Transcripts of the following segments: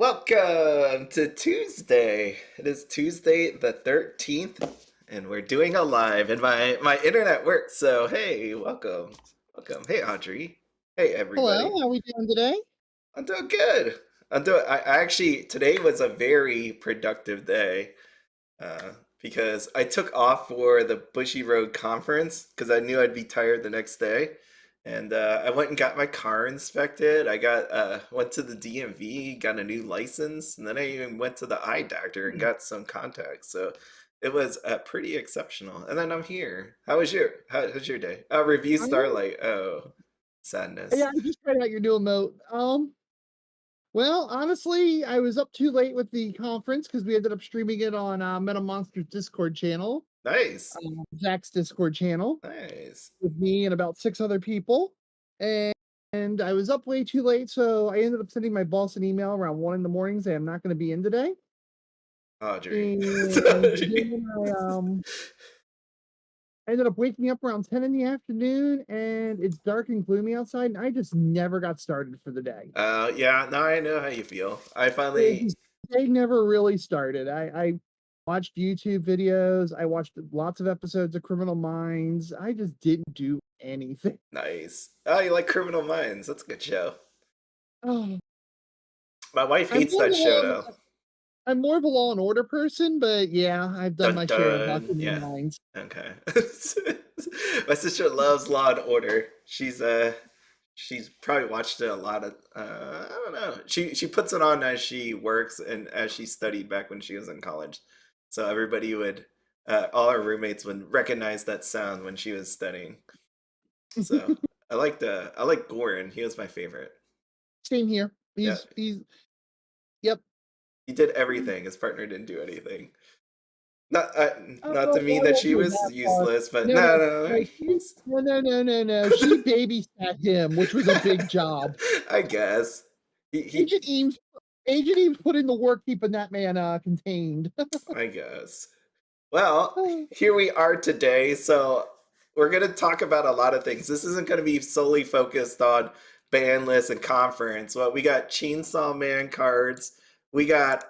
Welcome to Tuesday. It is Tuesday the 13th, and we're doing a live, and my internet works, so hey, welcome. Welcome. Hey, Audrey. Hey, Hello, everybody. how are we doing today? I'm doing good. I actually, today was a very productive day because I took off for the Bushiroad conference because I knew I'd be tired the next day. And I went and got my car inspected. I got went to the DMV, got a new license, and then I even went to the eye doctor and got some contacts. So it was pretty exceptional. And then I'm here. How's your day? Review I am, Starlight. Oh, sadness. yeah, I just tried out your new emote. Well, honestly, I was up too late with the conference because we ended up streaming it on Meta Monsters Discord channel, Nice, Zach's Discord channel, nice. with me and about six other people. And I was up way too late, so I ended up sending my boss an email around 1 in the morning saying I'm not going to be in today. Audrey. And then I ended up waking up around 10 in the afternoon and it's dark and gloomy outside, and I just never got started for the day. Yeah, now I know how you feel. I It finally, just they never really started. I watched YouTube videos, I watched lots of episodes of Criminal Minds. I just didn't do anything. nice. Oh, you like Criminal Minds? That's a good show. Oh, My wife I'm hates more of that a show law though. I'm more of a Law and Order person, but yeah, I've done Dun my share of dun. Criminal Yeah. Minds. Okay. My sister loves Law and Order. She's probably watched it a lot of I don't know. She puts it on as she works and as she studied back when she was in college. So everybody would all our roommates would recognize that sound when she was studying. So I like Goran. He was my favorite. Same here. Yeah, He's yep. he did everything. His partner didn't do anything. Oh, Not well, to mean I that won't she go was that far. useless, but No, no, no, no, no. She babysat him, which was a big job. I guess he Agent Eames, Agent Eames put in the work keeping that man contained. I guess. Well, here we are today. So we're going to talk about a lot of things. This isn't going to be solely focused on ban list and conference. Well, we got Chainsaw Man cards. We got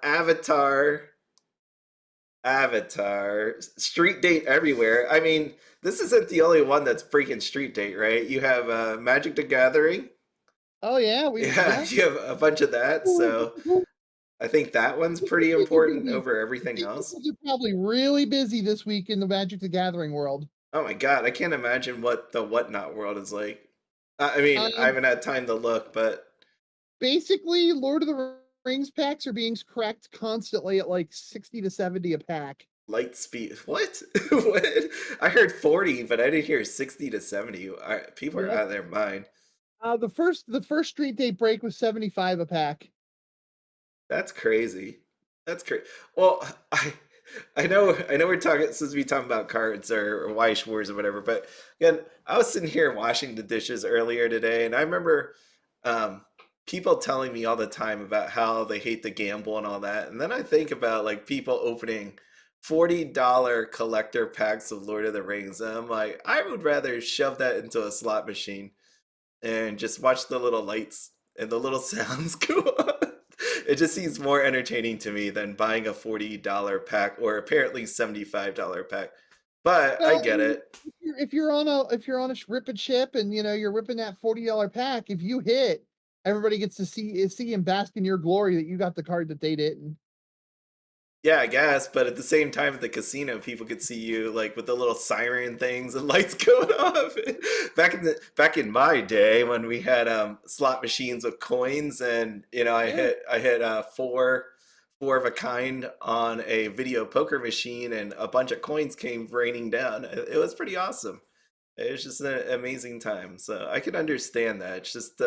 Avatar, Street Date everywhere. I mean, this isn't the only one that's freaking Street Date, right? You have Magic the Gathering. Oh yeah, Yeah, you have a bunch of that. So I think that one's pretty important over everything else. People are probably really busy this week in the Magic the Gathering world. Oh my God, I can't imagine what the whatnot world is like. I mean, I Um, haven't had time to look, but Basically, Lord of the Rings packs are being cracked constantly at like 60 to 70 a pack. light speed. What? What? I heard 40, but I didn't hear 60 to 70. People are Yep. out of their mind. The first Street Date break was 75 a pack. That's crazy. That's crazy. Well, I know we're talking since we talking about cards or Weiss Schwarz or whatever, but again, I was sitting here washing the dishes earlier today, and I remember um, people telling me all the time about how they hate to gamble and all that, and then I think about like people opening $40 collector packs of Lord of the Rings, and I'm like, I would rather shove that into a slot machine and just watch the little lights and the little sounds go on. It just seems more entertaining to me than buying a $40 pack or apparently $75 pack. But I Well, I get mean, it. if you're on a rip and ship and you're ripping that $40 pack, if you hit, everybody gets to see and bask in your glory that you got the card that they didn't. Yeah, I guess, but at the same time at the casino, people could see you like with the little siren things and lights going off. Back in my day when we had slot machines with coins and Yeah. I hit four of a kind on a video poker machine and a bunch of coins came raining down. It was pretty awesome. It was just an amazing time. So I can understand that. It's just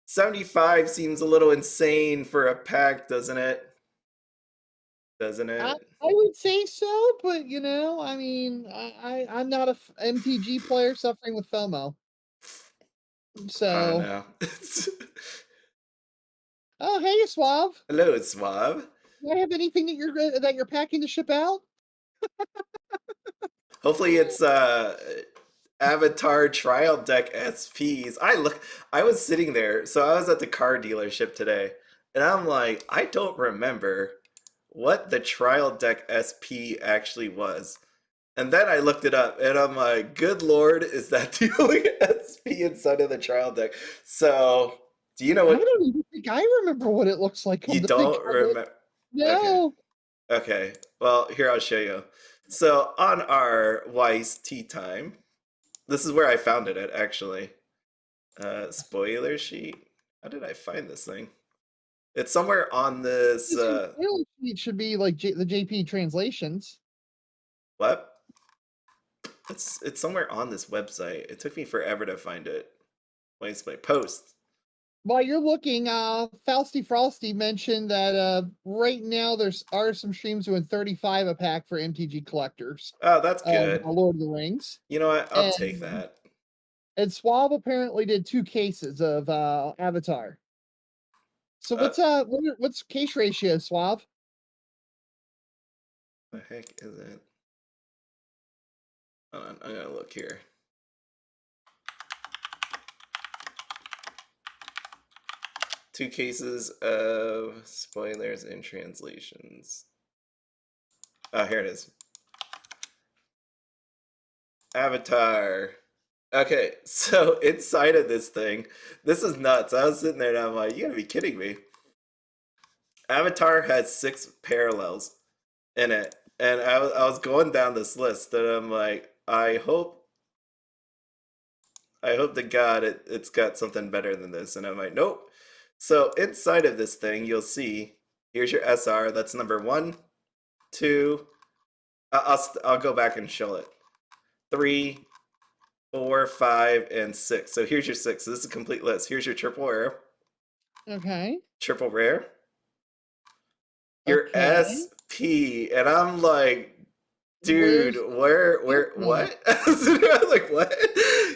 75 seems a little insane for a pack, doesn't it? Doesn't I, it? I would say so, but I mean, I'm not a MTG player suffering with FOMO. I don't So, know. oh hey, Suave. Hello, Suave. Do I have anything that you're packing to ship out? Hopefully it's Avatar trial deck SPs. I was sitting there, so I was at the car dealership today, And I'm like, I don't remember what the trial deck SP actually was. And then I looked it up and I'm like, good lord, is that the only SP inside of the trial deck? So, do you know I what? don't even think I remember what it looks like. Come You to think don't of it, remember? Okay. no. Okay. Well, here I'll show you. So, on our Weiss tea time, this is where I found it at actually. Spoiler sheet. How did I find this thing? It's somewhere on this. This really sheet should be like the JP translations. What? It's somewhere on this website. It took me forever to find it. Where's my post? While you're looking, Fausty Frosty mentioned that right now are some streams doing 35 a pack for MTG collectors Oh, that's of good. Lord of the Rings. You know what? I'll take And that. Swab apparently did 2 cases of Avatar. So Uh, what's case ratio, Swab? the heck is it? Hold on, I'm gonna look here. Two cases of spoilers and translations. Oh, here it is. Avatar. Okay, so inside of this thing, this is nuts. I was sitting there and I'm like, you gotta be kidding me. Avatar has 6 parallels in it. And I was going down this list and I'm like, I hope to God it's got something better than this. And I'm like, nope. So inside of this thing, you'll see, here's your SR. That's number 1, 2. I'll go back and show it. 3, 4, 5, and 6. So here's your 6. So this is a complete list. Here's your triple rare. Okay. Triple rare. Your Okay. SP. And I'm like, dude, Where's what? I was like, what?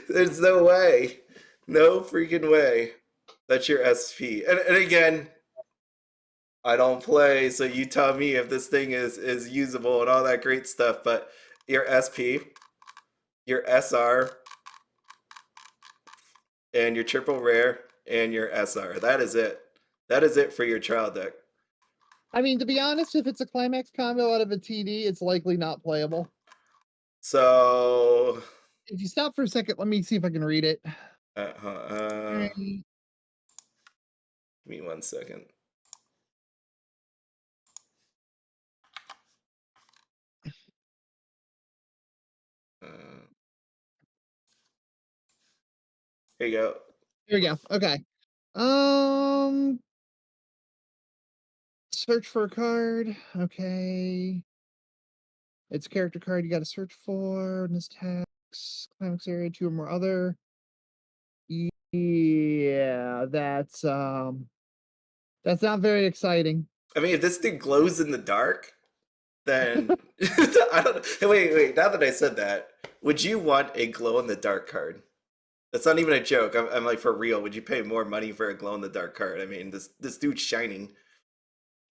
There's no way. No freaking way. That's your SP. And again, I don't play, so you tell me if this thing is usable and all that great stuff, but your SP, your SR, and your triple rare, and your SR. That is it. That is it for your trial deck. I mean, to be honest, if it's a climax combo out of a TD, it's likely not playable. So, If you stop for a second, let me see if I can read it. give me 1 second. Here you go. Here we go. Okay. Search for a card. Okay. It's a character card you got to search for. In this text, climax area, 2 or more other. Yeah, that's not very exciting. I mean, if this thing glows in the dark, then I don't know. Hey, wait. Now that I said that, would you want a glow in the dark card? That's not even a joke. I'm like, for real. Would you pay more money for a glow in the dark card? I mean, this dude's shining.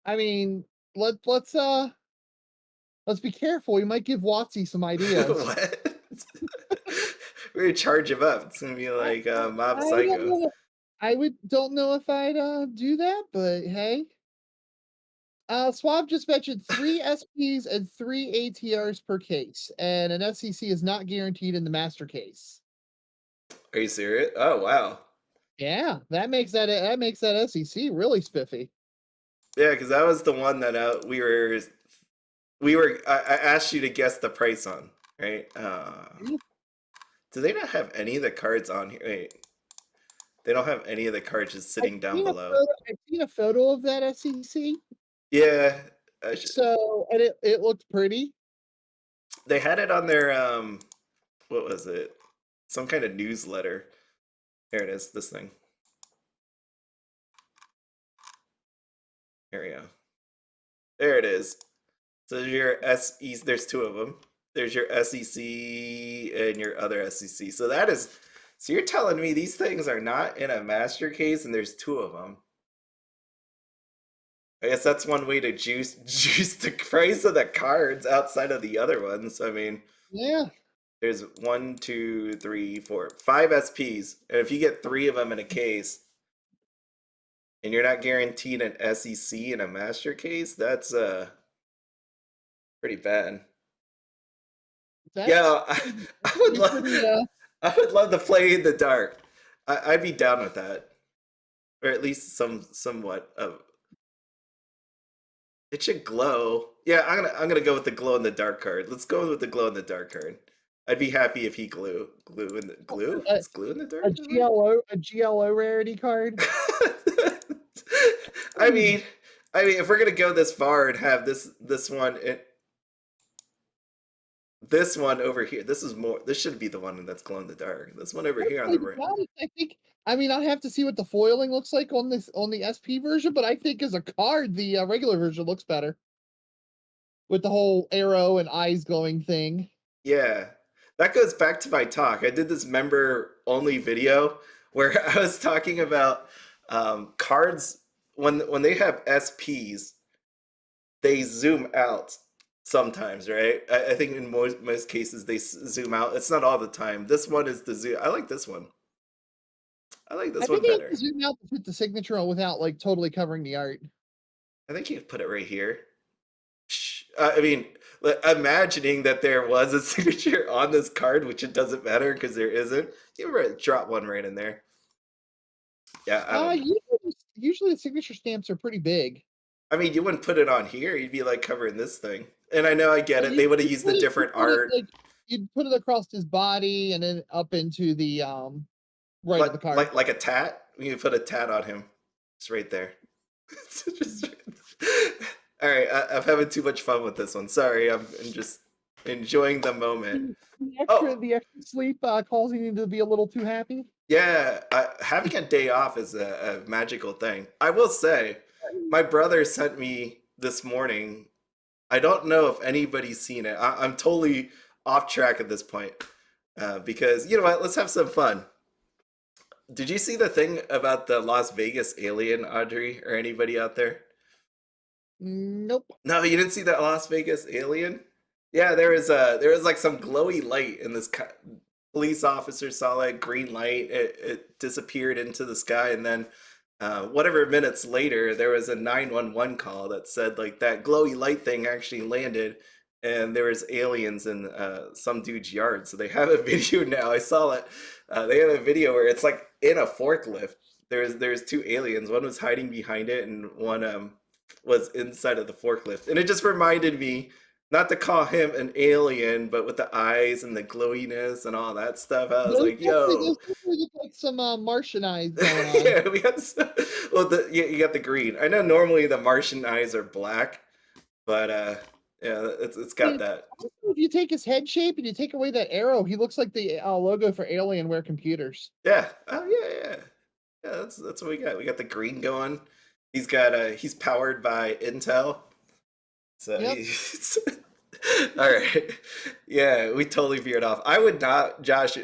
I mean, let's be careful. We might give Watsy some ideas. What? We're gonna charge him up. It's gonna be like Mob I don't Psycho. know. Don't know if I'd do that, but hey. Swab just mentioned 3 SPs and 3 ATRs per case, and an SEC is not guaranteed in the master case. Are you serious? Oh wow. Yeah, that makes that SEC really spiffy. Yeah, because that was the one that I asked you to guess the price on, right? Do they not have any of the cards on here? Wait, they don't have any of the cards just sitting down below. I've seen a photo of that SEC. Yeah, So, and it looked pretty. they had it on their what was it? Some kind of newsletter. Here it is. This thing. Here we go. There it is. So there's your SEC. There's 2 of them. There's your SEC and your other SEC. So that is. So you're telling me these things are not in a master case, and there's 2 of them. I guess that's one way to juice the price of the cards outside of the other ones. I mean, Yeah. there's 1, 2, 3, 4, 5 SPs, and if you get 3 of them in a case, and you're not guaranteed an SEC and a master case, that's pretty bad. That's Yeah, pretty I that's would pretty love pretty, I would love to play in the dark. I'd be down with that. Or at least somewhat of it should glow. Yeah, I'm gonna go with the glow in the dark card. Let's go with the glow in the dark card. I'd be happy if he glue in the glue? a Is glue in the a dark the word? GLO rarity card. I Hmm. mean, if we're gonna go this far and have this one over here, this is more. This should be the one that's glow in the dark. This one over here on the Like, right. I think I mean, I have to see what the foiling looks like on the SP version, but I think as a card, the, regular version looks better with the whole arrow and eyes glowing thing. Yeah, that goes back to my talk. I did this member only video where I was talking about cards when they have SPs, they zoom out sometimes, right? I think in most cases they zoom out. It's not all the time. This one is the zoom. I like this one. I like I this think one they have to better. zoom out to put the signature on without, like, totally covering the art. I think you put it right here. I mean, imagining that there was a signature on this card, which it doesn't matter because there isn't. You drop one right in there. Yeah, I don't know. Usually the signature stamps are pretty big. I mean, you wouldn't put it on here. You'd be like covering this thing. And I know I get it. They would have used the You different put it, art, like you'd put it across his body and then up into the, right of the card. like a tat. You put a tat on him. It's right there. Just- All right, I'm having too much fun with this one. Sorry, I'm just enjoying the moment. Oh, The extra sleep, causing you to be a little too happy? yeah, having a day off is a magical thing. I will say, my brother sent me this morning. I don't know if anybody's seen it. I'm totally off track at this point because you know what? Let's have some fun. Did you see the thing about the Las Vegas alien, Audrey, or anybody out there? Nope. No, you didn't see that Las Vegas alien? Yeah, there was like some glowy light in this police officer saw like green light. It disappeared into the sky, and then whatever minutes later, there was a 911 call that said like that glowy light thing actually landed, and there was aliens in some dude's yard. So they have a video now. I saw it. They have a video where it's like in a forklift. There's two aliens. One was hiding behind it, and one was inside of the forklift. And it just reminded me not to call him an alien, but with the eyes and the glowiness and all that stuff. I was like, Those yo, definitely look like some, Martian eyes going on. yeah, we got well, you got the green. I know normally the Martian eyes are black, but yeah, it's I got mean, that. also, if you take his head shape and you take away that arrow, he looks like the, logo for Alienware Computers. Yeah. Oh yeah, yeah. Yeah, that's what we got. We got the green going. He's powered by Intel. So Yep. he's all right. Yeah, we totally veered off. I would not, Josh.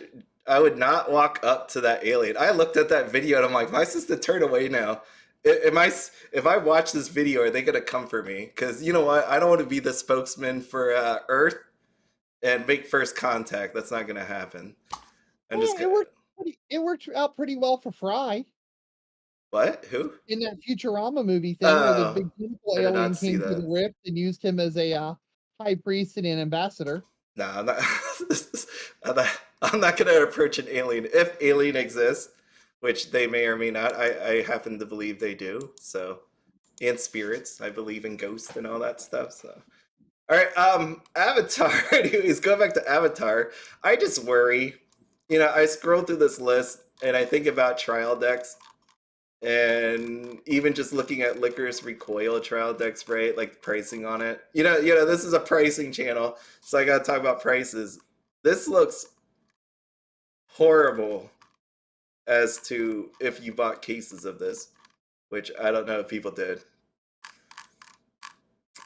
I would not walk up to that alien. I looked at that video and I'm like, my sister turn away now. If I watch this video, are they gonna come for me? Because you know what, I don't want to be the spokesman for Earth and make first contact. That's not gonna happen. I'm just Yeah, gonna. it worked out pretty well for Fry What? Who? in that Futurama movie thing where the Oh, big tentacle I did not alien see came through that. the rift and used him as a, high priest and an ambassador. No, I'm not. I'm not, I'm not going to approach an alien if alien exists, which they may or may not. I happen to believe they do. So, and spirits. I believe in ghosts and all that stuff. So, all right. Avatar. Anyways, going back to Avatar, I just worry. You know, I scroll through this list and I think about trial decks, and even just looking at Licorice Recoil trial decks, right? Like pricing on it. This is a pricing channel, so I gotta talk about prices. This looks horrible as to if you bought cases of this, which I don't know if people did.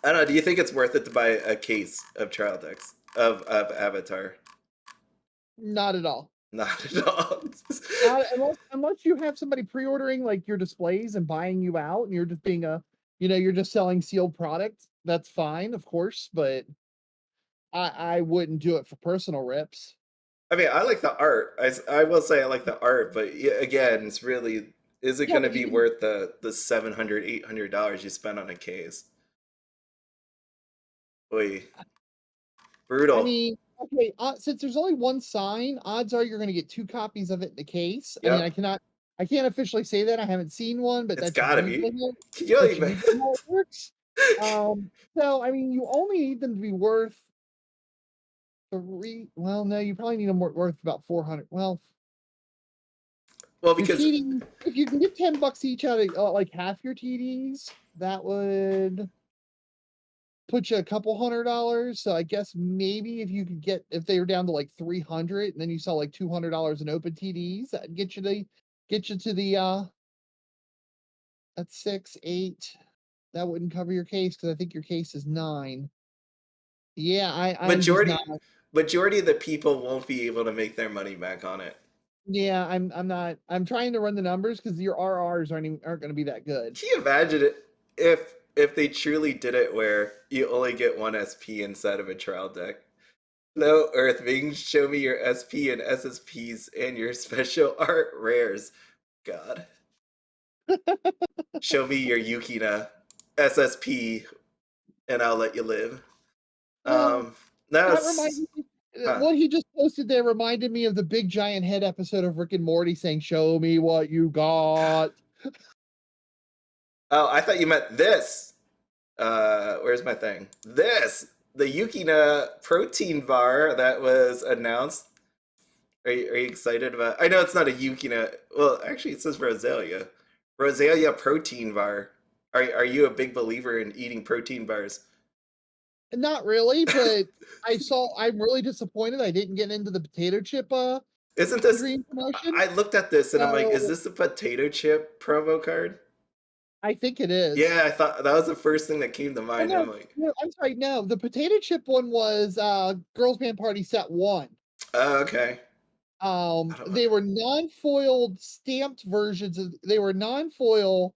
I don't know. Do you think it's worth it to buy a case of trial decks of Avatar? Not at all. Not at all. Unless you have somebody pre-ordering, like, your displays and buying you out, and you're just being you're just selling sealed product, that's fine, of course, but I wouldn't do it for personal rips. I mean, I like the art. I will say I like the art, but again, it's really Is it Yeah, going to but be even worth the $700 $800 you spent on a case? Oy, I brutal. mean, okay, since there's only one sign, odds are you're gonna get 2 copies of it in the case. I mean, Yep, I can't officially say that, I haven't seen one, but it's gotta be. Can you that should even? usually how it works. So, I mean, you only need them to be worth 3 well, no, you probably need them worth about 400 well, Well, your because TD if you can get $10 each out of, like, half your TDs, that would put you a couple $100, so I guess maybe if you could if they were down to, like, 300 and then you saw, like, $200 in open TDs, that'd get you to the, that's 6, 8. That wouldn't cover your case because I think your case is 9. Yeah, I'm just not majority of the people won't be able to make their money back on it. yeah, I'm not I'm trying to run the numbers because your RRs aren't gonna be that good. Can you imagine it if they truly did it where you only get one SP inside of a trial deck? No Earthwings, show me your SP and SSPs and your special art rares. God. Show me your Yukina SSP and I'll let you live. Well, That that was reminded me huh. what he just posted there reminded me of the big giant head episode of Rick and Morty saying, "Show me what you got." Oh, I thought you meant this. Where's my thing? This the Yukina protein bar that was announced. Are you excited about? I know it's not a Yukina. Well, actually, it says Rosalia. Rosalia protein bar. Are you a big believer in eating protein bars? Not really, but I'm really disappointed I didn't get into the potato chip, Isn't this? dream promotion. I looked at this and I'm like, is So, this a potato chip promo card? I think it is. Yeah, I thought that was the first thing that came to Oh, mind. And no, I'm like, no, I'm sorry, no, the potato chip one was, Girls Band Party Set 1. oh, okay. I don't. They were non-foiled stamped versions they were non-foil,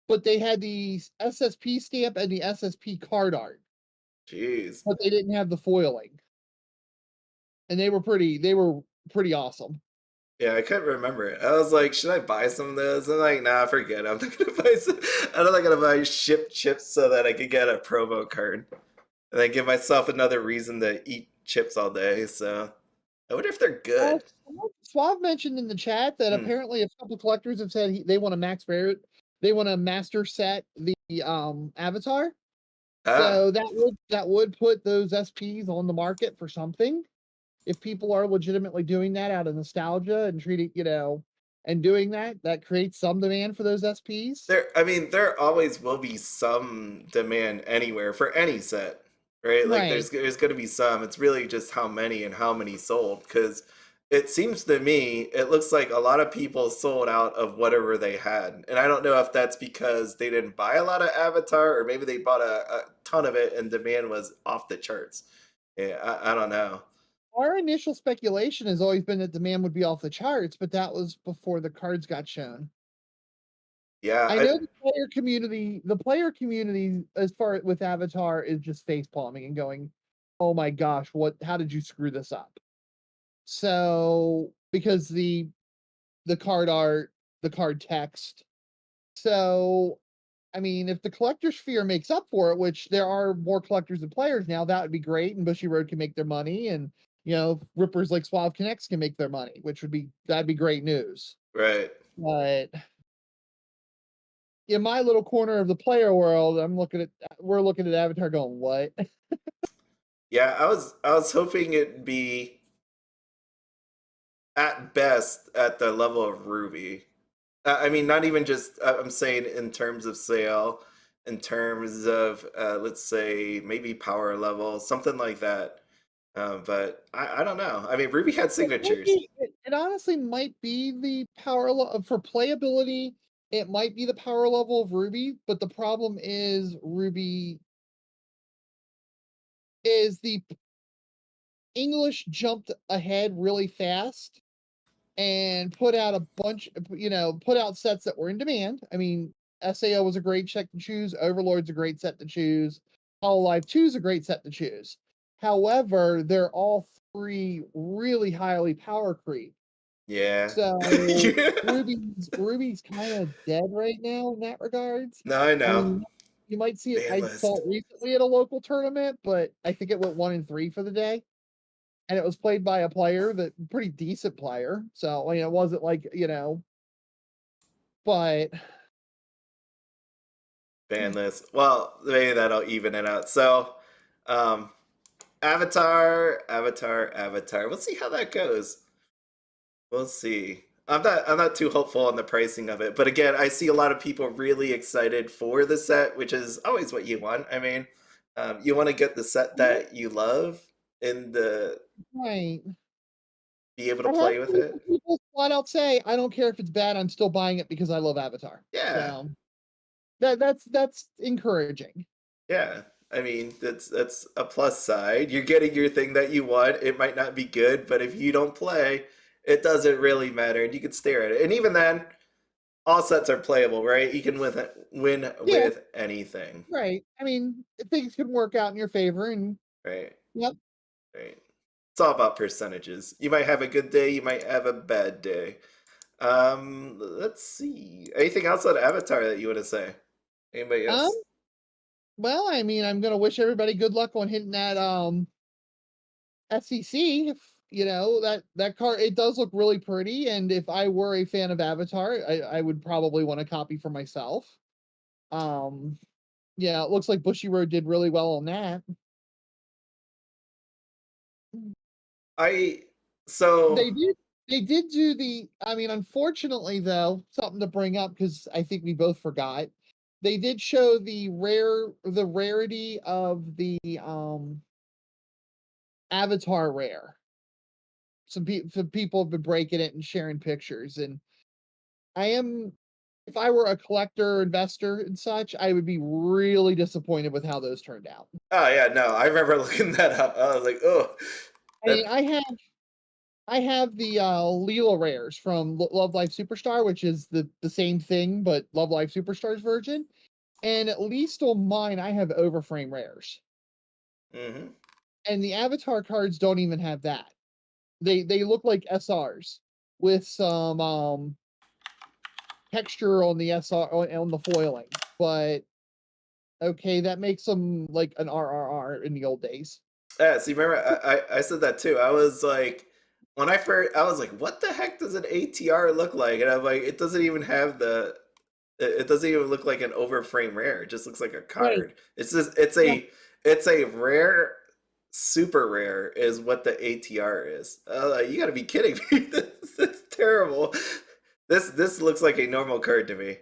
but they had the SSP stamp and the SSP card art, Jeez. but they didn't have the foiling, and they were pretty awesome. Yeah, I couldn't remember it. I was like, should I buy some of those? I'm like, nah, forget it. I'm not gonna buy some. I'm not gonna buy ship chips so that I could get a promo card and then give myself another reason to eat chips all day. So I wonder if they're good. Suave mentioned in the chat that Hmm. apparently a couple collectors have said they want to they want to master set the avatar. Ah, So that would put those SPs on the market for something. If people are legitimately doing that out of nostalgia and treating, and doing that, that creates some demand for those SPs. there. I mean, there always will be some demand anywhere for any set, right? Like Right. there's gonna be some. It's really just how many and how many sold because. It seems to me, it looks like a lot of people sold out of whatever they had. And I don't know if that's because they didn't buy a lot of Avatar or maybe they bought a ton of it and demand was off the charts. Yeah, I don't know. Our initial speculation has always been that demand would be off the charts, but that was before the cards got shown. Yeah, I know the player community, as far with Avatar, is just face palming and going, "Oh my gosh, how did you screw this up?" So, because the card art, the card text. So, I mean, if the collector sphere makes up for it, which there are more collectors than players now, that would be great, and Bushiroad can make their money, and rippers like Suave Connects can make their money, that'd be great news. right. But in my little corner of the player world, we're looking at Avatar going, what? Yeah, I was hoping it'd be at best at the level of Ruby. I mean, not even just. I'm saying in terms of sale, in terms of let's say maybe power level, something like that. But I don't know. I mean, Ruby had signatures. It honestly might be the power level for playability. It might be the power level of Ruby, but the problem is Ruby is the English jumped ahead really fast and put out a bunch, put out sets that were in demand. I mean, SAO was a great set to choose. Overlord's a great set to choose. Hololive 2 is a great set to choose. However, they're all three really highly power creep. Yeah. So Yeah. Ruby's kind of dead right now in that regards. No, I I know. mean, you might see it. Ban I saw list. it recently at a local tournament, but I think it went 1-3 for the day, and it was played by a player that pretty decent player. So I mean, it wasn't like but Ban list. Well, maybe that'll even it out. So, um, Avatar, Avatar, Avatar. We'll see how that goes. We'll see. I'm not too hopeful on the pricing of it, but again, I see a lot of people really excited for the set, which is always what you want. I mean, you want to get the set that you love and right. be able to I have play with seen it. some people flat out say, "I don't care if it's bad. I'm still buying it because I love Avatar." Yeah, So that's encouraging. yeah. I mean, that's a plus side. You're getting your thing that you want. It might not be good, but if you don't play, it doesn't really matter, and you can stare at it. And even then, all sets are playable, right? You can win Yeah, with anything, right. I mean, things can work out in your favor, and right? yep. Right. It's all about percentages. You might have a good day, you might have a bad day. Let's see. Anything else on Avatar that you want to say? Anybody Um, else? well, I mean, I'm gonna wish everybody good luck on hitting that SEC. If that card, it does look really pretty, and if I were a fan of Avatar, I would probably want a copy for myself. Um, yeah, it looks like Bushiroad did really well on that. I so They did they did do the I mean, unfortunately, though, something to bring up because I think we both forgot. They did show the rarity of the, Avatar rare. Some people have been breaking it and sharing pictures, and I am if I were a collector, investor, and such, I would be really disappointed with how those turned out. oh yeah, no, I remember looking that up. I was like, oh, I mean, that I have the, Leela rares from Love Life Superstar, which is the same thing, but Love Life Superstar's version, and at least on mine, I have overframe rares, mm-hmm. and the Avatar cards don't even have that. They look like SRs with some, texture on the SR on the foiling, but okay, that makes them like an RRR in the old days. Yeah, see, remember I said that too. I was like, when I first, I was like, what the heck does an ATR look like? And I'm like, it doesn't even have it doesn't even look like an overframe rare. It just looks like a Right. card. It's just Yeah. it's a rare, super rare is what the ATR is. You got to be kidding me. That's terrible. This looks like a normal card to me.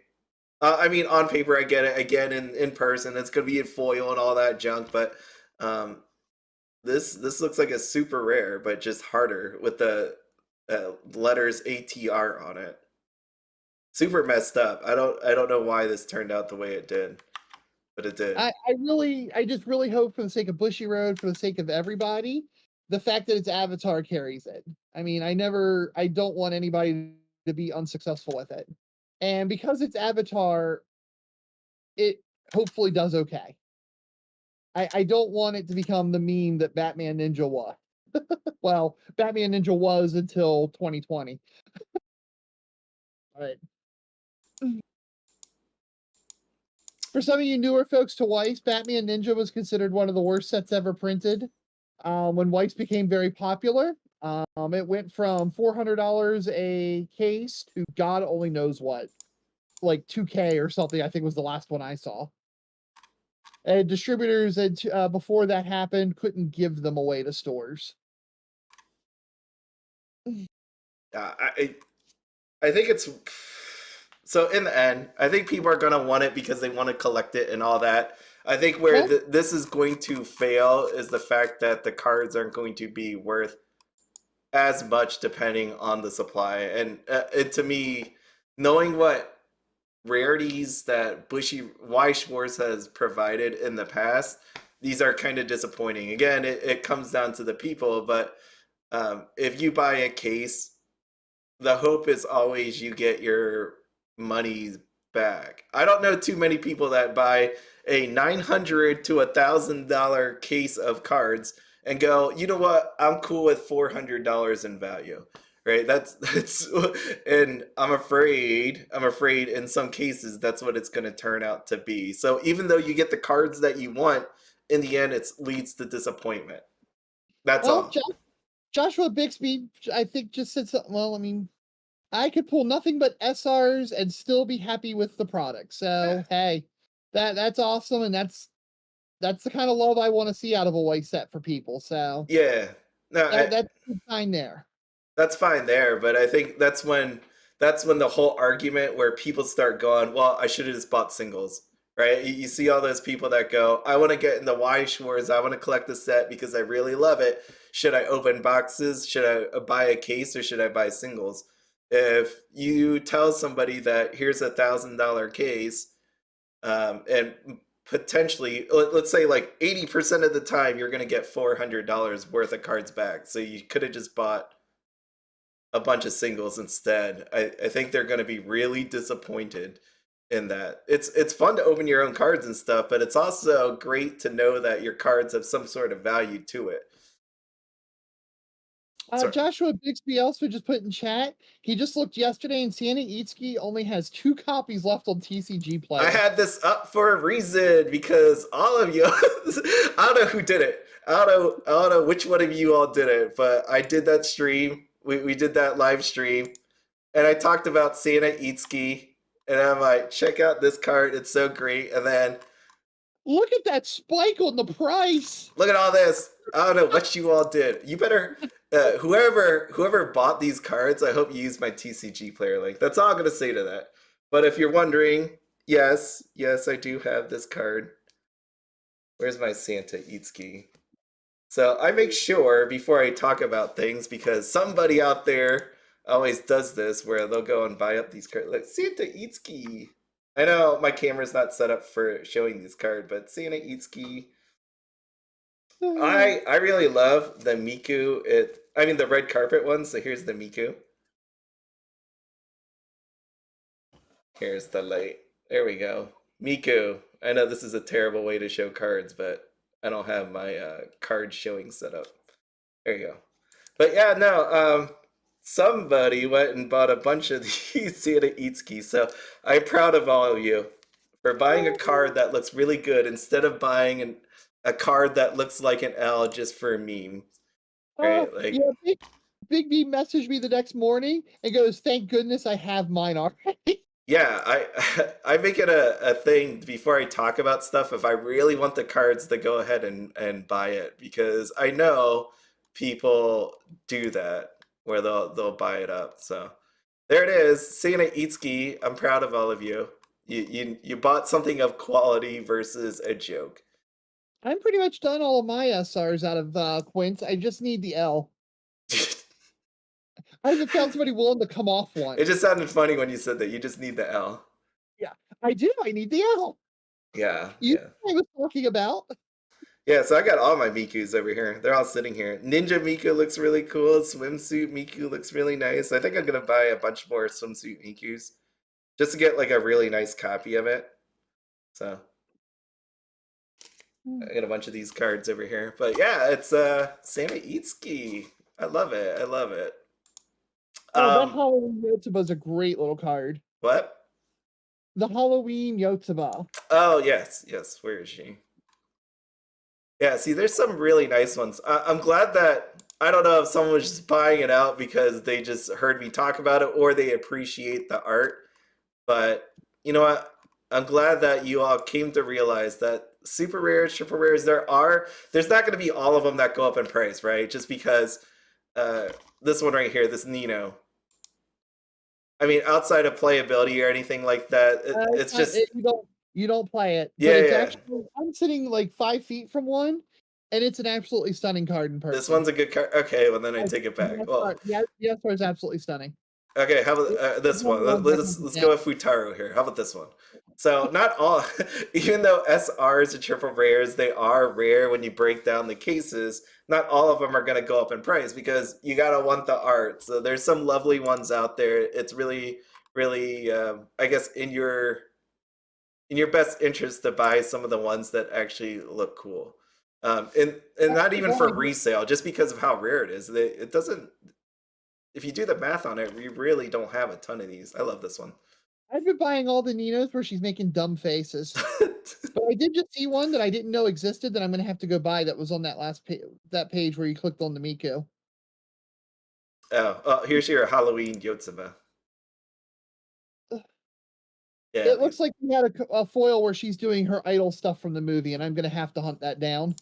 I mean, on paper, I get it. Again, in person, it's gonna be in foil and all that junk. But um, this looks like a super rare, but just harder with the letters ATR on it. Super messed up. I don't know why this turned out the way it did, but it did. I just really hope for the sake of Bushiroad, for the sake of everybody, the fact that it's Avatar carries it. I mean, I don't want anybody to be unsuccessful with it. And because it's Avatar, it hopefully does okay. I don't want it to become the meme that Batman Ninja was. Well, Batman Ninja was until 2020. All right. For some of you newer folks to Weiss, Batman Ninja was considered one of the worst sets ever printed. When Weiss became very popular, it went from $400 a case to God only knows what, like 2K or something. I think was the last one I saw. And distributors before that happened couldn't give them away to stores. I think it's so in the end, I think people are gonna want it because they want to collect it and all that. I think where Well, this is going to fail is the fact that the cards aren't going to be worth as much depending on the supply. And it, to me, knowing what rarities that Weiss Schwarz has provided in the past, these are kind of disappointing. Again, it comes down to the people, but if you buy a case, the hope is always you get your money back. I don't know too many people that buy a $900 to $1,000 case of cards and go, you know what? I'm cool with $400 in value, right? That's and I'm afraid in some cases that's what it's going to turn out to be. So even though you get the cards that you want, in the end it leads to disappointment. That's Well, all. Joshua Bixby, I think, just said something. Well, I mean, I could pull nothing but SRs and still be happy with the product. Yeah. So hey, that's awesome, and that's the kind of love I want to see out of a white set for people. So Yeah. No, that's a good sign there. that's fine there, but I think that's when the whole argument where people start going, well, I should have just bought singles, right? You see all those people that go, I want to get in the Weiss Schwarz, I want to collect the set because I really love it. Should I open boxes? Should I buy a case or should I buy singles? If you tell somebody that here's $1,000 case, and potentially, let's say like 80% of the time, you're going to get $400 worth of cards back. So you could have just bought a bunch of singles instead. I think they're going to be really disappointed in that. It's fun to open your own cards and stuff, but it's also great to know that your cards have some sort of value to it. So Joshua Bixby also just put in chat. He just looked yesterday, and Santa Itsuki only has 2 copies left on TCG I Player. had this up for a reason because all of you, I don't know who did it. I don't know which one of you all did it, but I did that stream. We did that live stream, and I talked about Santa Itsuki, and I'm like, check out this card, it's so great. And then Look at that spike on the price. look at all this. I don't know what you all did. You better, whoever bought these cards, I hope you use my TCG player link. That's all I'm gonna say to that. But if you're wondering, yes, I do have this card. Where's my Santa Itsuki? So I make sure before I talk about things, because somebody out there always does this where they'll go and buy up these cards. Like Santa Itsuki. I know my camera's not set up for showing this card, but Santa Itsuki. I really love the Miku. The red carpet one. So here's the Miku. Here's the light. There we go. Miku. I know this is a terrible way to show cards, but I don't have my card showing set up. There you go. But yeah, no, somebody went and bought a bunch of these Santa Itsuki. So I'm proud of all of you for buying a card that looks really good instead of buying a card that looks like an L just for a meme. Right? Like, Yeah, Big B messaged me the next morning and goes, "Thank goodness I have mine already." yeah, I make it a thing before I talk about stuff. If I really want the cards, to go ahead and buy it, because I know people do that where they'll buy it up. So there it is, Santa Itsuki. I'm proud of all of you. You bought something of quality versus a joke. I'm pretty much done all of my SRs out of Quint. I just need the L. I haven't found somebody willing to come off one. It just sounded funny when you said that. You just need the L. Yeah, I do. I need the L. Yeah, You yeah. know what I was talking about. Yeah, so I got all my Mikus over here. They're all sitting here. Ninja Miku looks really cool. Swimsuit Miku looks really nice. I think I'm gonna buy a bunch more swimsuit Mikus just to get like a really nice copy of it. So I got a bunch of these cards over here. But yeah, it's Santa Itsuki. I love it. I love it. Oh, that Halloween Yotsuba is a great little card. What? The Halloween Yotsuba. Oh yes, yes. Where is she? Yeah, see, there's some really nice ones. I'm glad that, I don't know if someone was just buying it out because they just heard me talk about it or they appreciate the art. But you know what? I'm glad that you all came to realize that super rares, triple rares, there's not going to be all of them that go up in price, right? Just because this one right here, this Nino. I mean, outside of playability or anything like that, it's just You don't play it. yeah, But it's yeah. actually, I'm sitting like 5 feet from one, and it's an absolutely stunning card in person. This one's a good card. Okay, well then I take it back. Well, Yeah, SR is absolutely stunning. okay, how about this one? Let's go with Futaro here. How about this one? So not all, even though SRs are triple rares, they are rare when you break down the cases. Not all of them are going to go up in price because you gotta want the art. So there's some lovely ones out there. It's really, really, I guess in your best interest to buy some of the ones that actually look cool. And not even for resale, just because of how rare it is. if you do the math on it, we really don't have a ton of these. I love this one. I've been buying all the Ninos where she's making dumb faces. But I did just see one that I didn't know existed that I'm gonna have to go buy that was on that last that page where you clicked on the Miko. Oh, here's your Halloween Yotsuba. Yeah, It looks like we had a foil where she's doing her idol stuff from the movie, and I'm gonna have to hunt that down.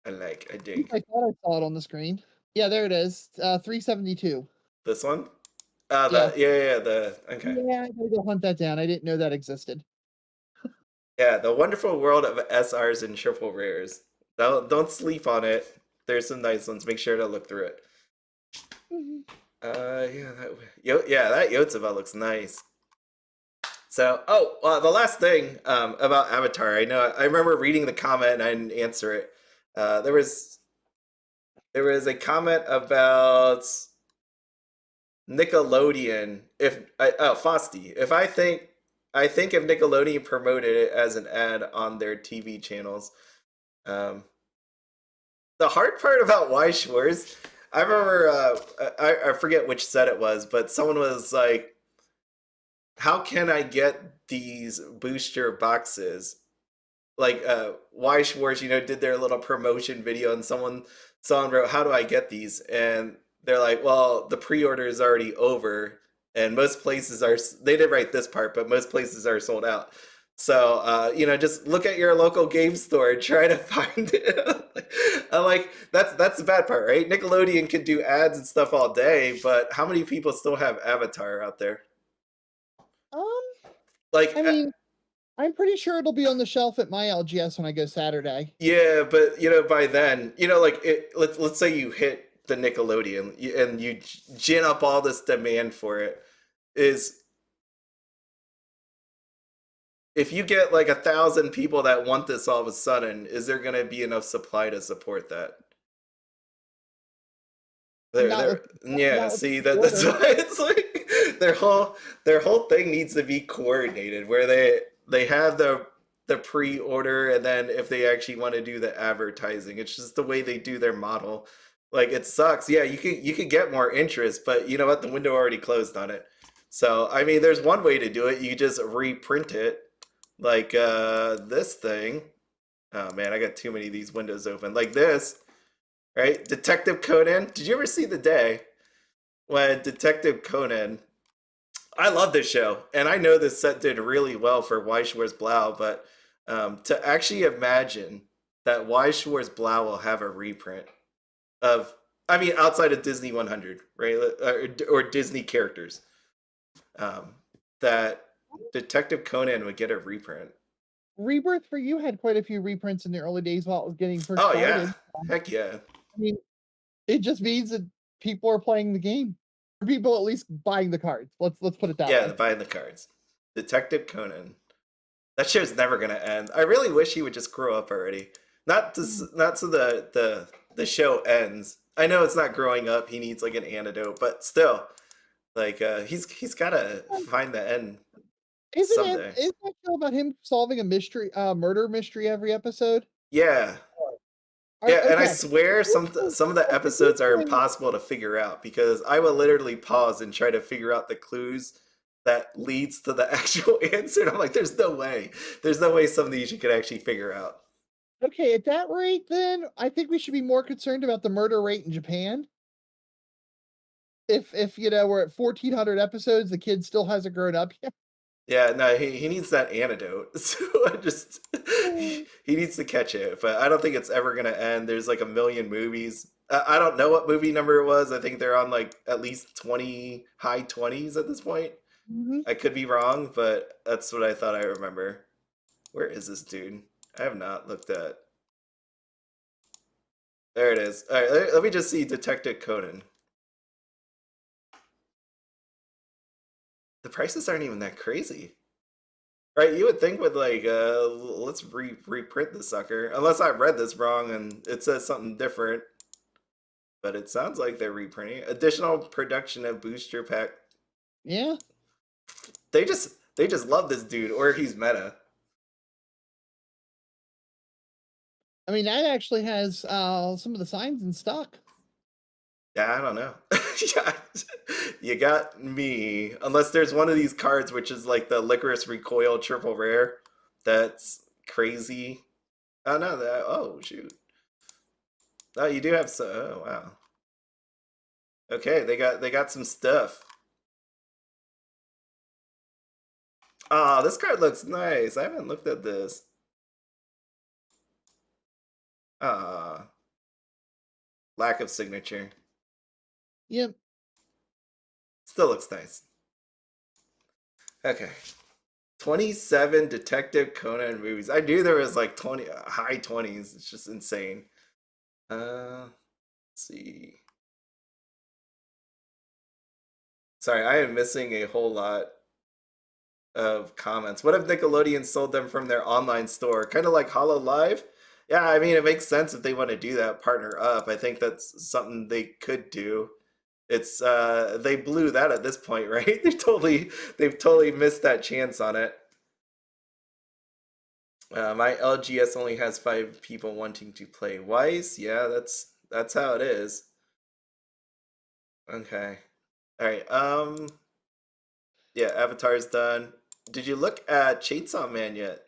I I dig. thought I saw it on the screen. Yeah, there it is. 372. This one? Yeah. Okay. Yeah, I gotta go hunt that down. I didn't know that existed. Yeah, the wonderful world of SRs and triple rares. Don't sleep on it. There's some nice ones. Make sure to look through it. Mhm. That Yotsuba looks nice. So, the last thing about Avatar, I remember reading the comment and I didn't answer it. There was a comment about Nickelodeon. Fosty. I think if Nickelodeon promoted it as an ad on their TV channels, um, the hard part about Weiss Schwarz, I remember I forget which set it was, but someone was like, "How can I get these booster boxes?" Like Weiss Schwarz, did their little promotion video, and someone wrote, "How do I get these?" And they're like, "Well, the pre-order is already over, and most places are." They did write this part, but most places are sold out. So just look at your local game store and try to find it. That's the bad part, right? Nickelodeon can do ads and stuff all day, but how many people still have Avatar out there? Um, Like, I mean, I'm pretty sure it'll be on the shelf at my LGS when I go Saturday. yeah, but by then, let's say you hit the Nickelodeon and you gin up all this demand for it. Is if you get like 1,000 people that want this all of a sudden, is there going to be enough supply to support that? Not with Yeah. not with See, the that's order. why it's like their whole thing needs to be coordinated, where they have the pre-order, and then if they actually want to do the advertising, it's just the way they do their model. Like, it sucks. Yeah, you could get more interest, but you know what? The window already closed on it. So I mean, there's one way to do it. You just reprint it, like this thing. Oh man, I got too many of these windows open. Like this, right? Detective Conan. Did you ever see the day when Detective Conan? I love this show, and I know this set did really well for Weiss Schwarz Blau, but to actually imagine that Weiss Schwarz Blau will have a reprint of, I mean, outside of Disney 100, right, or Disney characters, that Detective Conan would get a reprint. Rebirth for You had quite a few reprints in the early days while it was getting first Oh yeah, started. heck yeah. I mean, it just means that people are playing the game. Or people at least buying the cards. Let's put it that Yeah, way. buying the cards. Detective Conan. That show's never gonna end. I really wish he would just grow up already. Not so the show ends. I know it's not growing up. He needs like an antidote, but still, like he's gotta find the end someday. Isn't that show about him solving a mystery, murder mystery every episode? Yeah, Are yeah, and I okay. swear some of the If you're episodes are doing impossible to figure out because I will literally pause and try to figure out the clues that leads to the actual answer. And I'm like, there's no way some of these you could actually figure out. okay, at that rate, then I think we should be more concerned about the murder rate in Japan. If we're at 1,400 episodes, the kid still hasn't grown up yet. Yeah, no, he needs that antidote. So I just he needs to catch it, but I don't think it's ever gonna end. There's like a million movies. I don't know what movie number it was. I think they're on like at least 20, high 20s at this point. Mhm. I could be wrong, but that's what I thought I remember. Where is this dude? I have not looked at. There it is. All right, let me just see Detective Conan. The prices aren't even that crazy. Right, you would think with like, let's reprint the sucker. Unless I read this wrong and it says something different. But it sounds like they're reprinting. Additional production of booster pack. Yeah. They just love this dude, or he's meta. I mean, that actually has some of the signs in stock. Yeah, I don't know. Yeah, you got me. Unless there's one of these cards which is like the Licorice Recoil triple rare. That's crazy. Oh no, that oh shoot. Oh, you do have some. Oh wow. Okay, they got some stuff. Ah, this card looks nice. I haven't looked at this. Ah, lack of signature. Yep. Still looks nice. Okay. 27 Detective Conan movies. I knew there was like 20 high 20s. It's just insane. Let's see. Sorry, I am missing a whole lot of comments. What if Nickelodeon sold them from their online store? Kind of like Hollow Live? Yeah, I mean, it makes sense if they want to do that, partner up. I think that's something they could do. It's they blew that at this point, right? They've totally missed that chance on it. My LGS only has 5 people wanting to play Weiss. Yeah, that's how it is. Okay. All right. Yeah, Avatar's done. Did you look at Chainsaw Man yet?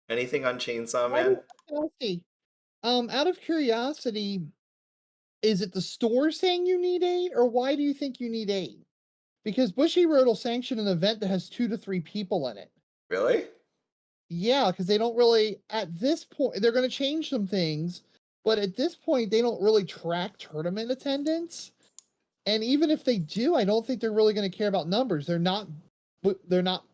Anything on Chainsaw Out Man? of curiosity, out of curiosity, is it the store saying you need 8, or why do you think you need 8? Because Bushiroad will sanction an event that has 2 to 3 people in it. Really? Yeah, because they don't really at this point they're going to change some things, but at this point they don't really track tournament attendance. And even if they do, I don't think they're really going to care about numbers. They're not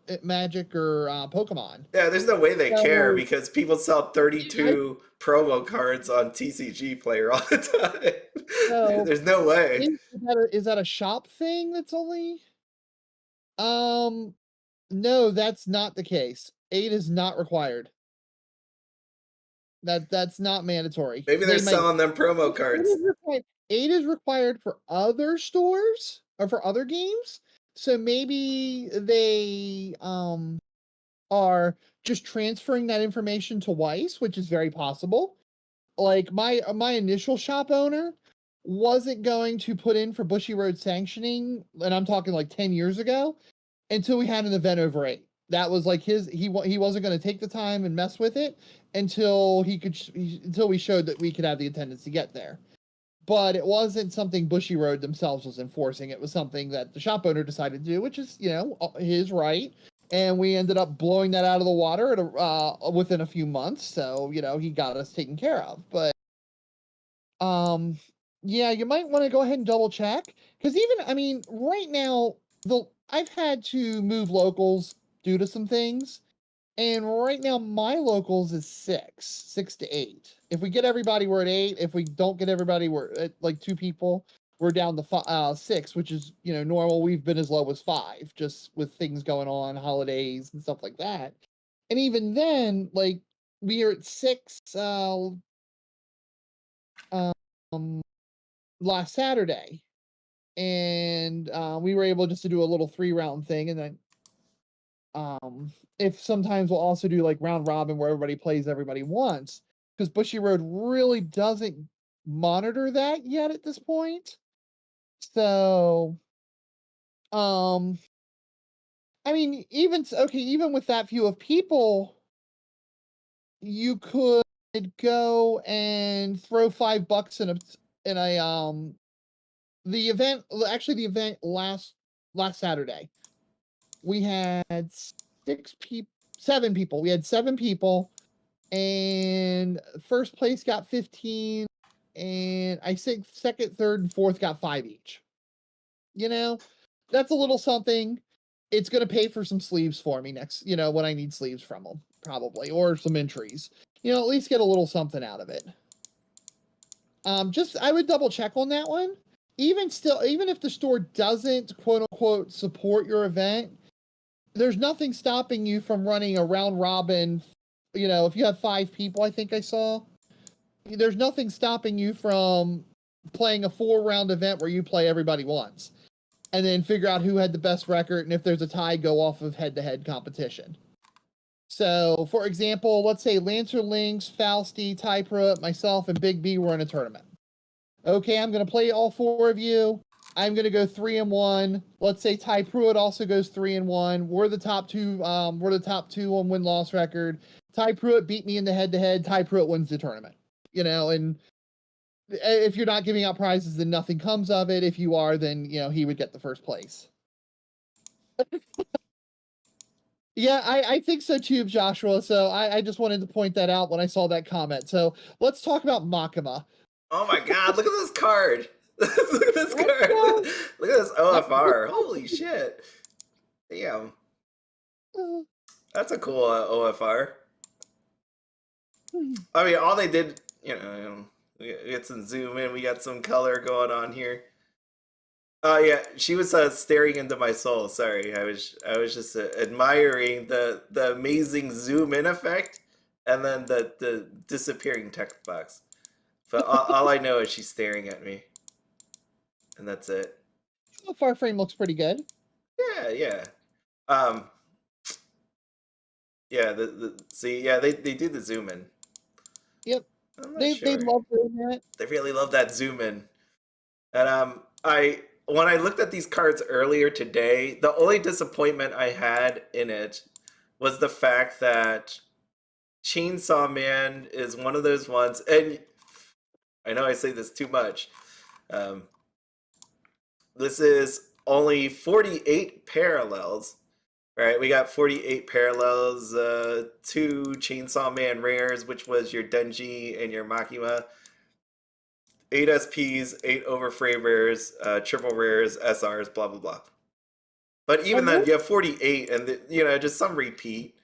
at Magic or Pokemon. Yeah, there's no way they care So because people sell I 32 promo cards on TCG Player all the time. so There's no way. is that a shop thing that's only um no, that's not the case. 8 is not required. That's not mandatory. Maybe they're They might selling them promo 8 cards. is required 8 is required for other stores or for other games. So maybe they are just transferring that information to Weiss, which is very possible. Like my initial shop owner wasn't going to put in for Bushiroad sanctioning, and I'm talking like 10 years ago, until we had an event over 8. That was like he wasn't going to take the time and mess with it until until we showed that we could have the attendance to get there. But it wasn't something Bushiroad themselves was enforcing. It was something that the shop owner decided to do, which is his right. And we ended up blowing that out of the water within a few months. So he got us taken care of. But um, yeah, you might want to go ahead and double check because I mean, right now I've had to move locals due to some things, and right now my locals is 6 to 8. If we get everybody, we're at 8. If we don't get everybody, we're at like 2 people. We're down to 6, which is normal. We've been as low as 5, just with things going on, holidays and stuff like that. And even then, like we are at 6 um last Saturday, and we were able just to do a little 3-round thing, and then if sometimes we'll also do like round robin where everybody plays everybody once, because Bushiroad really doesn't monitor that yet at this point. So um I mean, even with that few of people, you could go and throw $5 in a the event. Actually, the event last Saturday, we had 7 people. We had 7 people, and first place got 15, and I think second, third, and fourth got 5 each. That's a little something. It's going to pay for some sleeves for me next, when I need sleeves from them, probably, or some entries. At least get a little something out of it. Just I would double check on that one. Even still, even if the store doesn't quote unquote support your event, there's nothing stopping you from running a round robin. If you have 5 people, I think I saw, there's nothing stopping you from playing a 4-round event where you play everybody once and then figure out who had the best record, and if there's a tie, go off of head-to-head competition. So, for example, let's say Lancer Lynx, Fausty, Typra, myself, and Big B were in a tournament. okay, I'm going to play all 4 of you. I'm going to go 3-1. Let's say Ty Pruitt also goes 3-1. We're the top 2. We're the top 2 on win-loss record. Ty Pruitt beat me in the head-to-head. Ty Pruitt wins the tournament. You know, and if you're not giving out prizes, then nothing comes of it. If you are, then, you know, he would get the first place. Yeah, I think so too, Joshua. So I just wanted to point that out when I saw that comment. So let's talk about Makima. Oh my god, look at this card. Look at this card. Makima, Look at this OFR. Makima. Holy shit. Damn. Uh, That's a cool OFR. hmm. I mean, all they did, we got some zoom in, we got some color going on here. Oh yeah, she was staring into my soul. Sorry, I was just admiring the amazing zoom in effect, and then the disappearing text box. But all I know is she's staring at me, and that's it. The far frame looks pretty good. Yeah, yeah, um, yeah. See, yeah, they do the zoom in. Yep. I'm not They sure. love doing that. They really love that zoom in. And I when I looked at these cards earlier today, the only disappointment I had in it was the fact that Chainsaw Man is one of those ones, and I know I say this too much. Um, this is only 48 parallels, right? We got 48 parallels, 2 Chainsaw Man rares, which was your Denji and your Makima. 8 SPs, 8 overframe rares, triple rares, SRs, blah blah blah. But even then, you have 48, and just some repeat,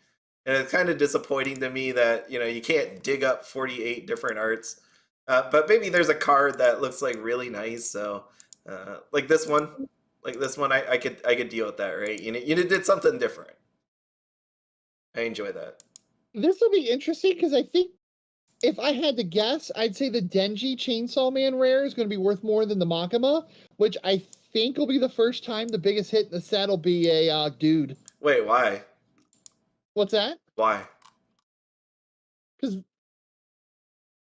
and it's kind of disappointing to me that you can't dig up 48 different arts. But maybe there's a card that looks like really nice. So, like this one, I could deal with that, right? You did something different. I enjoy that. This will be interesting because I think if I had to guess, I'd say the Denji Chainsaw Man rare is going to be worth more than the Makima, which I think will be the first time the biggest hit in the set will be a dude. Wait, why? What's that? Why? Because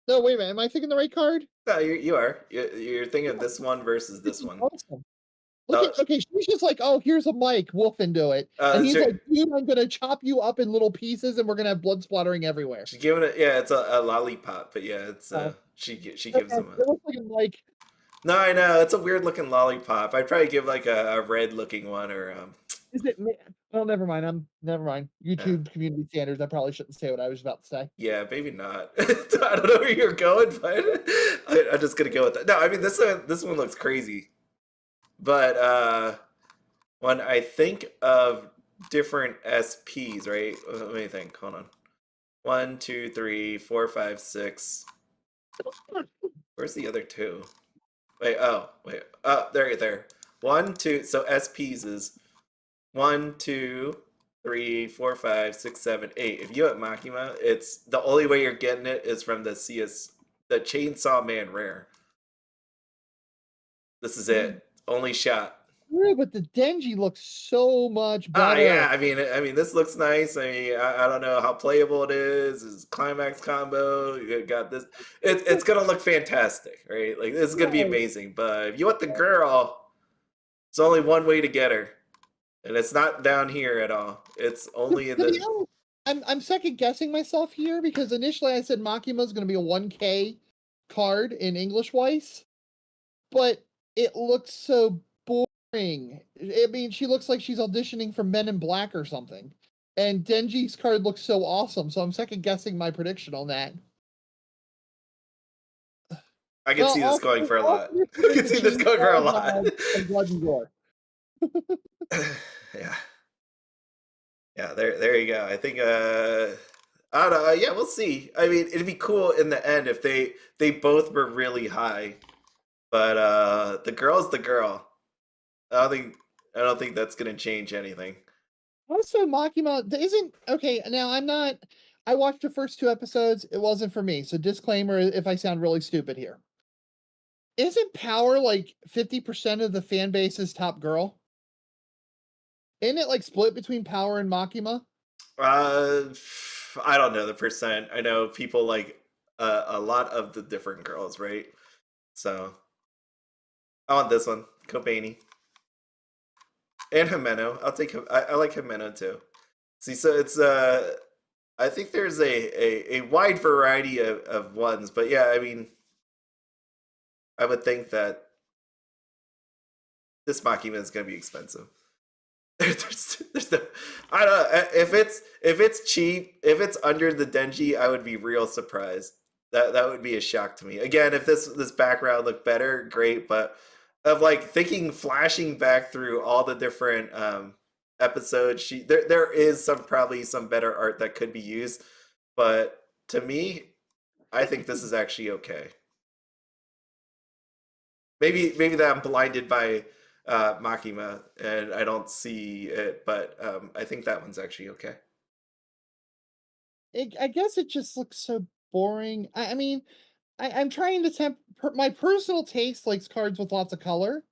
no, wait a minute. Am I thinking the right card? No, you are. You're thinking of this one versus this one. Awesome. Look at, okay, she's just like, oh, here's a mic, wolf into it. And he's like, dude, I'm gonna chop you up in little pieces and we're gonna have blood splattering everywhere. She's giving it, yeah, it's a lollipop, but yeah, it's she gives him it looks like a mic. No, I know, it's a weird looking lollipop. I'd probably give like a red looking one or Is it? Well, never mind. Never mind. YouTube community standards. I probably shouldn't say what I was about to say. Yeah, maybe not. I don't know where you're going, but I'm just gonna go with that. No, I mean this one looks crazy, but when I think of different SPs, right? Let me think. Hold on. 1, 2, 3, 4, 5, 6. Where's the other 2? Wait. Oh, wait. Oh, there. 1, 2. So SPs is 1, 2, 3, 4, 5, 6, 7, 8. If you have Makima, it's the only way you're getting it is from the Chainsaw Man rare. This is it. Only shot. Yeah, but the Denji looks so much better. Yeah. I mean, this looks nice. I mean, I don't know how playable it is. It's climax combo. You got this. It's gonna look fantastic, right? Like this is gonna be amazing. But if you want the girl, there's only one way to get her. And it's not down here at all. It's only in the. I'm second guessing myself here because initially I said Makima is going to be a 1K card in English Weiss, but it looks so boring. I mean, she looks like she's auditioning for Men in Black or something. And Denji's card looks so awesome, so I'm second guessing my prediction on that. I can see this going for a lot. I can see this going for a lot. Blood and gore. Yeah. Yeah, there you go. I think I don't know. Yeah, we'll see. I mean, it'd be cool in the end if they both were really high. But the girl's the girl. I don't think that's gonna change anything. Also, Makima isn't okay. Now I watched the first 2 episodes. It wasn't for me. So disclaimer if I sound really stupid here. Isn't Power like 50% of the fan base's top girl? Isn't it like split between Power and Makima? I don't know the percent. I know people like a lot of the different girls, right? So I want this one, Kobani. And Himeno. I'll take I like Himeno too. See, so it's I think there's a wide variety of ones, but yeah, I mean I would think that this Makima is gonna be expensive. There's no, I don't know if it's cheap, if it's under the Denji, I would be real surprised. That would be a shock to me. Again, if this background looked better, great. But of like thinking, flashing back through all the different episodes, there is probably some better art that could be used. But to me, I think this is actually okay. Maybe that I'm blinded by Makima and I don't see it, but I think that one's actually okay. I guess it just looks so boring. I mean, I'm trying to my personal taste likes cards with lots of color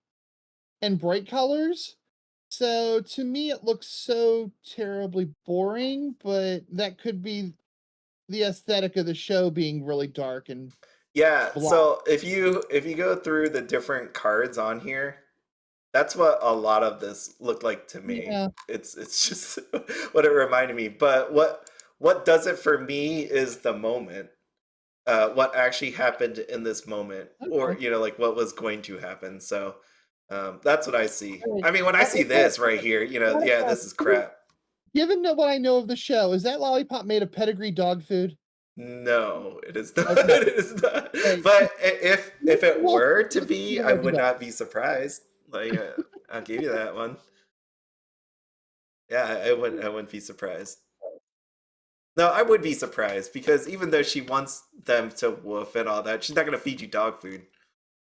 and bright colors. So to me, it looks so terribly boring, but that could be the aesthetic of the show being really dark and Yeah, blah. so if you go through the different cards on here, that's what a lot of this looked like to me. Yeah. It's just what it reminded me. But what does it for me is the moment. What actually happened in this moment, or Okay. like what was going to happen. So that's what I see. All right. I mean, when I see I got this right here, I gotta yeah, ask, this is crap. given what I know of the show, is that lollipop made of pedigree dog food? No, it is not. Okay. It is not. Hey, But if it well, were to just be, I would not be surprised. Like I'll give you that one. Yeah, I wouldn't be surprised. No, I would be surprised because even though she wants them to woof and all that, she's not gonna feed you dog food.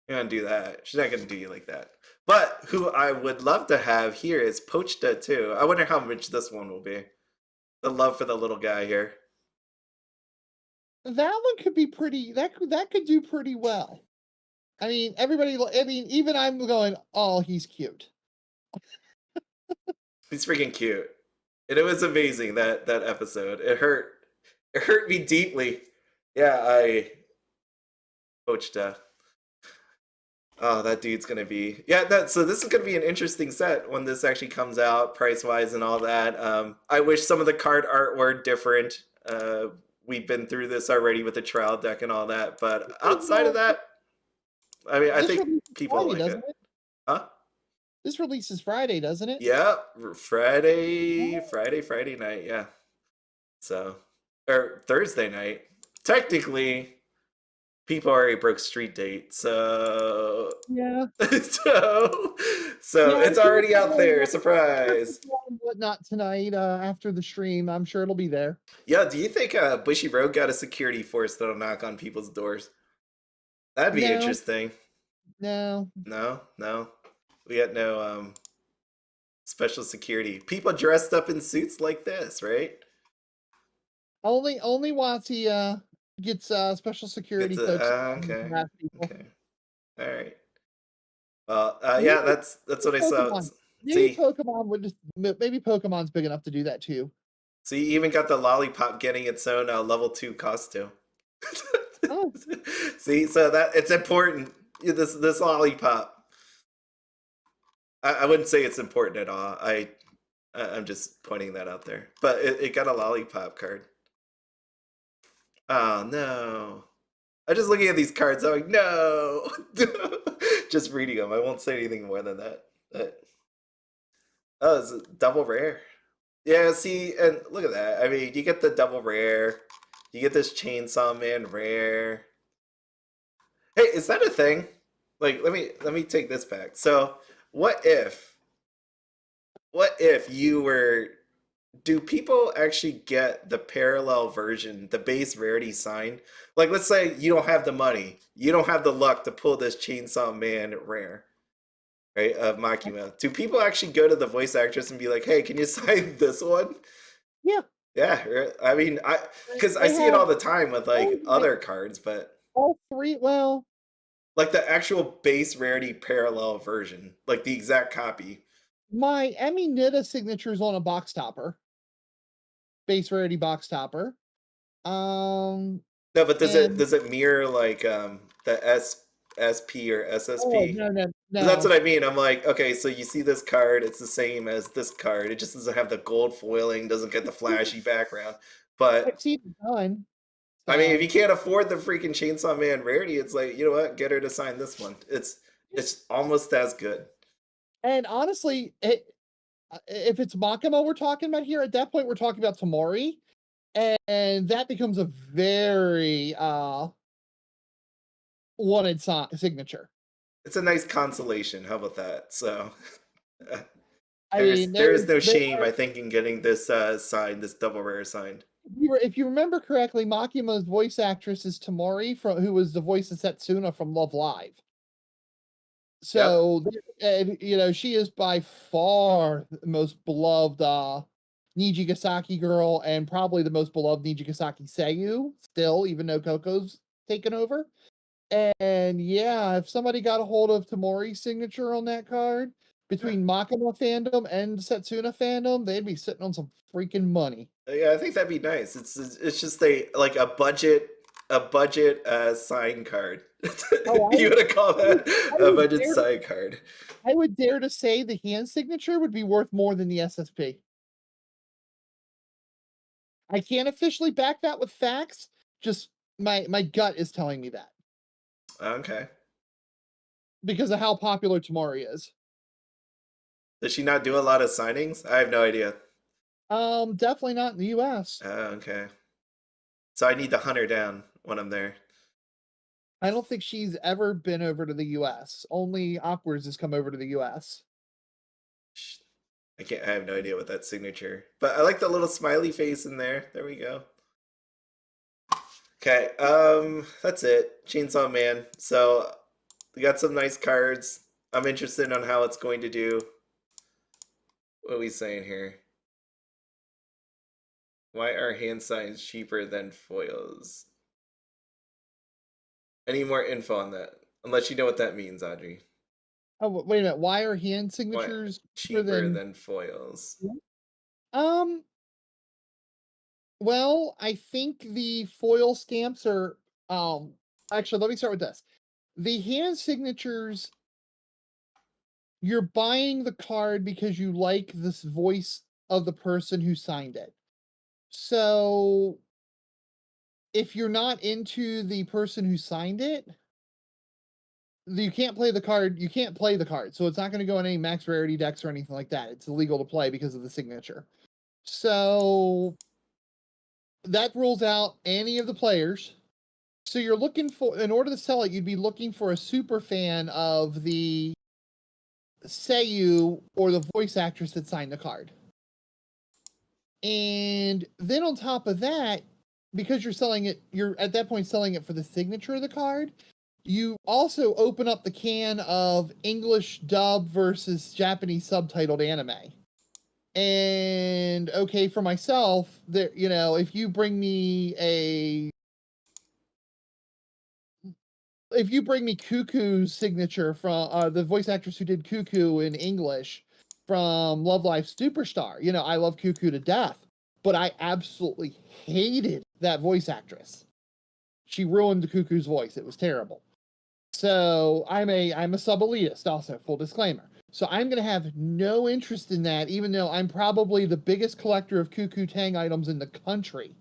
You're gonna do that. She's not gonna do you like that. But who I would love to have here is Pochta too. I wonder how much this one will be. The love for the little guy here. that one could be pretty. That could do pretty well. I mean, everybody. I mean, even I'm going. Oh, he's cute. He's freaking cute. And it was amazing that episode. It hurt. It hurt me deeply. Yeah, I Pochta. Oh, that dude's gonna be so this is gonna be an interesting set when this actually comes out, price wise and all that. I wish some of the card art were different. We've been through this already with the trial deck and all that, but outside of that, I mean, I This think releases people Friday, like doesn't it. it? Huh? This releases Friday, doesn't it? Yeah, Friday, Oh, Friday night. Yeah, so or Thursday night. Technically, people already broke street date, so yeah. so so Yeah, I'm it's sure already out there. Surprise! whatnot tonight after the stream. I'm sure it'll be there. Yeah, do you think Bushiroad got a security force that'll knock on people's doors? That'd be No, interesting. no. No, no, we got no special security. People dressed up in suits like this, right? Only Watsy gets special security It's a folks to okay, harass people. okay, all right. Well, yeah, Maybe, that's what I saw. Pokemon. Maybe See, Pokemon would just maybe Pokemon's big enough to do that too. so you even got the lollipop getting its own level 2 costume. Oh, See, so that it's important. This lollipop. I wouldn't say it's important at all. I'm just pointing that out there. But it got a lollipop card. Oh no! I'm just looking at these cards. I'm like, no. Just reading them. I won't say anything more than that. Oh, it's a double rare. Yeah, see, and look at that. I mean, you get the double rare. You get this Chainsaw Man rare. Hey, is that a thing? Like, let me take this back. So, what if you were do people actually get the parallel version, the base rarity sign? Like, let's say you don't have the money, you don't have the luck to pull this Chainsaw Man rare, right? Of Makima. Do people actually go to the voice actress and be like, "Hey, can you sign this one?" yeah. Yeah, I mean, because I They see it have all the time with like other cards, but all three. Well, like the actual base rarity parallel version, like the exact copy. my Emmy Nita signature's on a box topper, base rarity box topper. Um, No, but does it and does it mirror like the SP or oh SSP? no, no, That's No, what I mean. I'm like, okay, so you see this card, it's the same as this card. It just doesn't have the gold foiling, doesn't get the flashy background. I've But seen it done. I mean, if So you can't afford the freaking Chainsaw Man rarity, it's like, you know what? Get her to sign this one. It's almost as good. and honestly, if it's Makima we're talking about here, at that point we're talking about Tamori, and that becomes a very wanted signature. It's a nice consolation. How about that? So I mean, there is no there shame, are, I think, in getting this signed, this double rare signed. if you remember correctly, Makima's voice actress is Tamori, from who was the voice of Setsuna from Love Live. Yep. So, and you know, she is by far the most beloved Nijigasaki girl, and probably the most beloved Nijigasaki Seiyu still, even though Coco's taken over. And yeah, if somebody got a hold of Tamori's signature on that card, between Makima fandom and Setsuna fandom, they'd be sitting on some freaking money. Yeah, I think that'd be nice. It's just a budget sign card. You Oh, would call that I a would budget dare to, sign card. I would dare to say the hand signature would be worth more than the SSP. I can't officially back that with facts. Just my gut is telling me that Okay. because of how popular Tamari is. Does she not do a lot of signings? I have no idea. Definitely not in the US. Okay. So I need to hunt her down when I'm there. I don't think she's ever been over to the US. Only Awkwards has come over to the US. I can't. I have no idea what that signature. But I like the little smiley face in there. There we go. Okay. That's it. Chainsaw Man. So we got some nice cards. I'm interested on how it's going to do. What are we saying here? Why are hand signs cheaper than foils? Any more info on that? Unless you know what that means, Audrey. Oh, wait a minute. Why are hand Why signatures cheaper cheaper than? than foils? Um, well, I think the foil stamps are actually, let me start with this. The hand signatures, you're buying the card because you like this voice of the person who signed it. So if you're not into the person who signed it, you can't play the card. You can't play the card. So it's not going to go in any max rarity decks or anything like that. It's illegal to play because of the signature. So that rules out any of the players. So you're looking for, in order to sell it, you'd be looking for a super fan of the Seiyu or the voice actress that signed the card. And then on top of that, because you're selling it, you're at that point selling it for the signature of the card. You also open up the can of English dub versus Japanese subtitled anime. And okay, for myself, there, you know, if you bring me Cuckoo's signature from the voice actress who did Cuckoo in English from Love Live Superstar, you know, I love Cuckoo to death, but I absolutely hated that voice actress. She ruined the Cuckoo's voice. It was terrible. So I'm a sub elitist also, full disclaimer. So I'm gonna have no interest in that, even though I'm probably the biggest collector of Cuckoo Tang items in the country.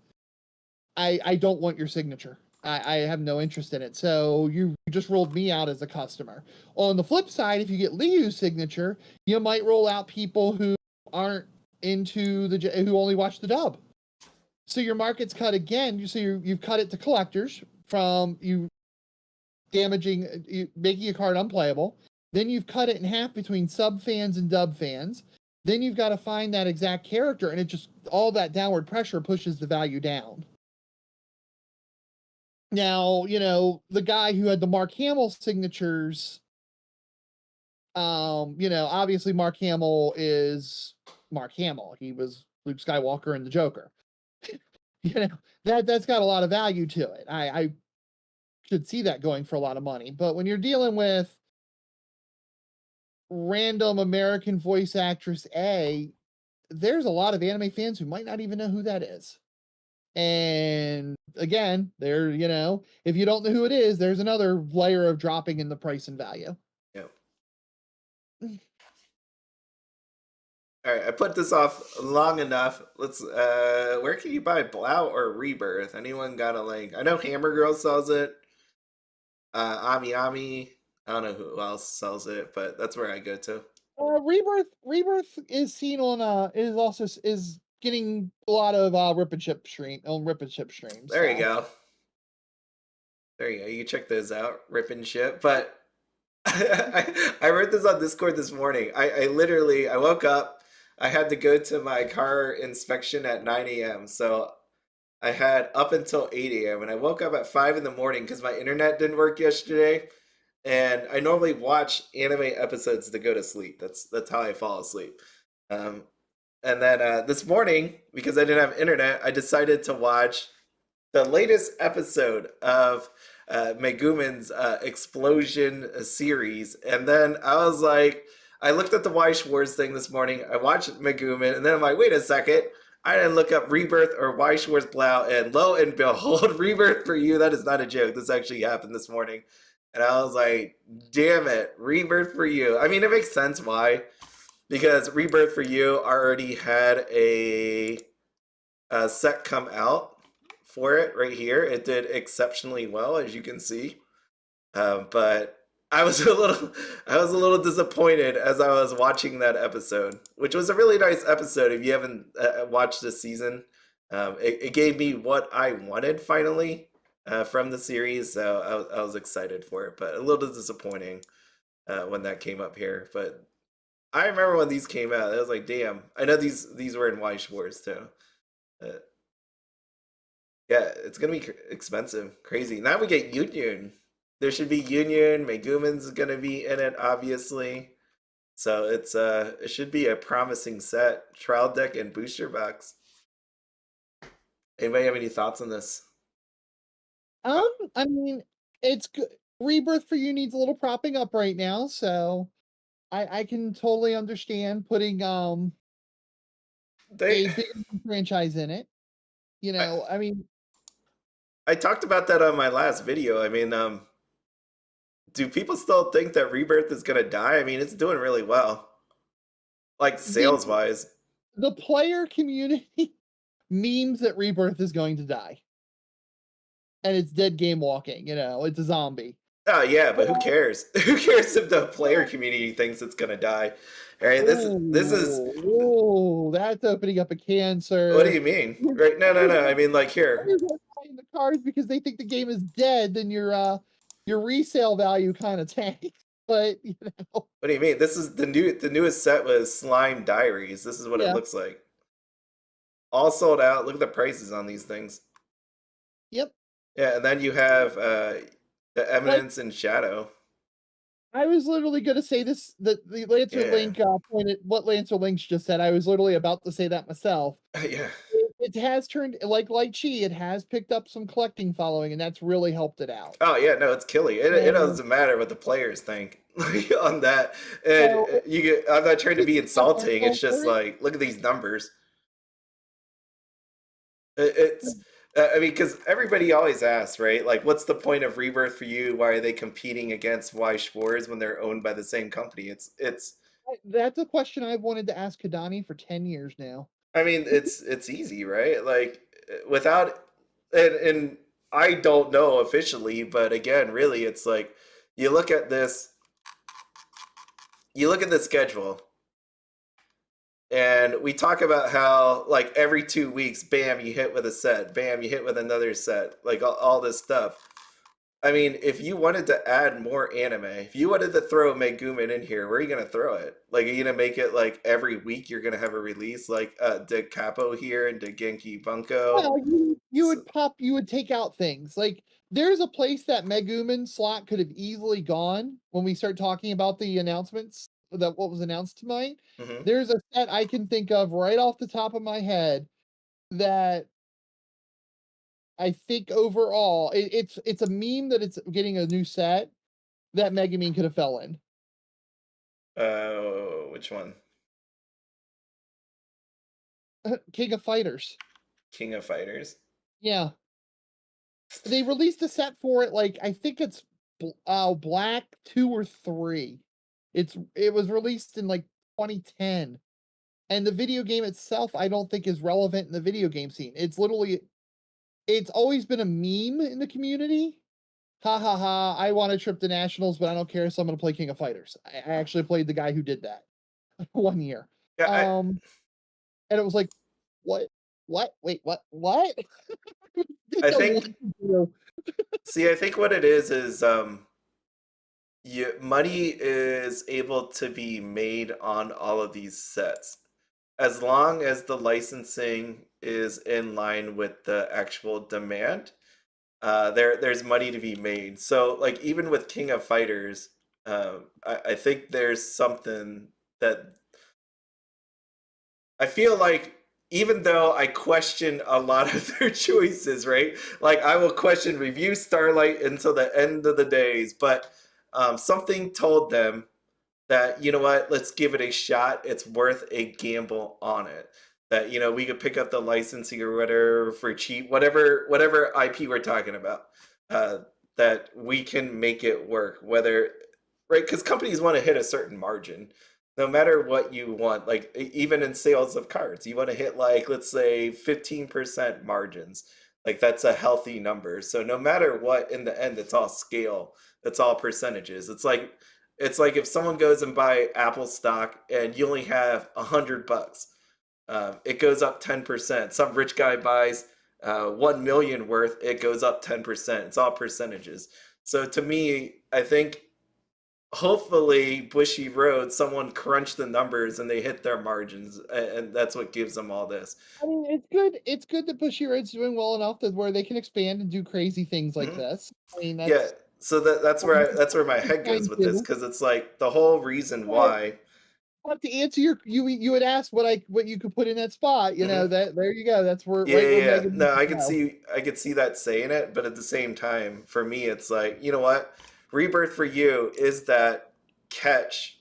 I don't want your signature. I have no interest in it. So you just rolled me out as a customer. On the flip side, if you get Liu's signature, you might roll out people who aren't into who only watch the dub. So your market's cut again. So you've cut it to collectors from you making a card unplayable. Then you've cut it in half between sub fans and dub fans. Then you've got to find that exact character, and it just all that downward pressure pushes the value down. Now, you know, the guy who had the Mark Hamill signatures, you know, obviously Mark Hamill is Mark Hamill. He was Luke Skywalker and the Joker. You know, that's got a lot of value to it. I should see that going for a lot of money. But when you're dealing with random American voice actress A, there's a lot of anime fans who might not even know who that is. And again, there, you know, if you don't know who it is, there's another layer of dropping in the price and value. Yep. All right, I put this off long enough. Let's where can you buy Blau or Rebirth? Anyone got a link? I know Hammer Girl sells it. Ami Ami. I don't know who else sells it, but that's where I go to. Rebirth is seen on is also is getting a lot of rip and chip streams. There you So go. There you go. You check those out. Rip and shit. But I wrote this on Discord this morning. I literally I woke up. I had to go to my car inspection at 9 a.m. So I had up until 8 a.m. and I woke up at 5 in the morning because my internet didn't work yesterday. And I normally watch anime episodes to go to sleep. That's how I fall asleep. Um, and then this morning, because I didn't have internet, I decided to watch the latest episode of Megumin's Explosion series. And then I was like, I looked at the Weiss Schwarz thing this morning. I watched Megumin, and then I'm like, wait a second. I didn't look up Rebirth or Weiss Schwarz Blau, and lo and behold, Rebirth for You. That is not a joke. This actually happened this morning. And I was like, damn it, Rebirth for You. I mean, it makes sense why. Because Rebirth for You already had a set come out for it right here. It did exceptionally well, as you can see. But I was I was a little disappointed as I was watching that episode, which was a really nice episode. If you haven't watched this season, it gave me what I wanted finally from the series. So I was excited for it, but a little disappointing when that came up here. But I remember when these came out. I was like, damn. I know these were in Weiss Schwarz too. Uh, yeah, it's gonna be expensive, crazy. Now we get Union. There should be Union. Megumin's gonna be in it, obviously. So it should be a promising set. Trial deck and booster box. Anybody have any thoughts on this? I mean, it's good. Rebirth for You needs a little propping up right now, so I can totally understand putting They a bigger franchise in it. You I, know, I mean, I talked about that on my last video. I mean, do people still think that Rebirth is gonna die? I mean, it's doing really well, like the sales wise. the player community memes that Rebirth is going to die. And it's dead game walking, you know, it's a zombie. Oh yeah, but who But, cares? Who cares if the player community thinks it's gonna die? All right, this is that's opening up a what do cancer. you mean? Right? No, no, no. I mean, like here. Players are buying the cards because they think the game is dead, then your resale value kind of tanks. But you know, What do you mean? This is the newest set was Slime Diaries. This is what it yeah, looks like. All sold out. Look at the prices on these things. yep. Yeah, and then you have the Like Eminence and Shadow. I was literally going to say this. The Lancer Yeah, Link pointed what Lancer Links just said. I was literally about to say that myself. yeah. It has turned like Light Chi. It has picked up some collecting following, and that's really helped it out. Oh yeah, no, it's killing. It And doesn't matter what the players think on that. And so you get. I'm not trying to be okay, insulting. well, It's just like look at these numbers. It's. I mean, because everybody always asks, right? Like, what's the point of Rebirth for You? Why are they competing against Weiss Schwarz when they're owned by the same company? It's. that's a question I've wanted to ask Kadani for 10 years now. I mean, it's easy, right? Like, without, and I don't know officially, but again, really, it's like you look at this, you look at the schedule, and we talk about how like every 2 weeks, bam, you hit with a set, bam, you hit with another set, like all this stuff. I mean, if you wanted to add more anime, if you wanted to throw Megumin in here, where are you gonna throw it? Like, are you gonna make it like every week you're gonna have a release, like the Capo here and Dengeki Bunko? Well, So, you would take out things like there's a place that Megumin slot could have easily gone when we start talking about the announcements that what was announced tonight. mhm. There's a set I can think of right off the top of my head that I think overall it's a meme that it's getting a new set that Megumin could have fell in. Which one? King of Fighters. King of Fighters. Yeah. They released a set for it, like, I think it's Black 2 or 3. It was released in like 2010, and the video game itself I don't think is relevant in the video game scene. It's always been a meme in the community. Ha ha ha! I want a trip to nationals, but I don't care, so I'm gonna play King of Fighters. I actually played the guy who did that 1 year. Yeah, And it was like, what? What? Wait, what? What? I The one think video. see, I think what it is money is able to be made on all of these sets as long as the licensing is in line with the actual demand. There's money to be made. So like even with King of Fighters, I think there's something that I feel like, even though I question a lot of their choices, right? Like I will question Review Starlight until the end of the days, but something told them that, you know what, let's give it a shot. It's worth a gamble on it. That, you know, we could pick up the licensing or whatever for cheap, whatever IP we're talking about, uh, that we can make it work. Whether, right, because companies want to hit a certain margin, no matter what you want. Like even in sales of cards, you want to hit, like, let's say 15% margins. Like that's a healthy number. So no matter what, in the end, it's all scale. It's all percentages. It's like if someone goes and buy Apple stock and you only have $100, it goes up 10%. Some rich guy buys 1 million worth, it goes up 10%. It's all percentages. So to me, I think hopefully Bushiroad, someone crunched the numbers and they hit their margins, and that's what gives them all this. I mean, it's good. It's good that Bushiroad's doing well enough that where they can expand and do crazy things like Mhm. this. I mean, Yeah. So that's where my head goes trying with this, to. because it's like the whole reason But why. but to answer you had asked what you could put in that spot. Mhm. That there you go. That's where Yeah, right where yeah, yeah. Megan No, needs to go. I could see that saying it, but at the same time, for me, it's like, you know what? Rebirth for You is that catch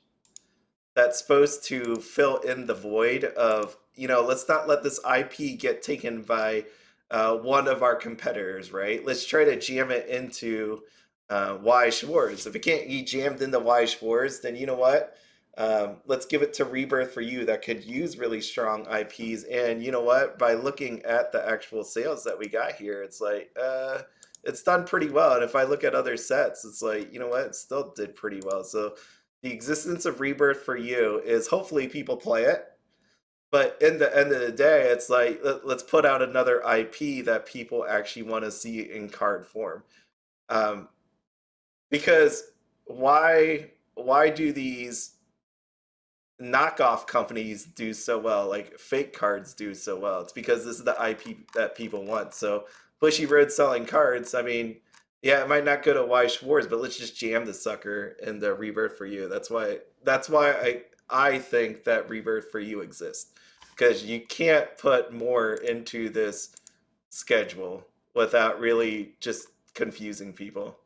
that's supposed to fill in the void of, let's not let this IP get taken by one of our competitors, right? Let's try to jam it into Weiss Schwarz. If it can't be jammed into Weiss Schwarz, then you know what? Let's give it to Rebirth for You that could use really strong IPs. And you know what? By looking at the actual sales that we got here, it's like, it's done pretty well. And if I look at other sets, it's like, you know what? It still did pretty well. So the existence of Rebirth for You is hopefully people play it. But in the end of the day, it's like, let's put out another IP that people actually want to see in card form. Um, because why do these knockoff companies do so well, like fake cards do so well? It's because this is the IP that people want. So Bushiroad selling cards, I mean, yeah, it might not go to Weiss Schwarz, but let's just jam the sucker in the Rebirth for You. That's why I think that Rebirth for You exists. Because you can't put more into this schedule without really just confusing people.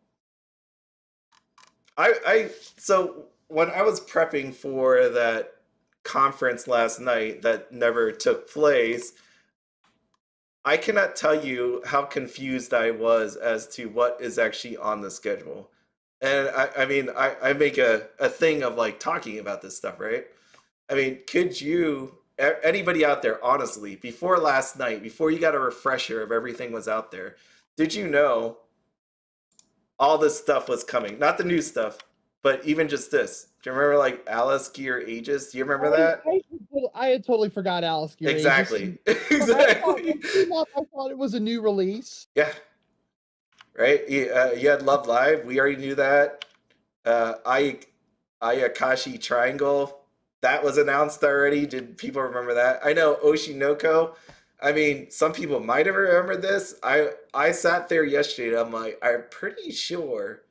I so when I was prepping for that conference last night that never took place, I cannot tell you how confused I was as to what is actually on the schedule. And I mean, I make a thing of like talking about this stuff, right? I mean, anybody out there, honestly, before last night, before you got a refresher of everything was out there, did you know all this stuff was coming? Not the new stuff, but even just this. Do you remember like Alice Gear Aegis? Do you remember that? I had totally forgot Alice Gear Aegis. Exactly. I thought when Exactly. it came up, I thought it was a new release. Yeah. Right. You had Love Live. We already knew that. Ayakashi Triangle. That was announced already. Did people remember that? I know Oshinoko. I mean, some people might have remembered this. I sat there yesterday. I'm like, I'm pretty sure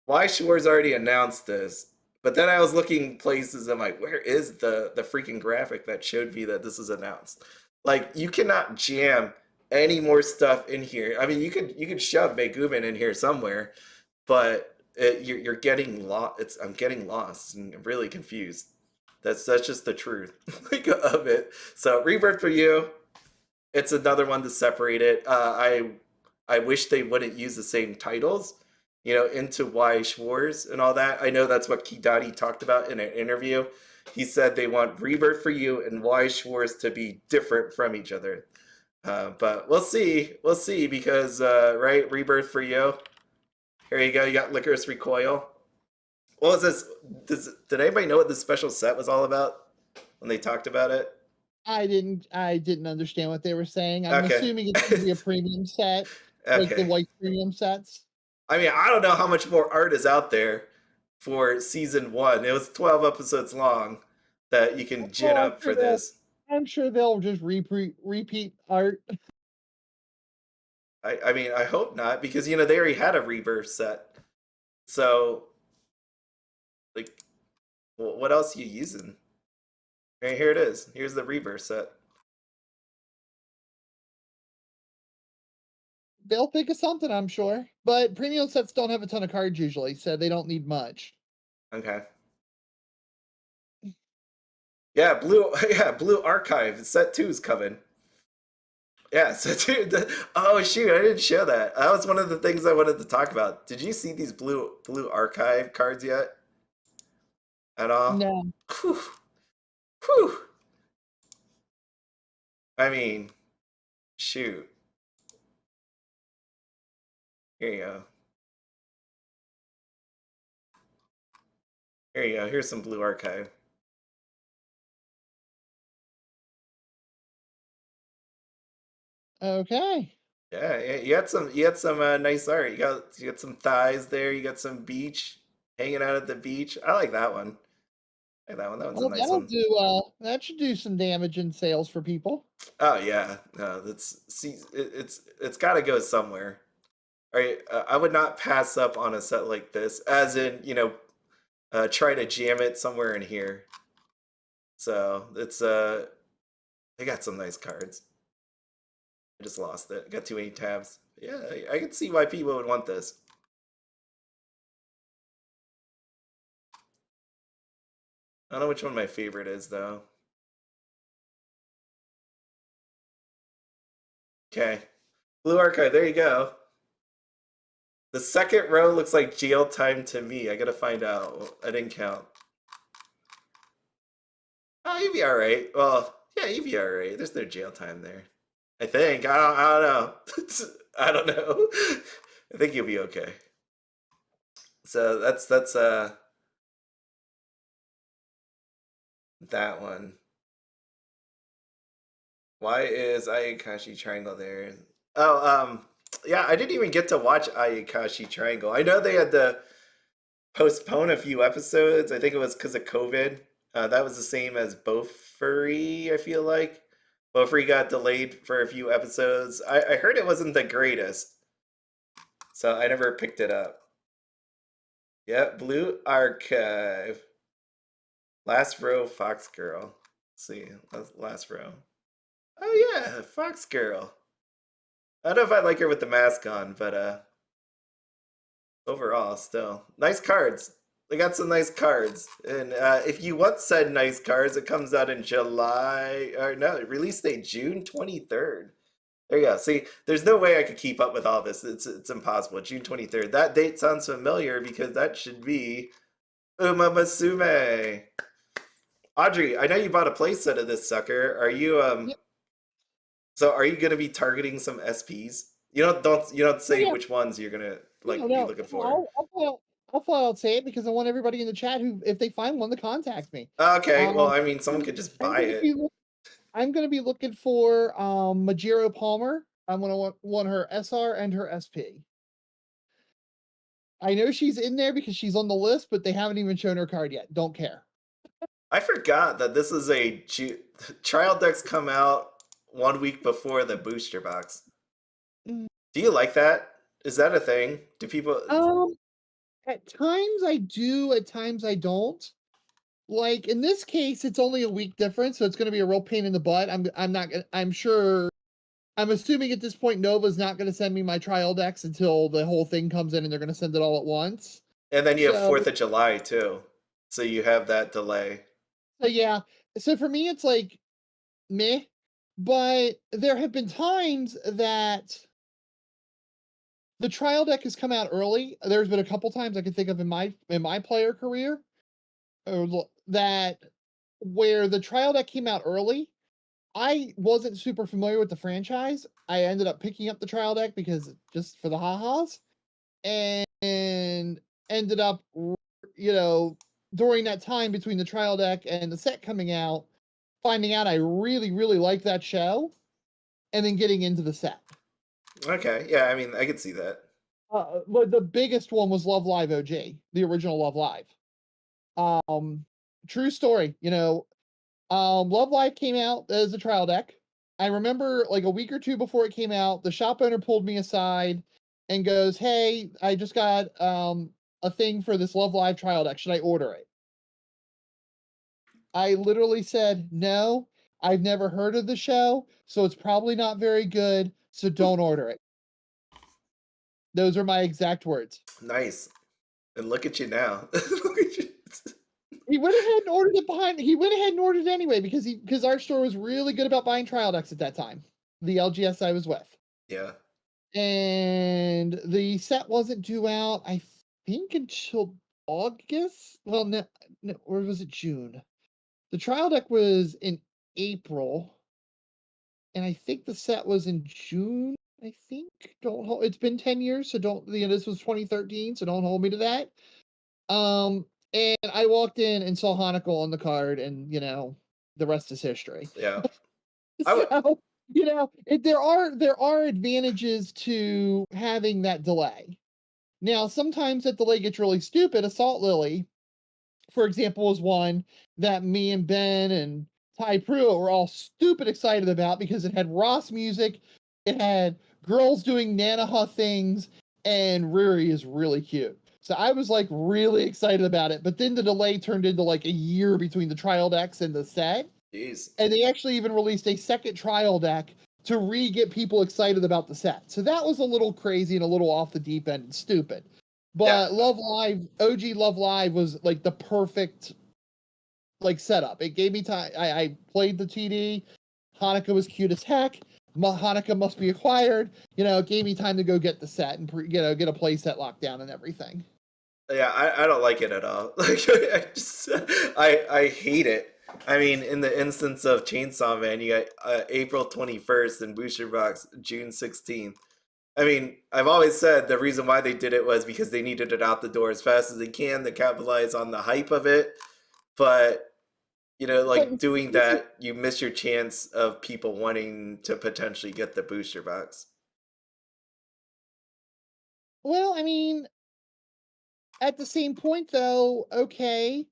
why Shore's already announced this. But then I was looking places. I'm like, where is the freaking graphic that showed me that this is announced? Like, you cannot jam any more stuff in here. I mean, you could shove Megumin in here somewhere, but you're getting lost. I'm getting lost and really confused. That's just the truth like, of it. So Rebirth for You, it's another one to separate it. I wish they wouldn't use the same titles. into Weiss Schwarz and all that. I know that's what Kidani talked about in an interview. He said they want Rebirth for You and Weiss Schwarz to be different from each other. But we'll see. We'll see because, right, Rebirth for You. Here you go. You got Licorice Recoil. What was this? Did anybody know what this special set was all about when they talked about it? I didn't understand what they were saying. I'm Okay. assuming it's gonna be a premium set, like the Okay. white premium sets. I mean, I don't know how much more art is out there for season one. It was 12 episodes long that you can gin Oh, up for this. I'm sure they'll just repeat art. I mean, I hope not because they already had a rebirth set. So, like, what else are you using? Right, here it is. Here's the rebirth set. They'll think of something, I'm sure. But premium sets don't have a ton of cards usually, so they don't need much. Okay. Yeah, blue. Yeah, blue archive set 2 is coming. Yeah, so dude, oh shoot, I didn't show that. That was one of the things I wanted to talk about. Did you see these blue archive cards yet? At all? No. Whew, whew. I mean, shoot. Here you go. Here you go. Here's some blue archive. Okay. Yeah, you got some nice art. You got some thighs there. You got some beach hanging out at the beach. I like that one. I like that one. That one's a Well, nice that'll one. do, that should do some damage in sales for people. Oh yeah, no, it's got to go somewhere. I would not pass up on a set like this, as in try to jam it somewhere in here. So it's they got some nice cards. I just lost it. Got too many tabs. Yeah, I can see why people would want this. I don't know which one my favorite is though. Okay, Blue Archive. There you go. The second row looks like jail time to me. I gotta find out. I didn't count. Oh, you'd be all right. Well, yeah, you'd be all right. There's no jail time there. I think. I don't know. I don't know. I think you'll be okay. So that's that one. Why is Ayakashi Triangle there? Oh, yeah, I didn't even get to watch Ayakashi Triangle. I know they had to postpone a few episodes. I think it was because of COVID. That was the same as Bofuri, I feel like. Bofuri got delayed for a few episodes. I heard it wasn't the greatest, so I never picked it up. Yeah, Blue Archive. Last row, Fox Girl. Let's see, last row. Oh yeah, Fox Girl. I don't know if I like her with the mask on, but overall, still nice cards. They got some nice cards, and if you want said nice cards, it comes out in July or no, release date June 23rd. There you go. See, there's no way I could keep up with all this. It's impossible. June 23rd. That date sounds familiar because that should be Uma Musume. Audrey, I know you bought a playset of this sucker. Are you Yep. so are you gonna be targeting some SPs? You don't Oh, say yeah. which ones you're gonna No, like be no. looking for. I'll flat out say it because I want everybody in the chat who, if they find one, to contact me. Okay, well, Um, I mean, someone could just I'm buy gonna be it. I'm gonna be looking for Majiro Palmer. I'm gonna want her SR and her SP. I know she's in there because she's on the list, but they haven't even shown her card yet. Don't care. I forgot that this is trial decks come out 1 week before the booster box. Mm. Do you like that? Is that a thing? Do people? At times I do, at times I don't. Like in this case, it's only a week difference, so it's going to be a real pain in the butt. I'm not gonna, I'm sure. I'm assuming at this point Nova's not going to send me my trial decks until the whole thing comes in, and they're going to send it all at once. And then you have So 4th of July too, so you have that delay. So yeah, so for me, it's like meh. But there have been times that The trial deck has come out early. There's been a couple times I can think of in my player career that where the trial deck came out early. I wasn't super familiar with the franchise. I ended up picking up the trial deck because just for the ha-has, and ended up, you know, during that time between the trial deck and the set coming out, finding out I really, really liked that show, and then getting into the set. Okay, yeah, I mean, I could see that. But the biggest one was Love Live OG, the original Love Live. Um, True story, Love Live came out as a trial deck. I remember like a week or two before it came out, the shop owner pulled me aside and goes, "Hey, I just got a thing for this Love Live trial deck. Should I order it?" I literally said, "No, I've never heard of the show, so it's probably not very good, so don't order it." Those are my exact words. Nice. And look at you now. Look at you. He went ahead and ordered it behind he went ahead and ordered it anyway because our store was really good about buying trial decks at that time. The LGS I was with. Yeah. And the set wasn't due out, I think, until August. Well, no, or was it June? The trial deck was in April, and I think the set was in June. I think. Don't hold. It's been 10 years, so don't. This was 2013, so don't hold me to that. Um, and I walked in and saw Hanako on the card, and the rest is history. Yeah. I would. So, there are advantages to having that delay. Now, sometimes that delay gets really stupid. Assault Lily, for example, was one that me and Ben and Ty Pruitt were all stupid excited about because it had Ross music, it had girls doing Nanaha things, and Riri is really cute. So I was like really excited about it, but then the delay turned into like a year between the trial decks and the set. Jeez. And they actually even released a second trial deck to get people excited about the set. So that was a little crazy and a little off the deep end and stupid. Yeah. But Love Live, OG Love Live was like the perfect like setup. It gave me time. I played the TD. Hanukkah was cute as heck. Hanukkah must be acquired. It gave me time to go get the set and get a play set locked down and everything. Yeah, I don't like it at all. Like I hate it. I mean, in the instance of Chainsaw Man, you got April 21st and Booster Box June 16th. I mean, I've always said the reason why they did it was because they needed it out the door as fast as they can to capitalize on the hype of it. But like But doing that, you miss your chance of people wanting to potentially get the booster box. well, I mean, at the same point though, okay,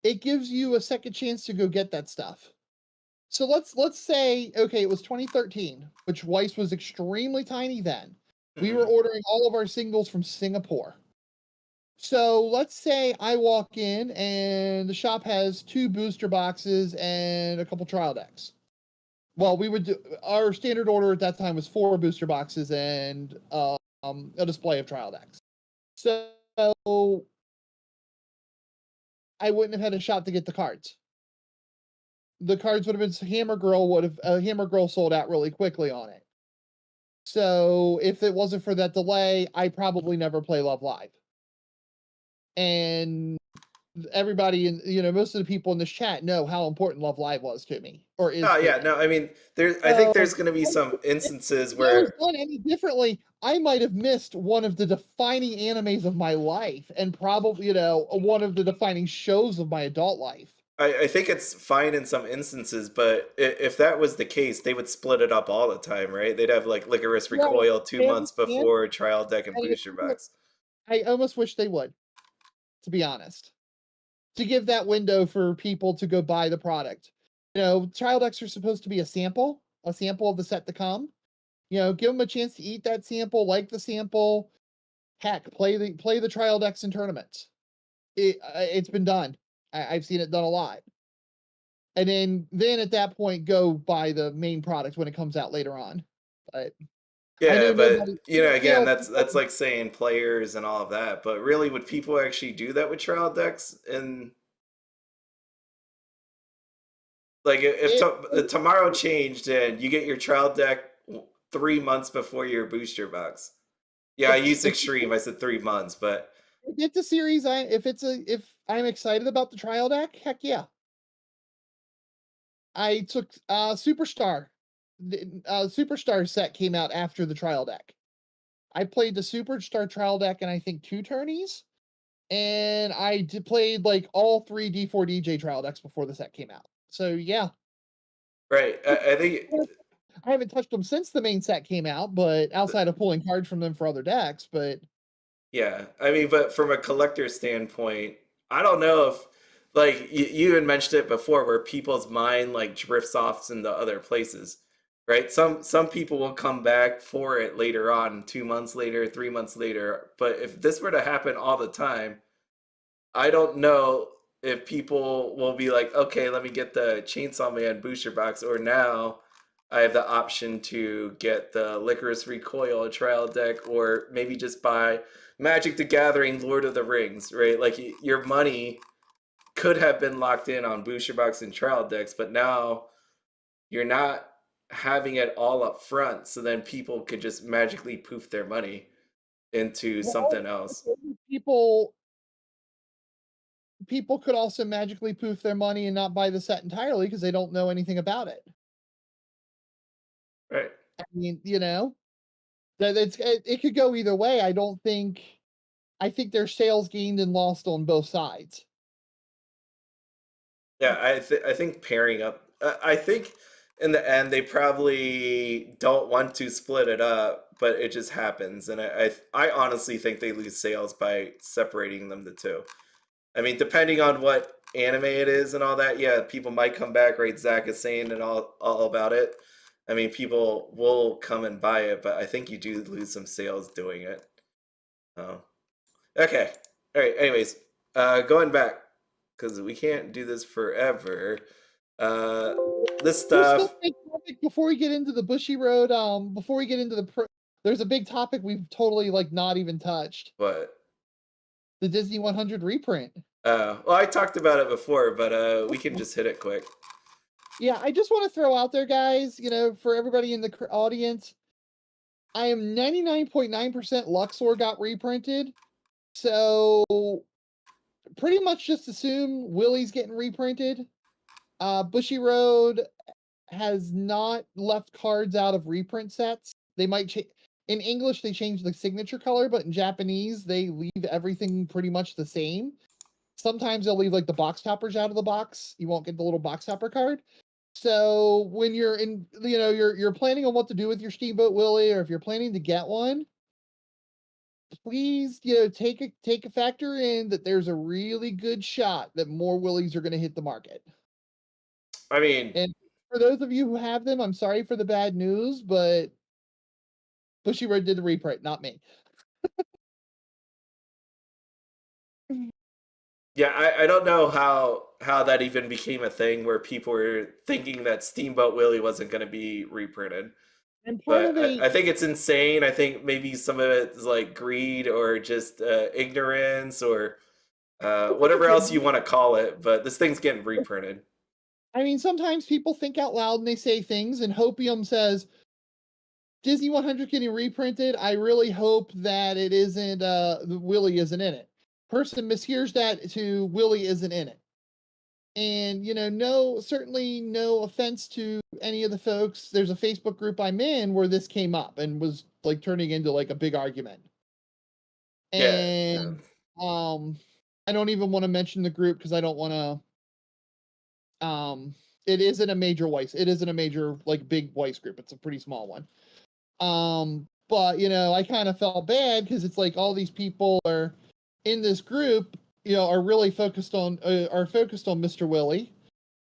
it gives you a second chance to go get that stuff. So let's say, okay, it was 2013, which Weiss was extremely tiny then. We were Hmm. ordering all of our singles from Singapore. So let's say I walk in and the shop has 2 booster boxes and a couple trial decks. Well, we would do our standard order at that time was 4 booster boxes and a display of trial decks. So I wouldn't have had a shot to get the cards. The cards would have been Hammer Girl sold out really quickly on it. So if it wasn't for that delay, I probably never play Love Live. And everybody most of the people in this chat know how important Love Live was to me or is Oh to yeah, me. no, I mean, I think So there's going to be some if instances I was where done any differently, I might have missed one of the defining animes of my life and probably, one of the defining shows of my adult life. I think it's fine in some instances, but if that was the case, they would split it up all the time, right? They'd have like Licorice Yeah, Recoil two I months understand. before Trial Deck and I Booster Box. I almost wish they would, to be honest. To give that window for people to go buy the product. Trial decks are supposed to be a sample of the set to come. Give them a chance to eat that sample, like the sample. Heck, play the trial decks in tournaments. It's been done. I've seen it done a lot. And then at that point, go buy the main product when it comes out later on. But I Yeah, know but nobody. again, that's like saying players and all of that. But really, would people actually do that with Trial Decks? And like, if It, the tomorrow changed and you get your Trial Deck 3 months before your Booster Box, Yeah, I If used if extreme. I said 3 months, but if it's a series, if I'm excited about the trial deck, heck yeah. I took Superstar. The Superstar set came out after the trial deck. I played the Superstar trial deck in I think 2 tourneys, and played like all 3 D4 DJ trial decks before the set came out. So yeah, right. I think I haven't touched them since the main set came out, but outside of pulling cards from them for other decks, but yeah. I mean, but from a collector standpoint, I don't know if like you had mentioned it before, where people's mind like drifts off into other places, right? Some people will come back for it later on, 2 months later, 3 months later. But if this were to happen all the time, I don't know if people will be like, okay, let me get the Chainsaw Man booster box, or now I have the option to get the Licorice Recoil trial deck, or maybe just buy Magic the Gathering Lord of the Rings, right? Like your money could have been locked in on booster box and trial decks, but now you're not having it all up front, so then people could just magically poof their money into well, something else. people people could also magically poof their money and not buy the set entirely because they don't know anything about it. Right. I mean, that it could go either way. I think there's sales gained and lost on both sides. Yeah, I think pairing up. I think in the end they probably don't want to split it up, but it just happens, and I honestly think they lose sales by separating them the two. I mean, depending on what anime it is and all that, yeah, people might come back, right? Zach is saying and all about it. I mean, people will come and buy it, but I think you do lose some sales doing it. Oh, okay. All right. Anyways, going back because we can't do this forever. Uh, this There's still stuff. a big topic before we get into the Bushiroad. Before we get into there's a big topic we've totally like not even touched. What? The Disney 100 reprint. Well, I talked about it before, but we can just hit it quick. Yeah, I just want to throw out there, guys. For everybody in the audience, I am 99.9% Luxor got reprinted. So pretty much just assume Willie's getting reprinted. Bushiroad has not left cards out of reprint sets. They might change. In English, they change the signature color, but in Japanese, they leave everything pretty much the same. Sometimes they'll leave like the box toppers out of the box. You won't get the little box topper card. So when you're in, you're planning on what to do with your Steamboat Willie, or if you're planning to get one, please, take a factor in that there's a really good shot that more Willies are going to hit the market. I mean, And for those of you who have them, I'm sorry for the bad news, but Bushiroad did the reprint, not me. yeah, I don't know how that even became a thing where people were thinking that Steamboat Willie wasn't going to be reprinted. And part But of I a think it's insane. I think maybe some of it is like greed or just ignorance or I think whatever it's else you want to call it. But this thing's getting reprinted. I mean, sometimes people think out loud and they say things, and Hopium says, Disney 100 getting reprinted. I really hope that it isn't, Willie isn't in it. Person mishears that to Willie isn't in it. And, certainly no offense to any of the folks. There's a Facebook group I'm in where this came up and was like turning into like a big argument. Yeah. And, um, I don't even want to mention the group because I don't want to, it isn't a major Weiss. It isn't a major, like, big Weiss group. It's a pretty small one. But I kind of felt bad because it's like all these people are in this group, are really focused on Mr. Willie,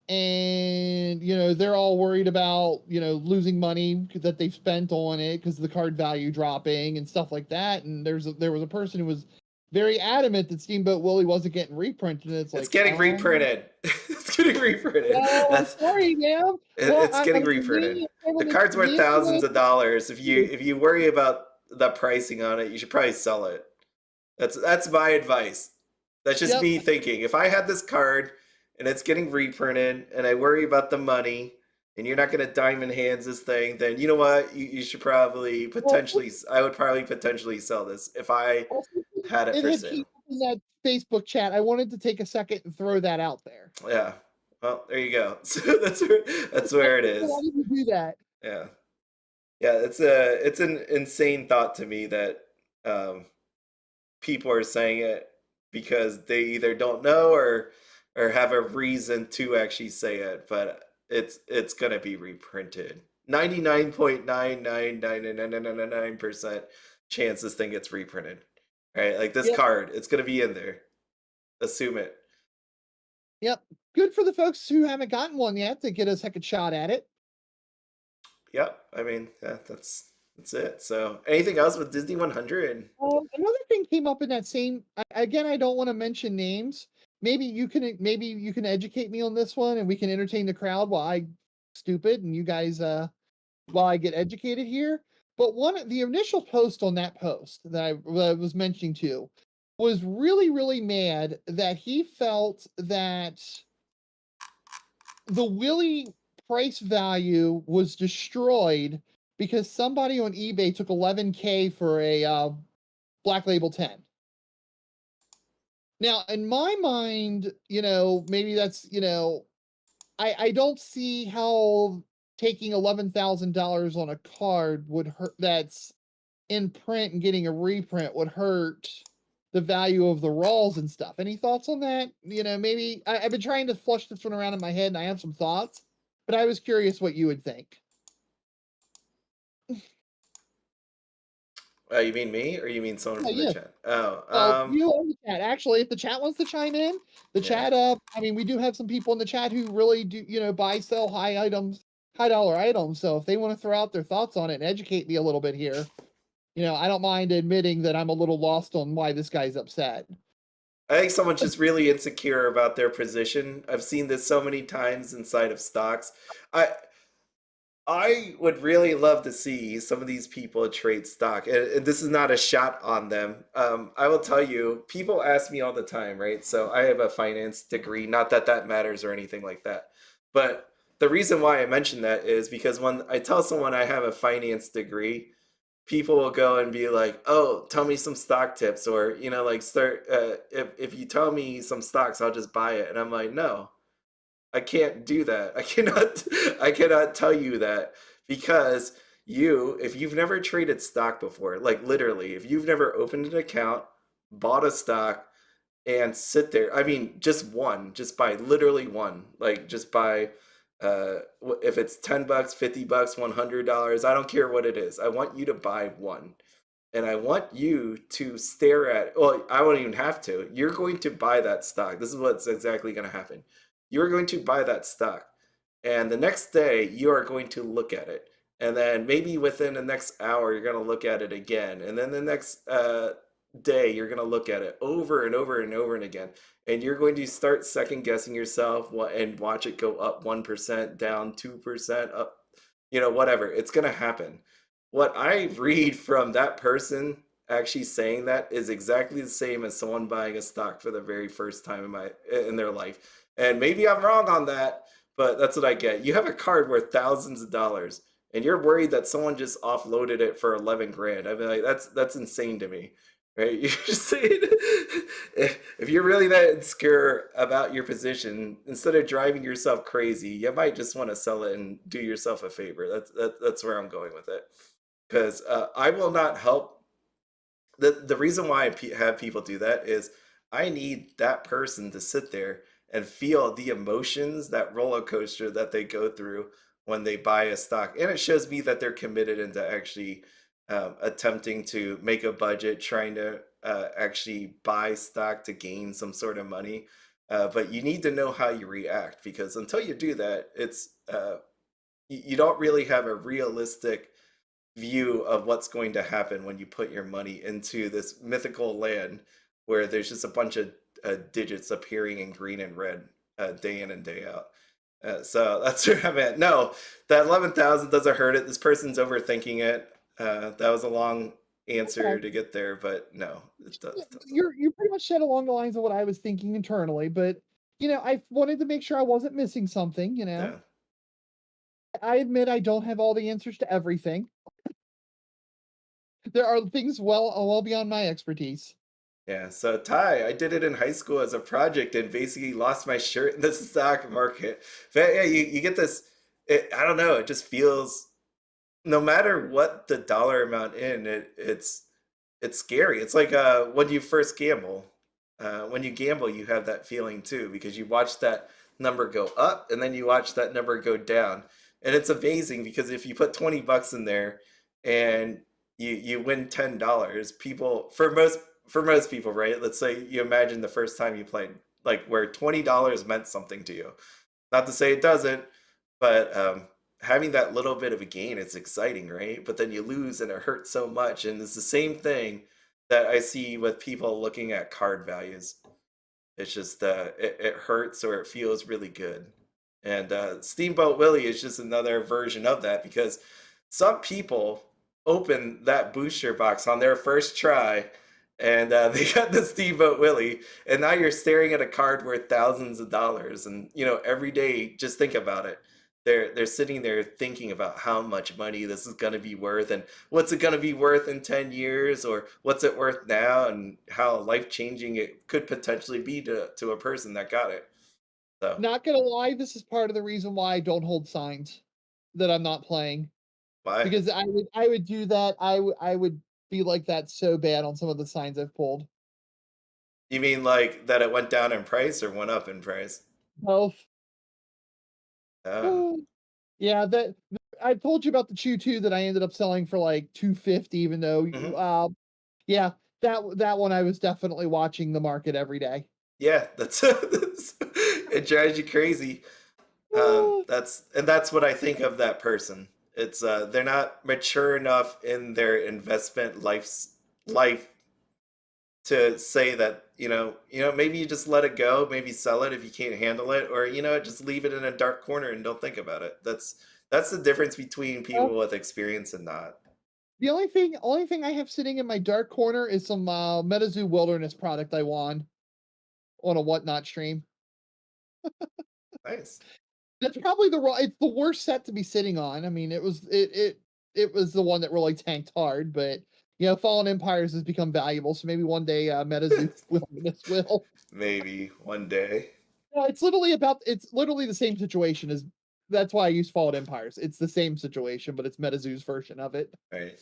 and they're all worried about losing money that they've spent on it because of the card value dropping and stuff like that. And there was a person who was very adamant that Steamboat Willie wasn't getting reprinted. And it's It's like, getting reprinted. It's getting reprinted. well, I'm That's sorry, man. Well, it's getting I mean, reprinted. The when card's worth me and thousands Willie, of dollars. If you worry about the pricing on it, you should probably sell it. That's my advice. That's just yep, me thinking. If I had this card and it's getting reprinted and I worry about the money, and you're not going to diamond hands this thing, then you know what? You should probably Well, potentially, I would probably potentially sell this if I also, had it it for had came sale. up in that Facebook chat. I wanted to take a second and throw that out there. Yeah. Well, there you go. So that's where it Why is. did you do that? Yeah. Yeah, it's an insane thought to me that um, people are saying it because they either don't know or have a reason to actually say it, but it's gonna be reprinted. 99.9999999% chance this thing gets reprinted. Right? Like this Yep, card, it's gonna be in there. Assume it. yep. Good for the folks who haven't gotten one yet to get a second shot at it. Yep. I mean, yeah, that's it. So anything else with Disney 100? Another thing came up in that same. Again, I don't want to mention names. Maybe you can educate me on this one, and we can entertain the crowd while I stupid and you guys while I get educated here. But the initial post on that post that I was mentioning to was really mad that he felt that the Willie price value was destroyed because somebody on eBay took 11K for a Black Label 10. Now, in my mind, maybe that's, I don't see how taking $11,000 on a card would hurt that's in print and getting a reprint would hurt the value of the rolls and stuff. Any thoughts on that? Maybe I've been trying to flush this one around in my head and I have some thoughts, but I was curious what you would think. You mean me or you mean someone Yeah, from the yeah. chat? Oh, Well, you and the chat. Actually, if the chat wants to chime in, the yeah. chat, I mean, we do have some people in the chat who really do, buy, sell high dollar items. So if they want to throw out their thoughts on it and educate me a little bit here, I don't mind admitting that I'm a little lost on why this guy's upset. I think someone's just really insecure about their position. I've seen this so many times inside of stocks. I I would really love to see some of these people trade stock, and this is not a shot on them. I will tell you, people ask me all the time, right? So I have a finance degree, not that that matters or anything like that, but the reason why I mention that is because when I tell someone I have a finance degree, people will go and be like, "Oh, tell me some stock tips," or like start. If you tell me some stocks, I'll just buy it, and I'm like, no. I can't do that. I cannot tell you that because if you've never traded stock before, like literally, if you've never opened an account, bought a stock and sit there, I mean, just buy literally one, like just buy if it's $10, $50, $100, I don't care what it is. I want you to buy one. And I want you to stare at, well, I won't even have to. You're going to buy that stock. This is what's exactly going to happen. You're going to buy that stock. And the next day, you are going to look at it. And then maybe within the next hour, you're going to look at it again. And then the next day, you're going to look at it over and over and over and again. And you're going to start second guessing yourself and watch it go up 1%, down 2%, up, whatever. It's going to happen. What I read from that person actually saying that is exactly the same as someone buying a stock for the very first time in their life. And maybe I'm wrong on that, but that's what I get. You have a card worth thousands of dollars, and you're worried that someone just offloaded it for 11 grand. I mean, like that's insane to me, right? You're just saying if you're really that insecure about your position, instead of driving yourself crazy, you might just want to sell it and do yourself a favor. That's where I'm going with it, because I will not help. The reason why have people do that is I need that person to sit there and feel the emotions, that roller coaster that they go through when they buy a stock, and it shows me that they're committed into actually attempting to make a budget, trying to actually buy stock to gain some sort of money. But you need to know how you react, because until you do that, you don't really have a realistic view of what's going to happen when you put your money into this mythical land where there's just a bunch of digits appearing in green and red day in and day out. So that's where I'm at. No, that 11,000 doesn't hurt it. This person's overthinking it. That was a long answer Okay. to get there, but no, it doesn't. You pretty much said along the lines of what I was thinking internally, but I wanted to make sure I wasn't missing something. Yeah. I admit I don't have all the answers to everything. There are things well beyond my expertise. Yeah, so Ty, I did it in high school as a project and basically lost my shirt in the stock market. But yeah, you get this, I don't know, it just feels, no matter what the dollar amount in, it's scary. It's like when you first gamble. When you gamble, you have that feeling too because you watch that number go up and then you watch that number go down. And it's amazing because if you put 20 bucks in there and you win $10, people for most people, right? Let's say you imagine the first time you played, like where $20 meant something to you. Not to say it doesn't, but having that little bit of a gain, it's exciting, right? But then you lose and it hurts so much. And it's the same thing that I see with people looking at card values. It's just it hurts or it feels really good. And Steamboat Willie is just another version of that because some people open that booster box on their first try and they got the Steamboat Willie, and now you're staring at a card worth thousands of dollars. And you know, every day, just think about it. They're sitting there thinking about how much money this is going to be worth, and what's it going to be worth in 10 years, or what's it worth now, and how life changing it could potentially be to a person that got it. So Not gonna lie, this is part of the reason why I don't hold signs that I'm not playing. why? Because I would do that. I would be like that so bad on some of the signs I've pulled. You mean like that it went down in price or went up in price? Both. Oh. Yeah, that I told you about the Chew 2 that I ended up selling for like 250 even though Hmm. yeah, that one I was definitely watching the market every day. Yeah, that's it drives you crazy. That's what I think of that person. It's they're not mature enough in their investment life to say that, maybe you just let it go, maybe sell it if you can't handle it, or just leave it in a dark corner and don't think about it. That's the difference between Well, people with experience and not. the only thing I have sitting in my dark corner is some MetaZoo Wilderness product I won on a whatnot stream. Nice. That's probably it's the worst set to be sitting on. I mean, it was the one that really tanked hard, but Fallen Empires has become valuable, so maybe one day MetaZoo Wilderness will. Maybe one day. Yeah, it's literally the same situation as that's why I use Fallen Empires. It's the same situation, but it's MetaZoo's version of it. Right.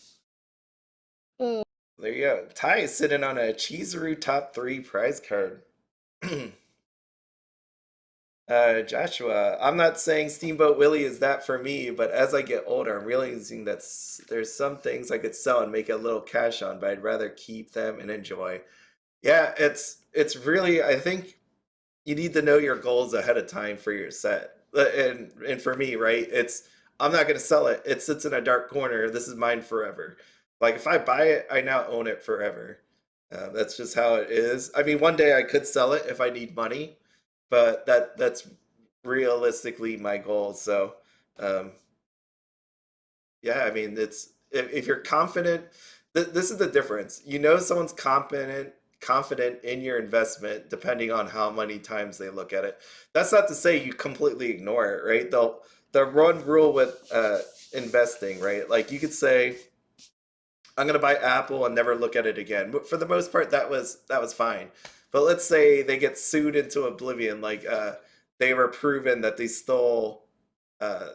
Uh, There you go. Ty is sitting on a Cheeseroo top three prize card. Joshua, I'm not saying Steamboat Willie is that for me, but as I get older, I'm realizing that there's some things I could sell and make a little cash on, but I'd rather keep them and enjoy. Yeah, it's really, I think you need to know your goals ahead of time for your set. And for me, right, it's I'm not going to sell it. It sits in a dark corner. This is mine forever. Like if I buy it, I now own it forever. That's just how it is. I mean, one day I could sell it if I need money, but that's realistically my goal. So, um, yeah, I mean, it's if you're confident, this is the difference. You know, someone's confident in your investment depending on how many times they look at it. That's not to say you completely ignore it, right? The one rule with investing, right? Like you could say, I'm gonna buy Apple and never look at it again. But for the most part, that was fine. But let's say they get sued into oblivion, like they were proven that they stole uh,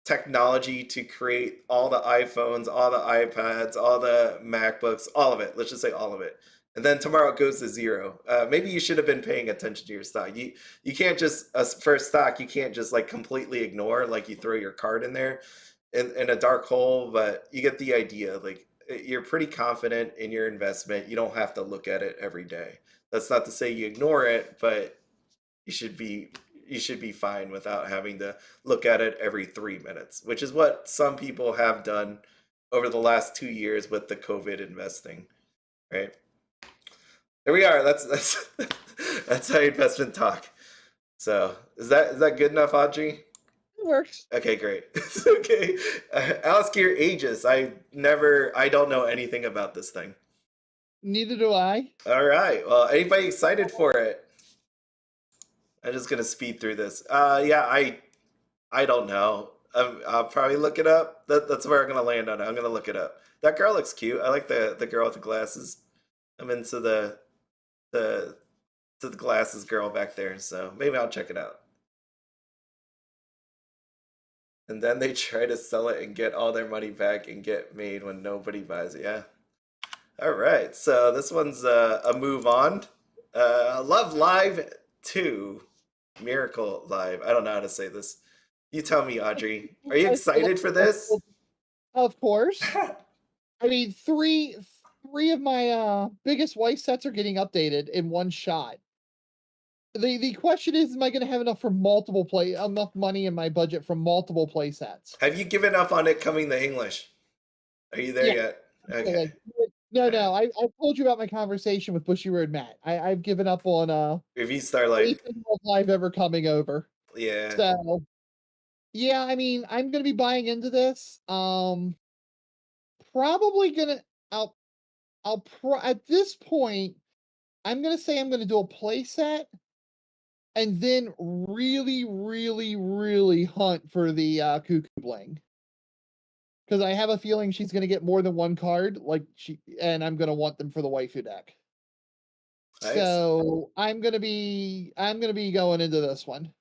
technology to create all the iPhones, all the iPads, all the MacBooks, all of it. Let's just say all of it. And then tomorrow it goes to zero. Maybe you should have been paying attention to your stock. You can't just for a stock you can't just like completely ignore like you throw your card in there in a dark hole. But you get the idea. Like you're pretty confident in your investment. You don't have to look at it every day. That's not to say you ignore it, but you should be you should be fine without having to look at it every 3 minutes, which is what some people have done over the last 2 years with the COVID investing. Right there we are. That's that's how investment talk. So is that good enough, Audrey? it works. Okay, great. It's okay. Ask your ages. I don't know anything about this thing. Neither do I. All right. Well, anybody excited for it? I'm just gonna speed through this. Yeah, I don't know. I'll probably look it up. That's where I'm gonna land on it. I'm gonna look it up. That girl looks cute. I like the girl with the glasses. I'm into the to the glasses girl back there, so maybe I'll check it out. And then they try to sell it and get all their money back and get made when nobody buys it. Yeah. All right. So this one's a move on. Love Live 2. Miracle Live. I don't know how to say this. You tell me, Audrey. Are you excited for this? Of course. I mean, three of my biggest Weiss sets are getting updated in one shot. The question is, am I going to have enough for enough money in my budget for multiple play sets? Have you given up on it coming to English? Are you there Yeah, yet? Okay. No. I told you about my conversation with Bushiroad Matt. I've given up on Review Starlight. anything live ever coming over. Yeah. So yeah, I mean, I'm gonna be buying into this. Probably gonna at this point, I'm gonna say I'm gonna do a play set and then really hunt for the Cuckoo Bling. Because I have a feeling she's gonna get more than one card, and I'm gonna want them for the waifu deck. Nice. So I'm gonna be going into this one.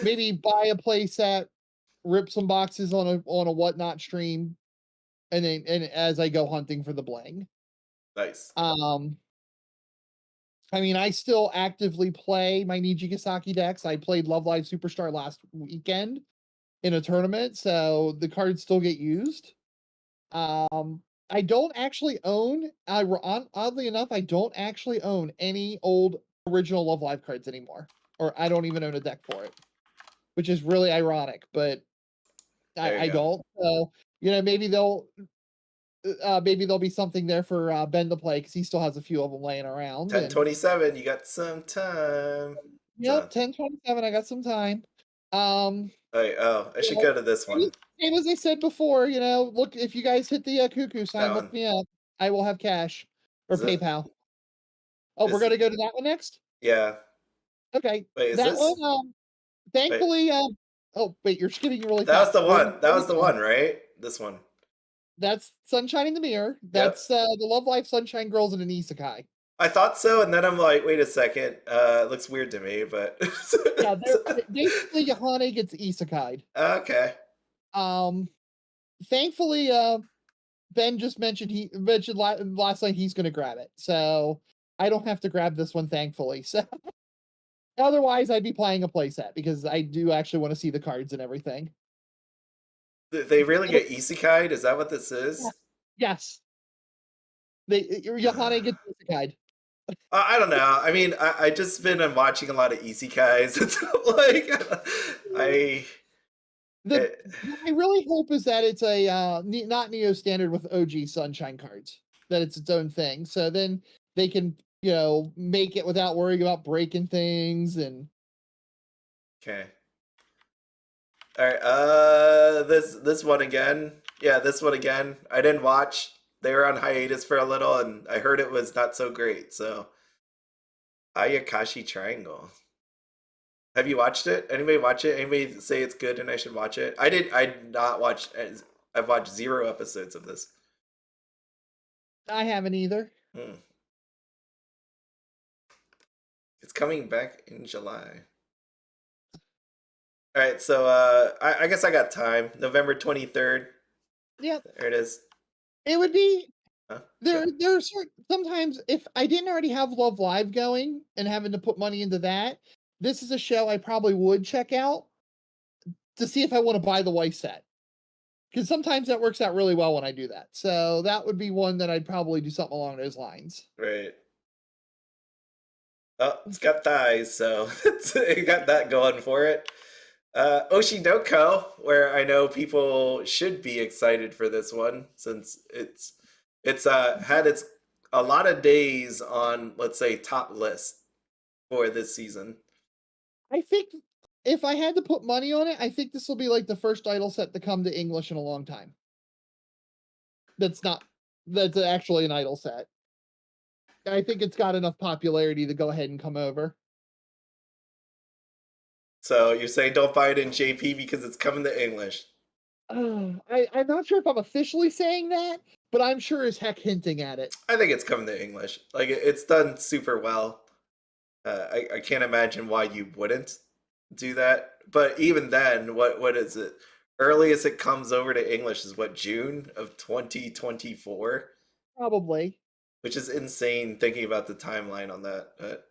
Maybe buy a play set, rip some boxes on a whatnot stream, and then as I go hunting for the bling. Nice. I mean, I still actively play my Nijigasaki decks. I played Love Live Superstar last weekend in a tournament, so the cards still get used. I don't actually own. Oddly enough, I don't actually own any old original Love Live cards anymore, or I don't even own a deck for it, which is really ironic. But There you I go. don't. So maybe there'll be something there for Ben to play because he still has a few of them laying around. And 10:27. You got some time. yep, 10:27. I got some time. I You should know, go to this one. same as I said before, look, if you guys hit the cuckoo sign, That look one. me up. I will have cash or Is it? PayPal. Oh, we're Is gonna go to that one next. yeah. Okay, Wait, is that one. this? Wait, Thankfully. Oh wait, you're skipping really that was fast. the one. That was the one, right? This one. That's Sunshine in the Mirror. Yep. That's the Love Life Sunshine Girls in an Isekai. I thought so, and then I'm like, wait a second. It looks weird to me, but Yeah, basically Yohane gets isekai'd. okay. Um, Thankfully, Ben just mentioned last night he's gonna grab it, so I don't have to grab this one, thankfully. So otherwise, I'd be playing a playset because I do actually want to see the cards and everything. They really get isekai'd? Is that what this Yeah. is? Yes, Yohane gets isekai'd. I don't know. I mean, I just been watching a lot of isekais. It's like I The it, what I really hope is that it's a not Neo standard with OG Sunshine cards, that it's its own thing. So then they can make it without worrying about breaking things and okay. All right. This one again. Yeah, this one again. I didn't watch. They were on hiatus for a little, and I heard it was not so great. So, Ayakashi Triangle. Have you watched it? Anybody watch it? Anybody say it's good and I should watch it? I did. I not watch. I've watched 0 episodes of this. I haven't either. Hmm. It's coming back in July. All right, so I guess I got time. November 23rd. Yep. There it is. It would be Huh? there's sometimes if I didn't already have Love Live going and having to put money into that, this is a show I probably would check out to see if I want to buy the Weiss set. Because sometimes that works out really well when I do that. So that would be one that I'd probably do something along those lines. Right. Oh, it's got thighs, so it got that going for it. Oshinoko, where I know people should be excited for this one since it's had its a lot of days on, let's say, top list for this season. I think if I had to put money on it, I think this will be like the first idol set to come to English in a long time. That's not that's actually an idol set. I think it's got enough popularity to go ahead and come over. So you're saying don't buy it in JP because it's coming to English. I'm not sure if I'm officially saying that, but I'm sure as heck hinting at it. I think it's coming to English. Like it's done super well. I can't imagine why you wouldn't do that. But even then, what is it? Earliest it comes over to English is what, June of 2024, Probably. which is insane thinking about the timeline on that.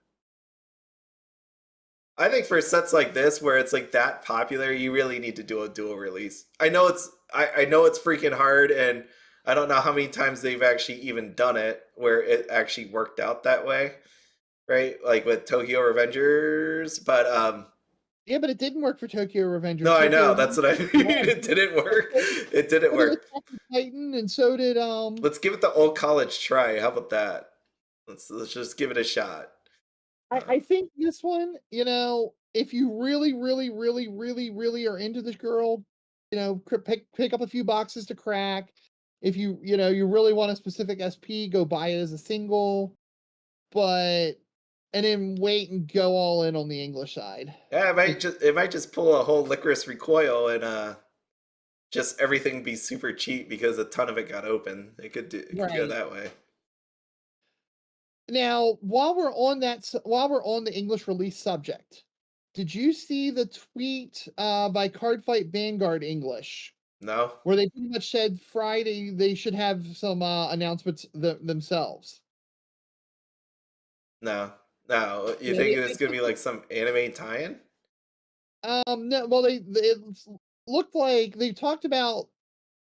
I think for sets like this where it's like that popular, you really need to do a dual release. I know it's freaking hard, and I don't know how many times they've actually even done it where it actually worked out that way, right? Like with Tokyo Revengers, but Yeah, but it didn't work for Tokyo Revengers. no, I Tokyo know that's Revengers what I mean. It didn't work. It didn't so did work. Attack on Titan, and so did Let's give it the old college try. How about that? Let's just give it a shot. I think this one, if you really, really, really, really, really are into this girl, pick up a few boxes to crack. If you really want a specific SP, go buy it as a single. But and then wait and go all in on the English side. Yeah, If it might just pull a whole licorice recoil and just everything be super cheap because a ton of it got open. It could go right. that way. Now, while we're on the English release subject, did you see the tweet by Cardfight Vanguard English No, where they pretty much said Friday they should have some announcements themselves? no, no. You Yeah, think they it's gonna be took like some anime tie-in? no, well it looked like they talked about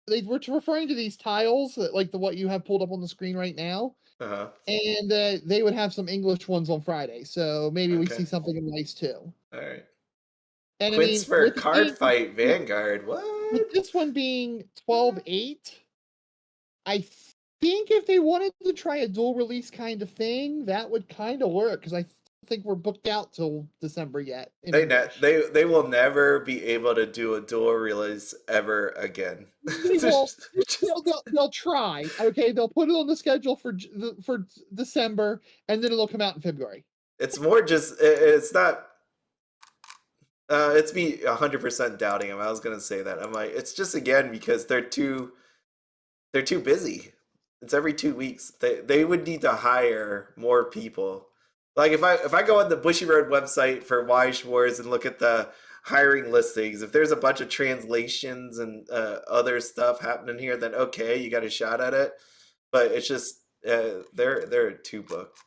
they were referring to these tiles like the what you have pulled up on the screen right now. Uh huh. And they would have some English ones on Friday, so maybe we Okay. see something nice too. All right. And I Quints mean, for Card Fight Vanguard. with What? this one being 12/8, I think if they wanted to try a dual release kind of thing, that would kind of work because I think we're booked out till December yet in English. They will never be able to do a dual release ever again. They will. They'll try. Okay, they'll put it on the schedule for December, and then it'll come out in February. It's more just it's not. It's me 100% doubting him. I was gonna say that. I'm like, it's just again because they're too busy. It's every 2 weeks. They would need to hire more people. Like if I go on the Bushiroad website for Weiss Schwarz and look at the hiring listings, if there's a bunch of translations and other stuff happening here, then okay, you got a shot at it. But it's just they're too booked.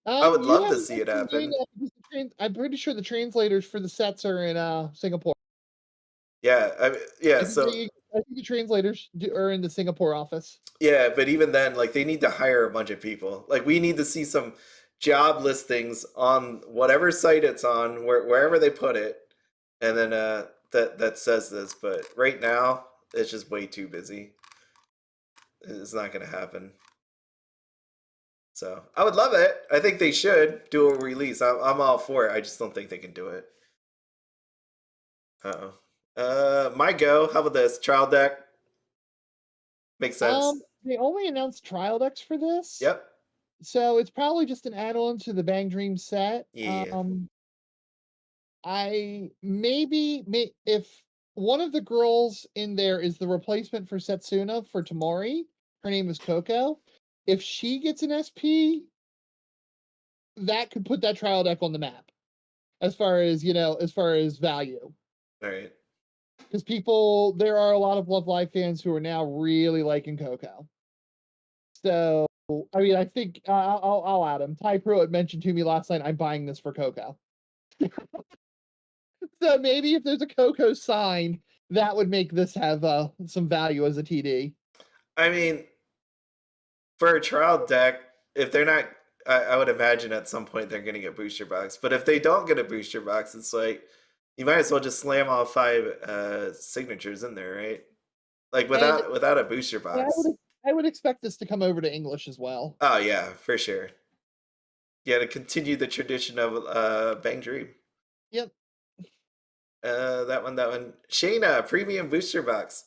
I would You love have to a see it question doing happen. that because I'm pretty sure the translators for the sets are in Singapore. Yeah, yeah. So I think the translators are in the Singapore office. yeah, but even then, like they need to hire a bunch of people. Like we need to see some job listings on whatever site it's on, wherever they put it, and then that says this. But right now, it's just way too busy. It's not gonna happen. So I would love it. I think they should do a release. I'm all for it. I just don't think they can do it. Uh-oh. My go. How about this trial deck? Makes sense. They only announced trial decks for this, Yep. so it's probably just an add-on to the Bang Dream set. Yeah. I may if one of the girls in there is the replacement for Setsuna for Tamori, her name is Coco. If she gets an SP, that could put that trial deck on the map as far as as far as value. All right. Because there are a lot of Love Live fans who are now really liking Coco. So, I mean, I think I'll add him. Ty Pruitt mentioned to me last night, I'm buying this for Coco. So maybe if there's a Coco sign, that would make this have some value as a TD. I mean, for a trial deck, if they're not, I would imagine at some point they're going to get booster box. But if they don't get a booster box, it's like you might as well just slam all 5 signatures in there, right? Like And without a booster I box. would expect this to come over to English as well. Oh yeah, for sure. Yeah, to continue the tradition of Bang Dream. Yep. That one. Shayna premium booster box.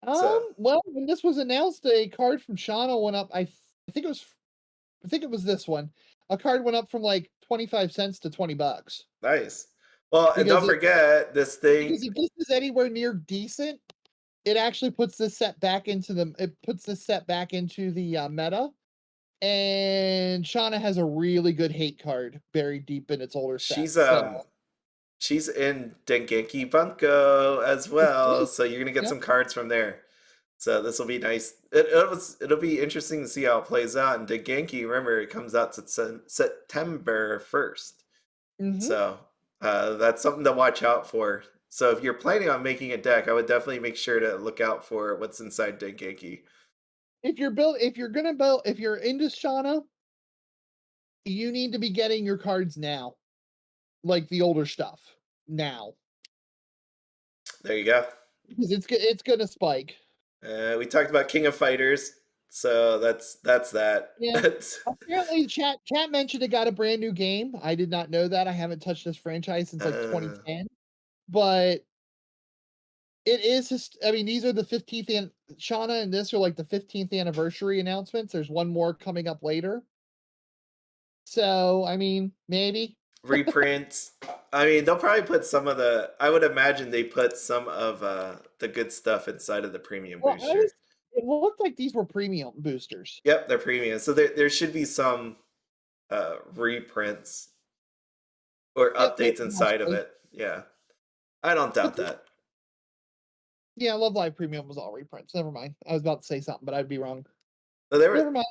So Well, when this was announced, a card from Shauna went up. I think it was this one. A card went up from like 25 cents to $20. nice. Well, and because don't forget this thing. if this is anywhere near decent, it actually puts this set back into the meta. And Shauna has a really good hate card buried deep in its older She's sets. So she's in Dengeki Bunko as well, so you're gonna get yep. some cards from there. So this will be nice. It'll be interesting to see how it plays out. And Dengeki, remember, it comes out to September 1st. Mm-hmm. So that's something to watch out for. So if you're planning on making a deck, I would definitely make sure to look out for what's inside Dengeki. If you're into Shauna, you need to be getting your cards now, like the older stuff now, There you go. because it's gonna spike. We talked about King of Fighters, so that's that. Yeah. Apparently, chat mentioned it got a brand new game. I did not know that. I haven't touched this franchise since like uh, 2010, but it is just. I mean, these are the 15th and Shauna and this are like the 15th anniversary announcements. There's one more coming up later. So, I mean, maybe. reprints. I mean, they'll probably put some of the. I would imagine they put some of the good stuff inside of the premium Well, booster. it looked like these were premium boosters. Yep, they're premium. So there should be some reprints or Yep, maybe updates inside of possibly. it. Yeah, I don't But doubt that. yeah, Love Live Premium was all reprints. Never mind. I was about to say something, but I'd be wrong. So there were Never mind.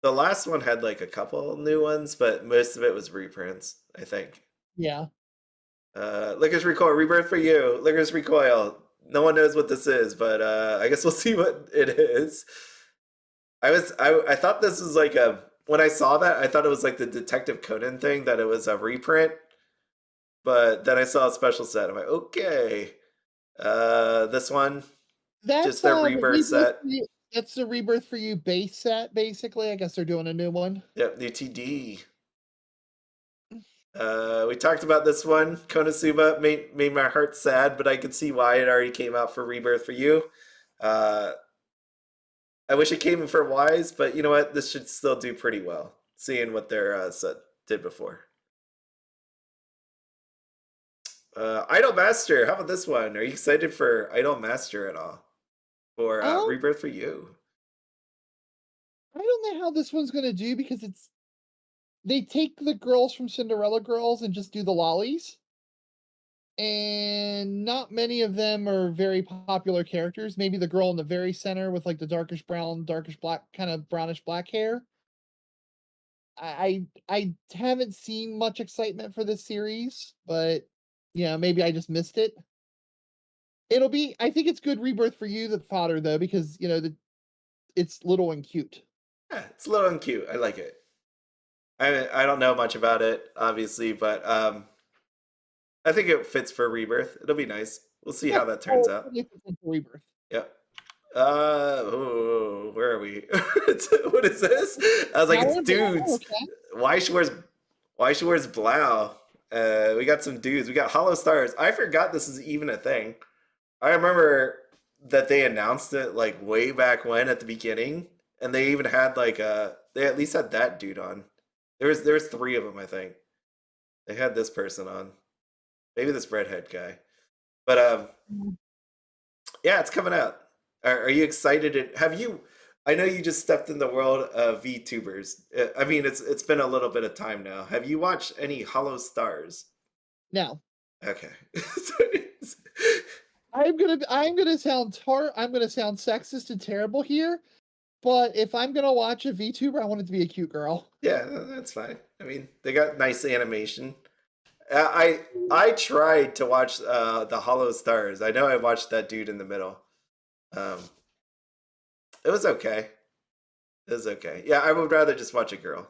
the last one had like a couple new ones, but most of it was reprints, I think. Yeah. Licorice Recoil, Rebirth for You, Licorice Recoil. No one knows what this is, but I guess we'll see what it is. I thought this was like a when I saw that I thought it was like the Detective Conan thing that it was a reprint, but then I saw a special set. I'm like, okay, this one That's just their rebirth set. That's the Rebirth for You base set, basically. I guess they're doing a new one. Yep, new TD. We talked about this one. Konosuba made my heart sad, but I could see why it already came out for Rebirth for You. Uh, I wish it came for Wise, but you know what? This should still do pretty well, seeing what their set did before. Idol Master, how about this one? Are you excited for Idol Master at all? For Um, Rebirth for You? I don't know how this one's gonna do because they take the girls from Cinderella Girls and just do the lollies. And not many of them are very popular characters. Maybe the girl in the very center with like the darkish brown, darkish black, kind of brownish black hair. I haven't seen much excitement for this series, but yeah, maybe I just missed it. I think it's good rebirth for you, the fodder though, because it's little and cute. Yeah, it's little and cute. I like it. I don't know much about it, obviously, but I think it fits for Rebirth. It'll be nice. We'll see Yeah, how that turns out. totally fits into rebirth. Yep. Where are we? What is this? I was like, it's Power Blau, dudes. okay. Weiss Schwarz Blau. We got some dudes. We got Hollow Stars. I forgot this is even a thing. I remember that they announced it like way back when at the beginning, and they even had like they at least had that dude on. There was three of them, I think. They had this person on. Maybe this redhead guy. But Mm. yeah, it's coming out. Are you excited? Have you? I know you just stepped in the world of VTubers. I mean, it's been a little bit of time now. Have you watched any Hollow Stars? Now, Okay. I'm gonna sound sexist and terrible here, but if I'm gonna watch a VTuber, I want it to be a cute girl. Yeah, that's fine. I mean, they got nice animation. I tried to watch the Hollow Stars. I know I watched that dude in the middle. Um, it was okay. It was okay. Yeah, I would rather just watch a girl.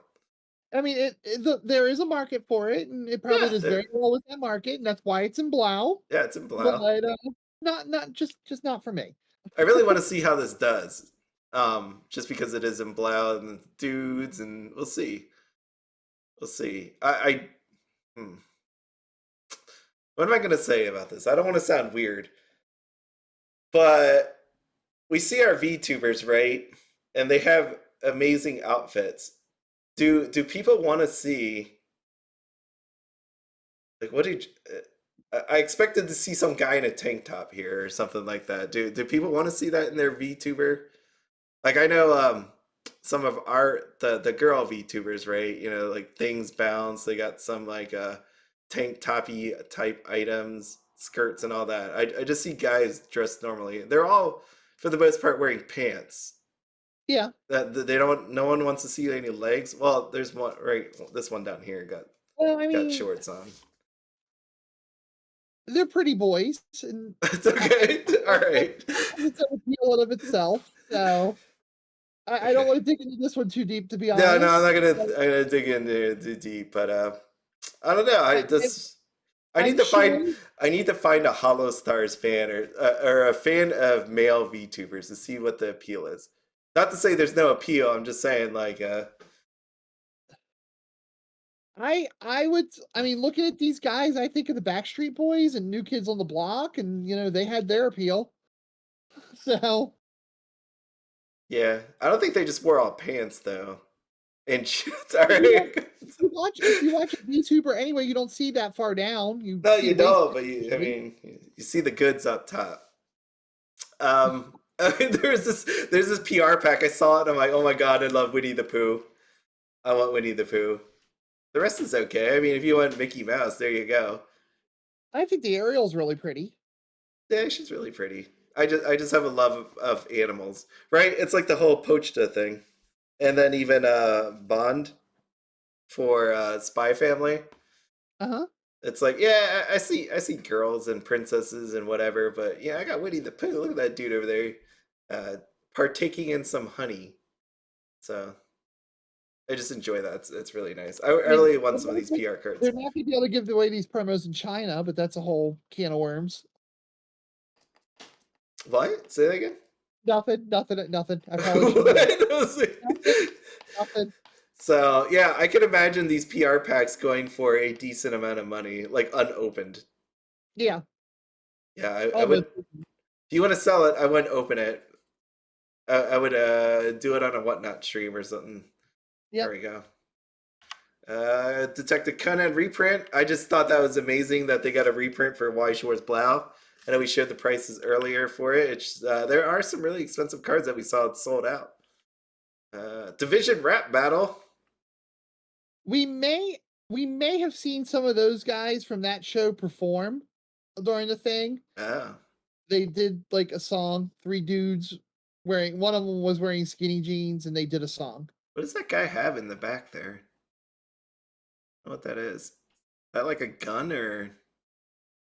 I mean, there is a market for it, and it probably Yeah, does very well with that market, and that's why it's in Blau. yeah, it's in But Blau. not just not for me. I really want to see how this does. Just because it is in Blau and the dudes, and we'll see. We'll see. Hmm. What am I gonna say about this? I don't want to sound weird, but we see our VTubers, right? And they have amazing outfits. Do people want to see like what did I expected to see some guy in a tank top here or something like that. Do people want to see that in their VTuber? Like I know some of our the girl VTubers, right? You know, like things bounce. They got some like tank toppy type items, skirts and all that. I just see guys dressed normally. They're all for the most part wearing pants. Yeah. That they don't. No one wants to see any legs. Well, there's one right. This one down here Well, I got mean, shorts on. they're pretty boys, and It's okay. All that right. has its own appeal of itself. So I don't Okay. want to dig into this one too deep, to be No, no, I'm honest. not gonna. But I'm gonna dig into too deep, but I don't know. I, I I, just I need I'm to sure. find. I need to find a Hollow Stars fan or a fan of male VTubers to see what the appeal is. Not to say there's no appeal. I'm just saying like I would. I mean, looking at these guys, I think of the Backstreet Boys and New Kids on the Block, and they had their appeal. So yeah. I don't think they just wore all pants though. And shit. All you don't. right. If you watch a VTuber anyway, you don't see that far down. You No, see you waist. don't. But I mean, you see the goods up top. I mean, there's this PR pack. I saw it. And I'm like, oh my god, I love Winnie the Pooh. I want Winnie the Pooh. The rest is okay. I mean, if you want Mickey Mouse, there you go. I think the Ariel's really pretty. Yeah, she's really pretty. I just have a love of animals, right? It's like the whole Pochta thing, and then even Bond for Spy Family. Uh huh. It's like, yeah, I see girls and princesses and whatever, but yeah, I got Winnie the Pooh. Look at that dude over there, uh, partaking in some honey. So I just enjoy that. It's really nice. I I mean, really want some of these PR they're cards. not going to be able to give away these promos in China, but that's a whole can of worms. What? Say that again? Nothing, nothing, nothing. I probably shouldn't have. What? I was like- Nothing, nothing. So yeah, I can imagine these PR packs going for a decent amount of money, like unopened. Yeah. Yeah, I Oh, would. but If you want to sell it, I wouldn't open it. I would do it on a whatnot stream or something. There yep. we go. Detective Conan reprint. I just thought that was amazing that they got a reprint for Weiss Schwarz Blau. I know we shared the prices earlier for it. It's there are some really expensive cards that we saw sold out. Division Rap Battle. We may have seen some of those guys from that show perform during the thing. Oh, They did like a song, three dudes wearing one of them was wearing skinny jeans and they did a song. what does that guy have in the back there? I don't know what that is. Is that like a gun or?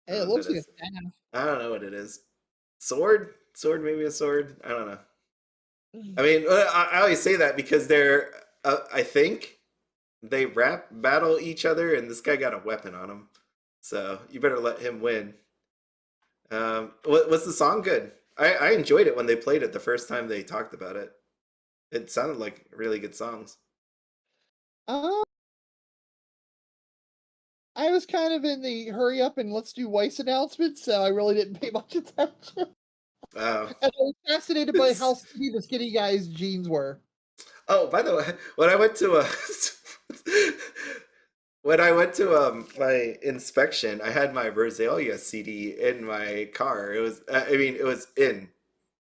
I Hey, don't it know what looks that like a is. staff. I don't know what it is. Sword? Sword? Maybe a sword? I don't know. I Mm. mean, I always say that because they're. I think they rap battle each other, and this guy got a weapon on him. So you better let him win. Was the song good? I enjoyed it when they played it the first time they talked about it. It sounded like really good songs. Uh, I was kind of in the hurry up and let's do Weiss announcement, so I really didn't pay much attention. Oh. And I was fascinated by how skinny the skinny guy's jeans were. Oh, by the way, when I went to when I went to my inspection, I had my Rosalia CD in my car. It was I mean it was in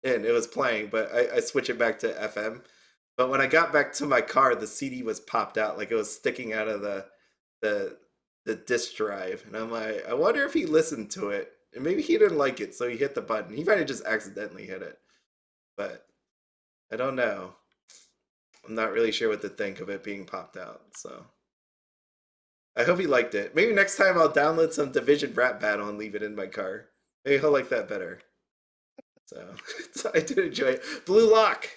it was playing, but I switched it back to FM. But when I got back to my car, the CD was popped out, like it was sticking out of the the disk drive, and I'm like, I wonder if he listened to it, and maybe he didn't like it, so he hit the button. He might have just accidentally hit it, but I don't know. I'm not really sure what to think of it being popped out. So I hope he liked it. Maybe next time I'll download some Division Rap Battle and leave it in my car. Maybe he'll like that better. So, so I did enjoy it. Blue Lock.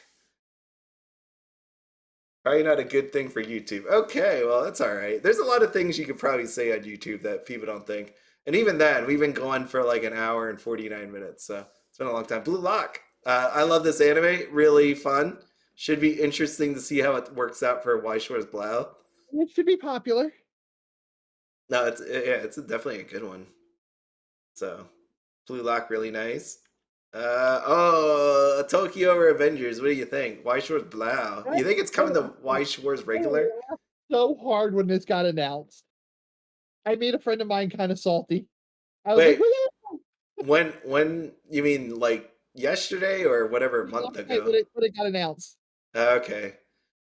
Probably not a good thing for YouTube. Okay, well that's all right. There's a lot of things you could probably say on YouTube that people don't think. And even then, we've been going for like an hour and 49 minutes. So it's been a long time. Blue Lock. I love this anime. Really fun. Should be interesting to see how it works out for Weiss Schwarz Blau. It should be popular. No, it's definitely a good one. So, Blue Lock, really nice. Tokyo Revengers. What do you think? Weiss Schwarz Blau. You think it's coming to Weiss Schwarz regular? So hard when this got announced. I made a friend of mine kind of salty. I was like, Wait, "Woo!" when you mean like yesterday or whatever month Last night ago? when it got announced. Okay.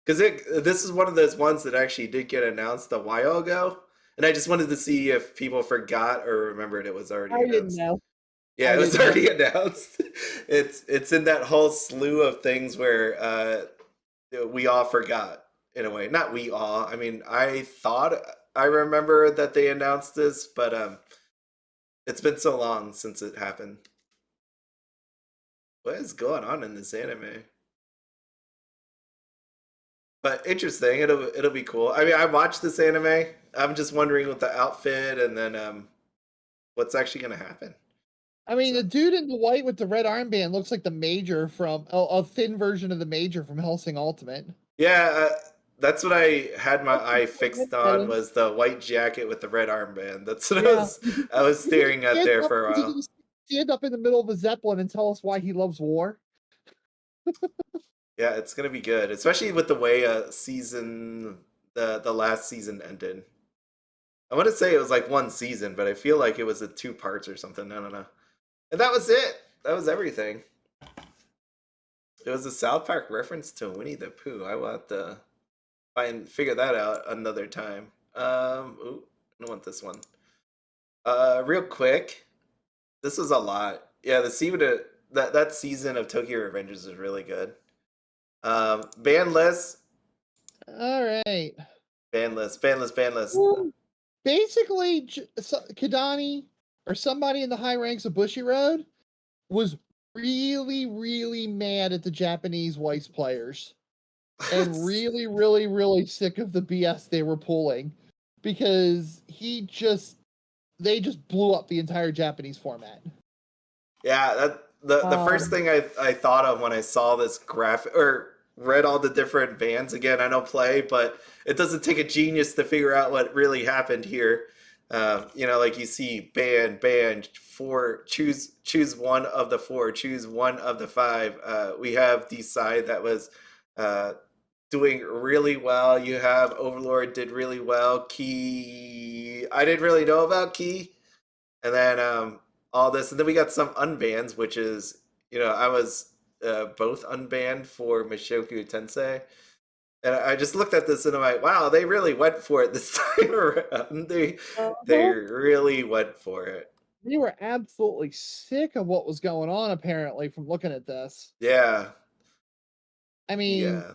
Because this is one of those ones that actually did get announced a while ago, and I just wanted to see if people forgot or remembered it was already I didn't announced. know. Yeah, I it was didn't know. already announced. It's in that whole slew of things where we all forgot in a way. Not we all. I mean, I thought I remember that they announced this, but it's been so long since it happened. What is going on in this anime? But interesting. It'll be cool. I mean, I watched this anime. I'm just wondering with the outfit and then what's actually gonna happen. I mean, So the dude in the white with the red armband looks like the Major from a thin version of the Major from Hellsing Ultimate. yeah, that's what I had my That's eye the fixed on was the white jacket with the red armband. That's what Yeah. I was staring at there for a Is he while. gonna stand up in the middle of a Zeppelin and tell us why he loves war? Yeah, it's gonna be good, especially with the way the last season ended. I want to say it was like one season, but I feel like it was a two parts or something. I don't know. And that was it. That was everything. It was a South Park reference to Winnie the Pooh. I will have to figure that out another time. Ooh, I don't want this one. Real quick, this was a lot. Yeah, that season of Tokyo Revengers is really good. Ban list, All right. ban list, ban list, ban list. Well, basically, Kadani or somebody in the high ranks of Bushiroad was really, really mad at the Japanese Weiss players and really, really, really sick of the BS they were pulling because they just blew up the entire Japanese format. Yeah, the first thing I thought of when I saw this graphic or read all the different bands again. I don't play, but it doesn't take a genius to figure out what really happened here. Like you see band four. Choose one of the four. Choose one of the five. We have Decide that was uh, doing really well. You have Overlord did really well. Key I didn't really know about Key, and then all this, and then we got some unbans, which is I was both unbanned for Mishoku Tensei, and I just looked at this and I'm like, wow, they really went for it this time around. They Uh-huh. really went for it. They were absolutely sick of what was going on, apparently, from looking at this. Yeah, I mean, yeah.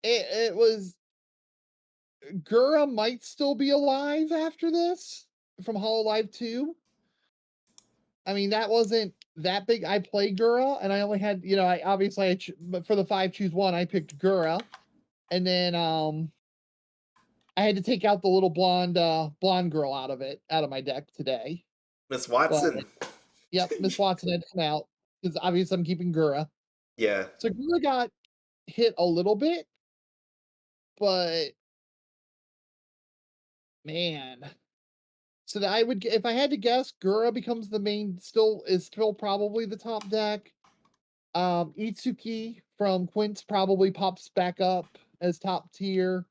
it was Gura might still be alive after this from Hololive 2. I mean, that wasn't that big. I played Gura, and I only had, I obviously, but for the 5 choose 1, I picked Gura, and then I had to take out the little blonde girl out of my deck today. Miss But Watson. yep, Miss Watson had to come out because obviously I'm keeping Gura. Yeah, So Gura got hit a little bit, but man. So that I would, if I had to guess, Gura becomes the main. Still probably the top deck. Itsuki from Quince probably pops back up as top tier.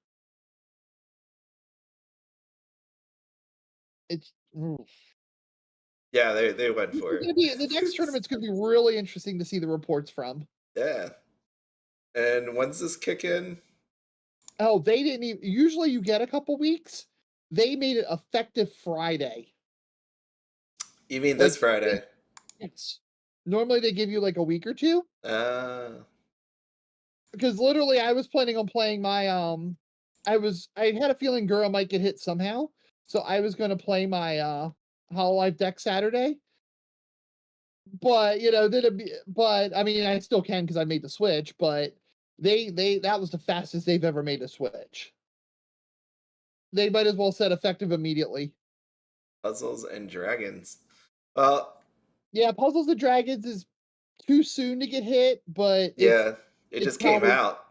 It's oof. yeah. They went This for is it. gonna be the next tournament's gonna be really interesting to see the reports from. Yeah. And when's this kick in? Oh, they didn't even. Usually, you get a couple weeks. They made it effective Friday. You mean this Like Friday? it's normally they give you like a week or two. Uh, Because literally, I was planning on playing my I had a feeling Gura might get hit somehow, so I was going to play my Hololive deck Saturday. But but I mean, I still can because I made the switch. But they that was the fastest they've ever made a switch. They might as well set effective immediately. Puzzles and Dragons. Well, Yeah, Puzzles and Dragons is too soon to get hit, but yeah, it it's just came probably out.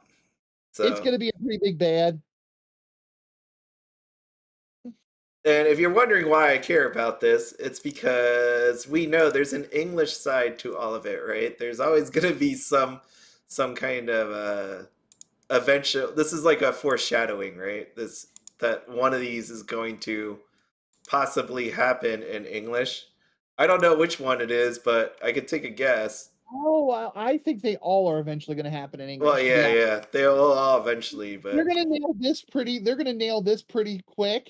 it's So, going to be a pretty big bad. and if you're wondering why I care about this, it's because we know there's an English side to all of it, right? There's always going to be some kind of eventual. This is like a foreshadowing, right? This that one of these is going to possibly happen in English. I don't know which one it is, but I could take a guess. Oh, I think they all are eventually going to happen in Well, English. To be yeah, honest, yeah, they'll all eventually, they're but going to nail this pretty. They're going to nail this pretty quick.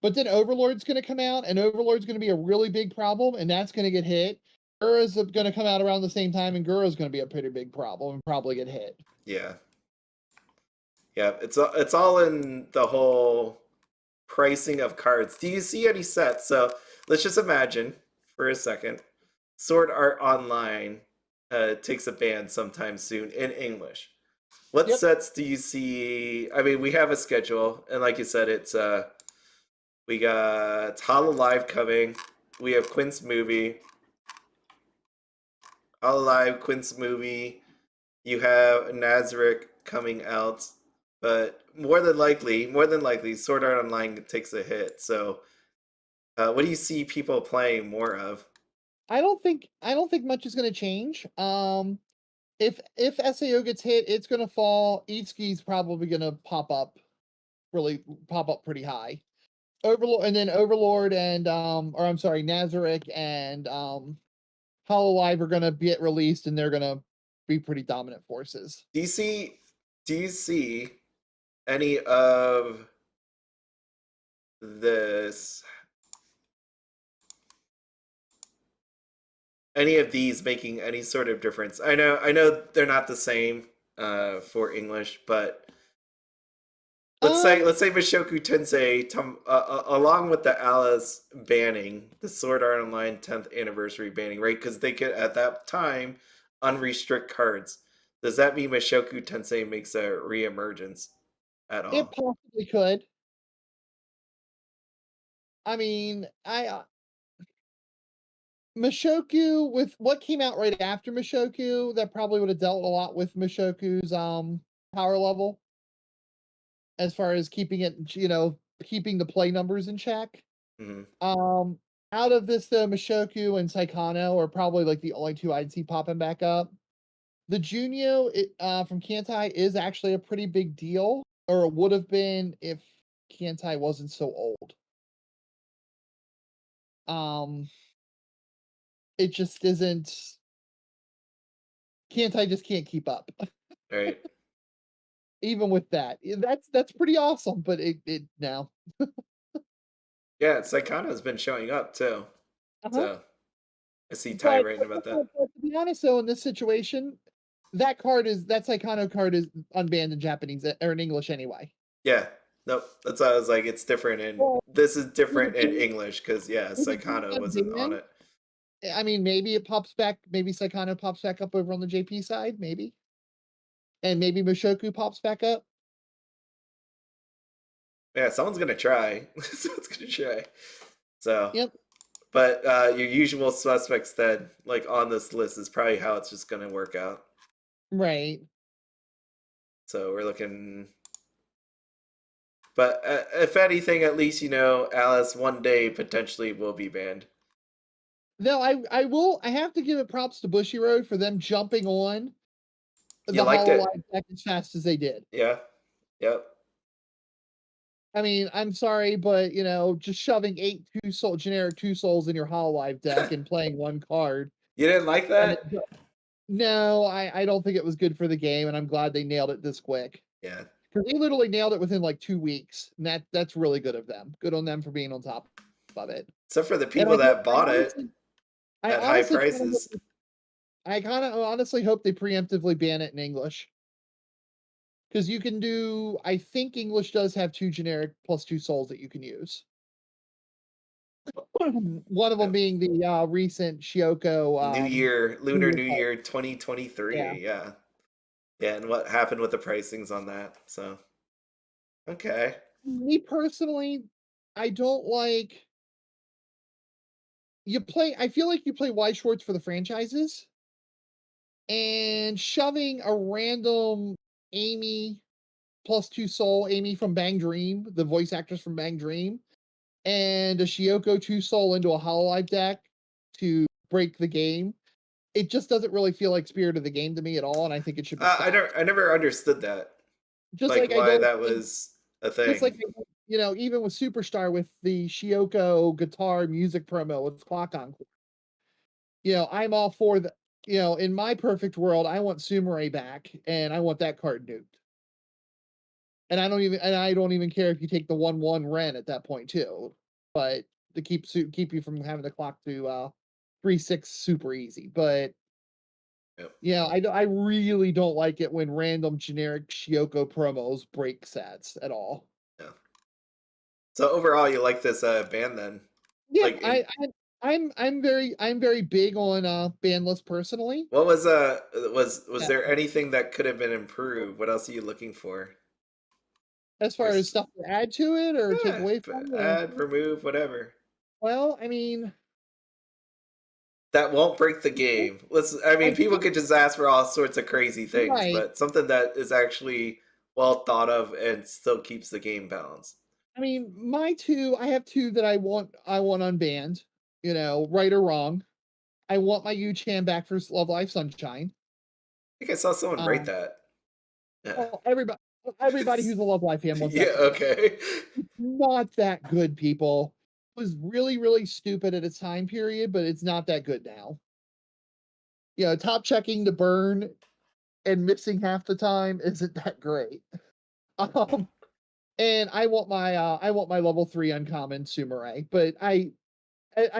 But then Overlord's going to come out, and Overlord's going to be a really big problem, and that's going to get hit. Gura's going to come out around the same time, and Gura's going to be a pretty big problem and probably get hit. yeah, yeah, it's all in the whole pricing of cards. Do you see any sets? So let's just imagine for a second, Sword Art Online takes a ban sometime soon in English. What Yep. sets do you see? I mean, we have a schedule, and like you said, it's we got Hololive coming. We have Quint's movie. Hololive, Quint's movie. You have Nazarick coming out, but more than likely, Sword Art Online takes a hit. So, what do you see people playing more of? I don't think much is going to change. If SAO gets hit, it's going to fall. Itsuki's probably going to pop up pretty high. Overlord, and then Overlord and or I'm sorry, Nazarick and Hololive are gonna get released, and they're gonna be pretty dominant forces. Do you see? Do you see any of this? Any of these making any sort of difference? I know they're not the same for English, but let's say Mushoku Tensei, along with the Alice banning, the Sword Art Online 10th anniversary banning, right? Because they could at that time unrestrict cards. Does that mean Mushoku Tensei makes a reemergence at It all? possibly could. I mean, I Mushoku, with what came out right after Mushoku, that probably would have dealt a lot with Mushoku's power level as far as keeping it, keeping the play numbers in check. Hmm. Um, Out of this though, Mushoku and Saikano are probably like the only two I'd see popping back up. The Junio from Kantai is actually a pretty big deal, or it would have been if Kantai wasn't so old. Um, it just isn't. Kantai just can't keep up, Right. even with that. That's pretty awesome, but it now. Yeah, Saikano's been showing up too. Uh-huh. So I see Ty writing about that. But to be honest, though, in this situation, that Saikano card is unbanned in Japanese or in English anyway. Yeah. Nope. That's why I was like, it's different in Well, this is with different it in being English because yeah, with it being Saikano wasn't on unbanned, it. I mean, maybe it pops back. Maybe Saikano pops back up over on the JP side, maybe, and maybe Mushoku pops back up. Yeah, someone's gonna try. Someone's gonna try. So, Yep, but your usual suspects then, like on this list, is probably how it's just gonna work out. right. So we're looking. But if anything, at least you know Alice one day potentially will be banned. No, I will. I have to give it props to Bushiroad for them jumping on You the liked it, Hololive deck as fast as they did. yeah, yep. I mean, I'm sorry, but just shoving generic two souls in your Hololive deck and playing one card, You didn't like and that? no, I don't think it was good for the game, and I'm glad they nailed it this quick. Yeah. Because they literally nailed it within like 2 weeks, and that's really good of them. Good on them for being on top of it. Except for the And people that bought it I at high honestly, prices. I kind of honestly hope they preemptively ban it in English. Because you can do, I think English does have 2 generic plus 2 souls that you can use. One of them Yep. being the recent Shioko New Year, New Lunar Year New card. Year Yeah. 2023. Yeah. Yeah, and what happened with the pricings on that. So, okay. Me personally, I don't like I feel like you play Weiss Schwarz for the franchises, and shoving a random Amy plus 2 soul, Amy from Bang Dream, the voice actress from Bang Dream, and a Shioko 2 soul into a Hololive deck to break the game. It just doesn't really feel like Spirit of the Game to me at all, and I think it should be stopped. I never understood that. Just Like like I why don't that think was a just like thing. even with Superstar with the Shioko guitar music promo with Clock Encore, I'm all for the, in my perfect world, I want Sumire back and I want that card nuked. And I don't even care if you take the 1/1 Ren at that point too. But to keep you from having to clock to 3/6 super easy. But Yep. I really don't like it when random generic Shioko promos break sets at all. Yeah. So overall, you like this band then? Yeah, Like, in I'm very big on bandless personally. what was Yeah. there anything that could have been improved? What else are you looking for? As Or far as stuff to add to it or take yeah, away from it, or add, remove, whatever. well, I mean, That won't break the game. I I mean, people think could just ask for all sorts of crazy things, right. but something that is actually well thought of and still keeps the game balanced. I mean, I have two that I want unbanned, right or wrong. I want my Yu-Chan back for Love Life Sunshine. I think I saw someone write Um, that. Yeah. well, everybody who's a Love Life fan wants that Yeah, card back. okay. It's not that good, people. It was really, really stupid at its time period, but it's not that good now. Top checking the burn and missing half the time isn't that great. Um, and I want my level 3 uncommon Sumire, but I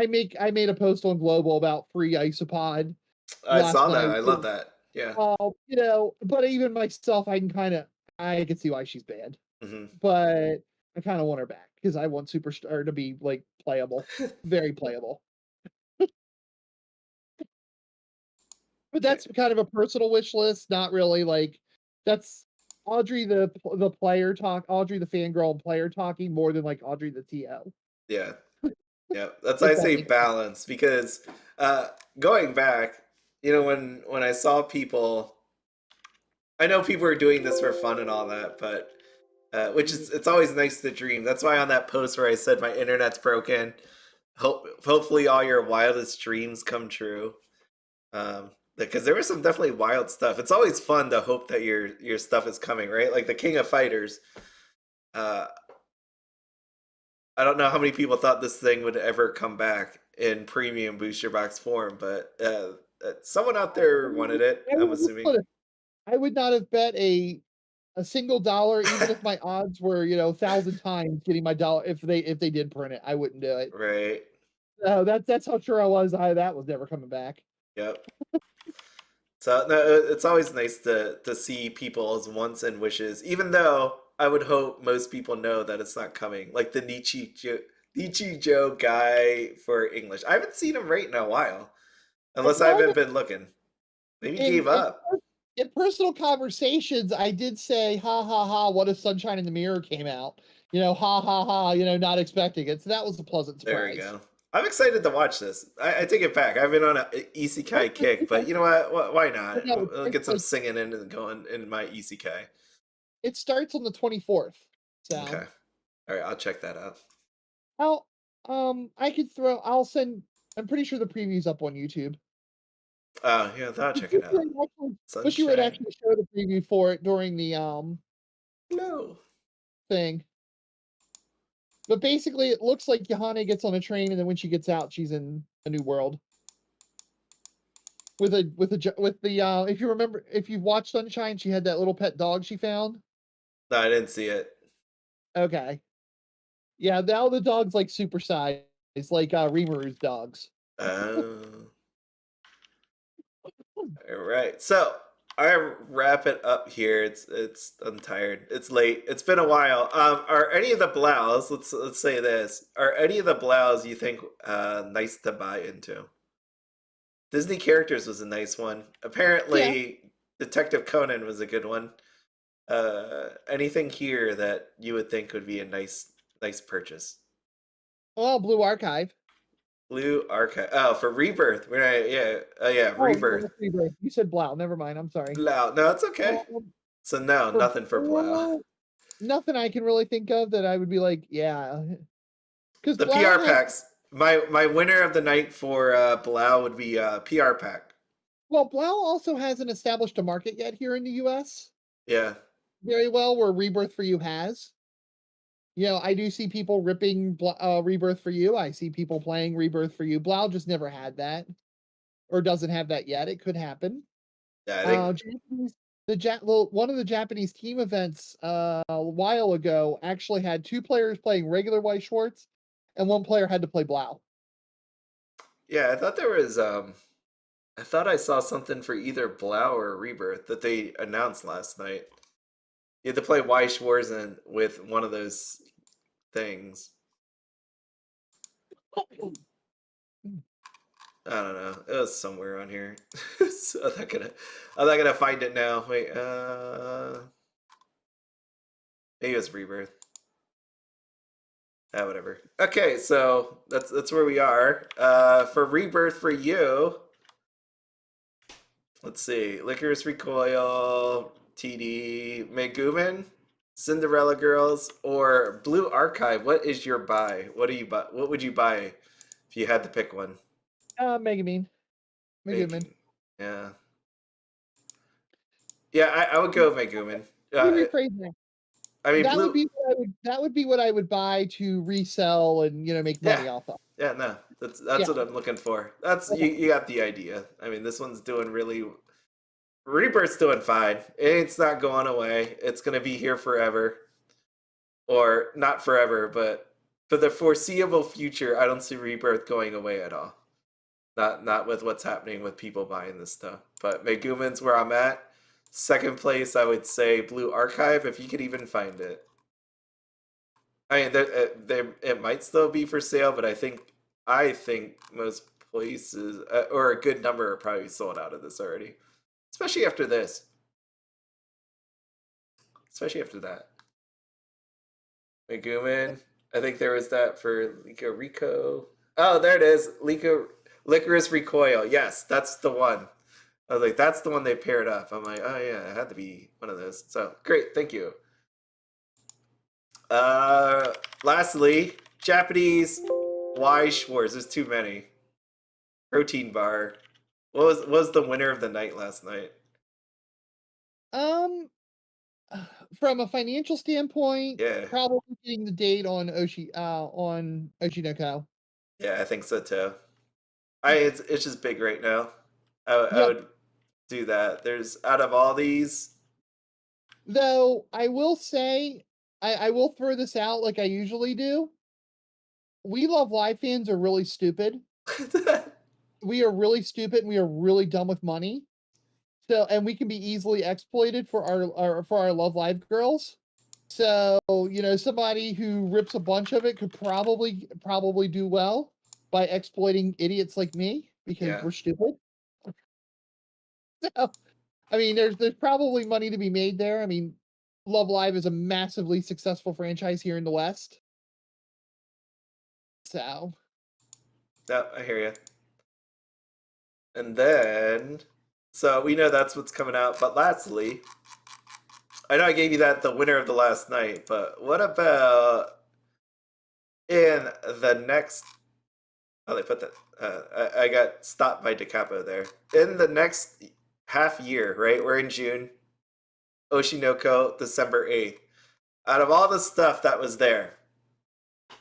made a post on Global about free Isopod I last saw that. night. I love that. Yeah. But even myself, I can see why she's banned. Hmm. But I kind of want her back because I want Superstar to be like playable, very playable. But Okay. that's kind of a personal wish list, not really like that's Audrey the player talk, Audrey the fangirl and player talking more than like Audrey the TO. Yeah. Yeah. That's why I If that say makes sense. balance because going back, when I saw people, I know people are doing this for fun and all that, but which is it's always nice to dream. That's why on that post where I said my internet's broken, hopefully all your wildest dreams come true. Because there was some definitely wild stuff. It's always fun to hope that your stuff is coming, right? Like the King of Fighters. Uh, I don't know how many people thought this thing would ever come back in premium booster box form, but someone out there wanted it. I I'm would assuming. not have I would not have bet a single dollar, even if my odds were, 1,000 times getting my dollar if they did print it, I wouldn't do it. Right. No, that's how sure I was that was never coming back. Yep. So no, it's always nice to see people's wants and wishes, even though I would hope most people know that it's not coming. Like the Nietzsche Joe guy for English. I haven't seen him write in a while, unless I Well, haven't been looking. Maybe he in gave in up. in personal conversations, I did say, "Ha ha ha! What if Sunshine in the Mirror came out?" Ha ha ha! Not expecting it. So that was a pleasant There we surprise. go. I'm excited to watch this. I take it back. I've been on a isekai kick, but you know what? Why not? No, I'll get some singing in and going in my isekai. it starts on the 24th. So Okay. All right, I'll check that out. I'll I could throw. I'll send. I'm pretty sure the preview's up on YouTube. Oh, yeah, I'll check it out. Bushiroad Sunshine. actually showed a preview for it during the Hello. thing. But basically, it looks like Yohane gets on a train, and then when she gets out, she's in a new world with the if you remember, if you've watched Sunshine, she had that little pet dog she found. No, I didn't see it. Okay, yeah, now the dog's like super sized. It's like Rimaru's dogs. Oh. All right. So I wrap it up here. I'm tired. It's late. It's been a while. Are any of the blouse? Let's say this. Are any of the blouse you think nice to buy into? Disney characters was a nice one. Yeah. Apparently, Detective Conan was a good one. Anything here that you would think would be a nice purchase? Well, Blue Archive. Blue Archive. Oh, for Rebirth. Right? Yeah. Oh, yeah. Oh, no, Rebirth. that's Rebirth. You said Blau. Never mind. I'm sorry. Blau. No, it's okay. Um, So no, for nothing for Blau. Blau, nothing I can really think of that I would be like, yeah, because The Blau PR has packs. My winner of the night for Blau would be PR pack. well, Blau also hasn't established a market yet here in the U.S. Yeah. very well, where Rebirth for You has. You know, I do see people ripping Rebirth for You. I see people playing Rebirth for You. Blau just never had that, or doesn't have that yet. It could happen. Yeah, I think. Japanese, well, one of the Japanese team events a while ago actually had two players playing regular Weiss Schwarz, and one player had to play Blau. Yeah, I thought there was. I thought I saw something for either Blau or Rebirth that they announced last night. You had to play Weiss Schwarz with one of those things. I don't know. It was somewhere on here. So I'm not gonna find it now. Wait, maybe it was Rebirth. Ah, whatever. Okay, so that's where we are. For Rebirth for You, let's see. Licorice Recoil, TD, Megumin, Cinderella Girls, or Blue Archive. What is your buy? What do you buy? What would you buy if you had to pick one? Megumin. Megumin. Yeah. Yeah, I would go Megumin. Let me rephrase that. I mean, That would Blue. be what I would. That would be what I would buy to resell and make Yeah, money off of. yeah, no, that's Yeah. what I'm looking for. That's you got the idea. I mean, this one's doing really. Rebirth's doing fine. It's not going away. It's gonna be here forever, or not forever, but for the foreseeable future, I don't see Rebirth going away at all. Not with what's happening with people buying this stuff. But Megumin's where I'm at. Second place, I would say Blue Archive if you could even find it. I mean, it might still be for sale, but I think most places or a good number are probably sold out of this already, especially after this. Especially after that. Megumin. I think there was that for Lico Rico. Oh, there it is. Licorice Recoil. Yes, that's the one. I was like, that's the one they paired up. I'm like, oh yeah, it had to be one of those. So great, thank you. Lastly, Japanese Weiss Schwarz. There's too many. Protein bar. What was the winner of the night last night? Um, from a financial standpoint, Yeah, probably getting the date on Oshinoko. yeah, I think so too. It's just big right now. I Yep. would do that. There's out of all these. Though I will say, I will throw this out like I usually do. We Love Live fans are really stupid. We are really stupid and we are really dumb with money. So, and we can be easily exploited for our Love Live girls. So, somebody who rips a bunch of it could probably do well by exploiting idiots like me because Yeah, we're stupid. So, I mean, there's probably money to be made there. I mean, Love Live is a massively successful franchise here in the West. So, no, I hear you. And then, so we know that's what's coming out. But lastly, I know I gave you that the winner of the last night, but what about in the next? Oh, they put that. I got stopped by Capo there. In the next half year, right? We're in June. Oshinoko, December 8th. Out of all the stuff that was there,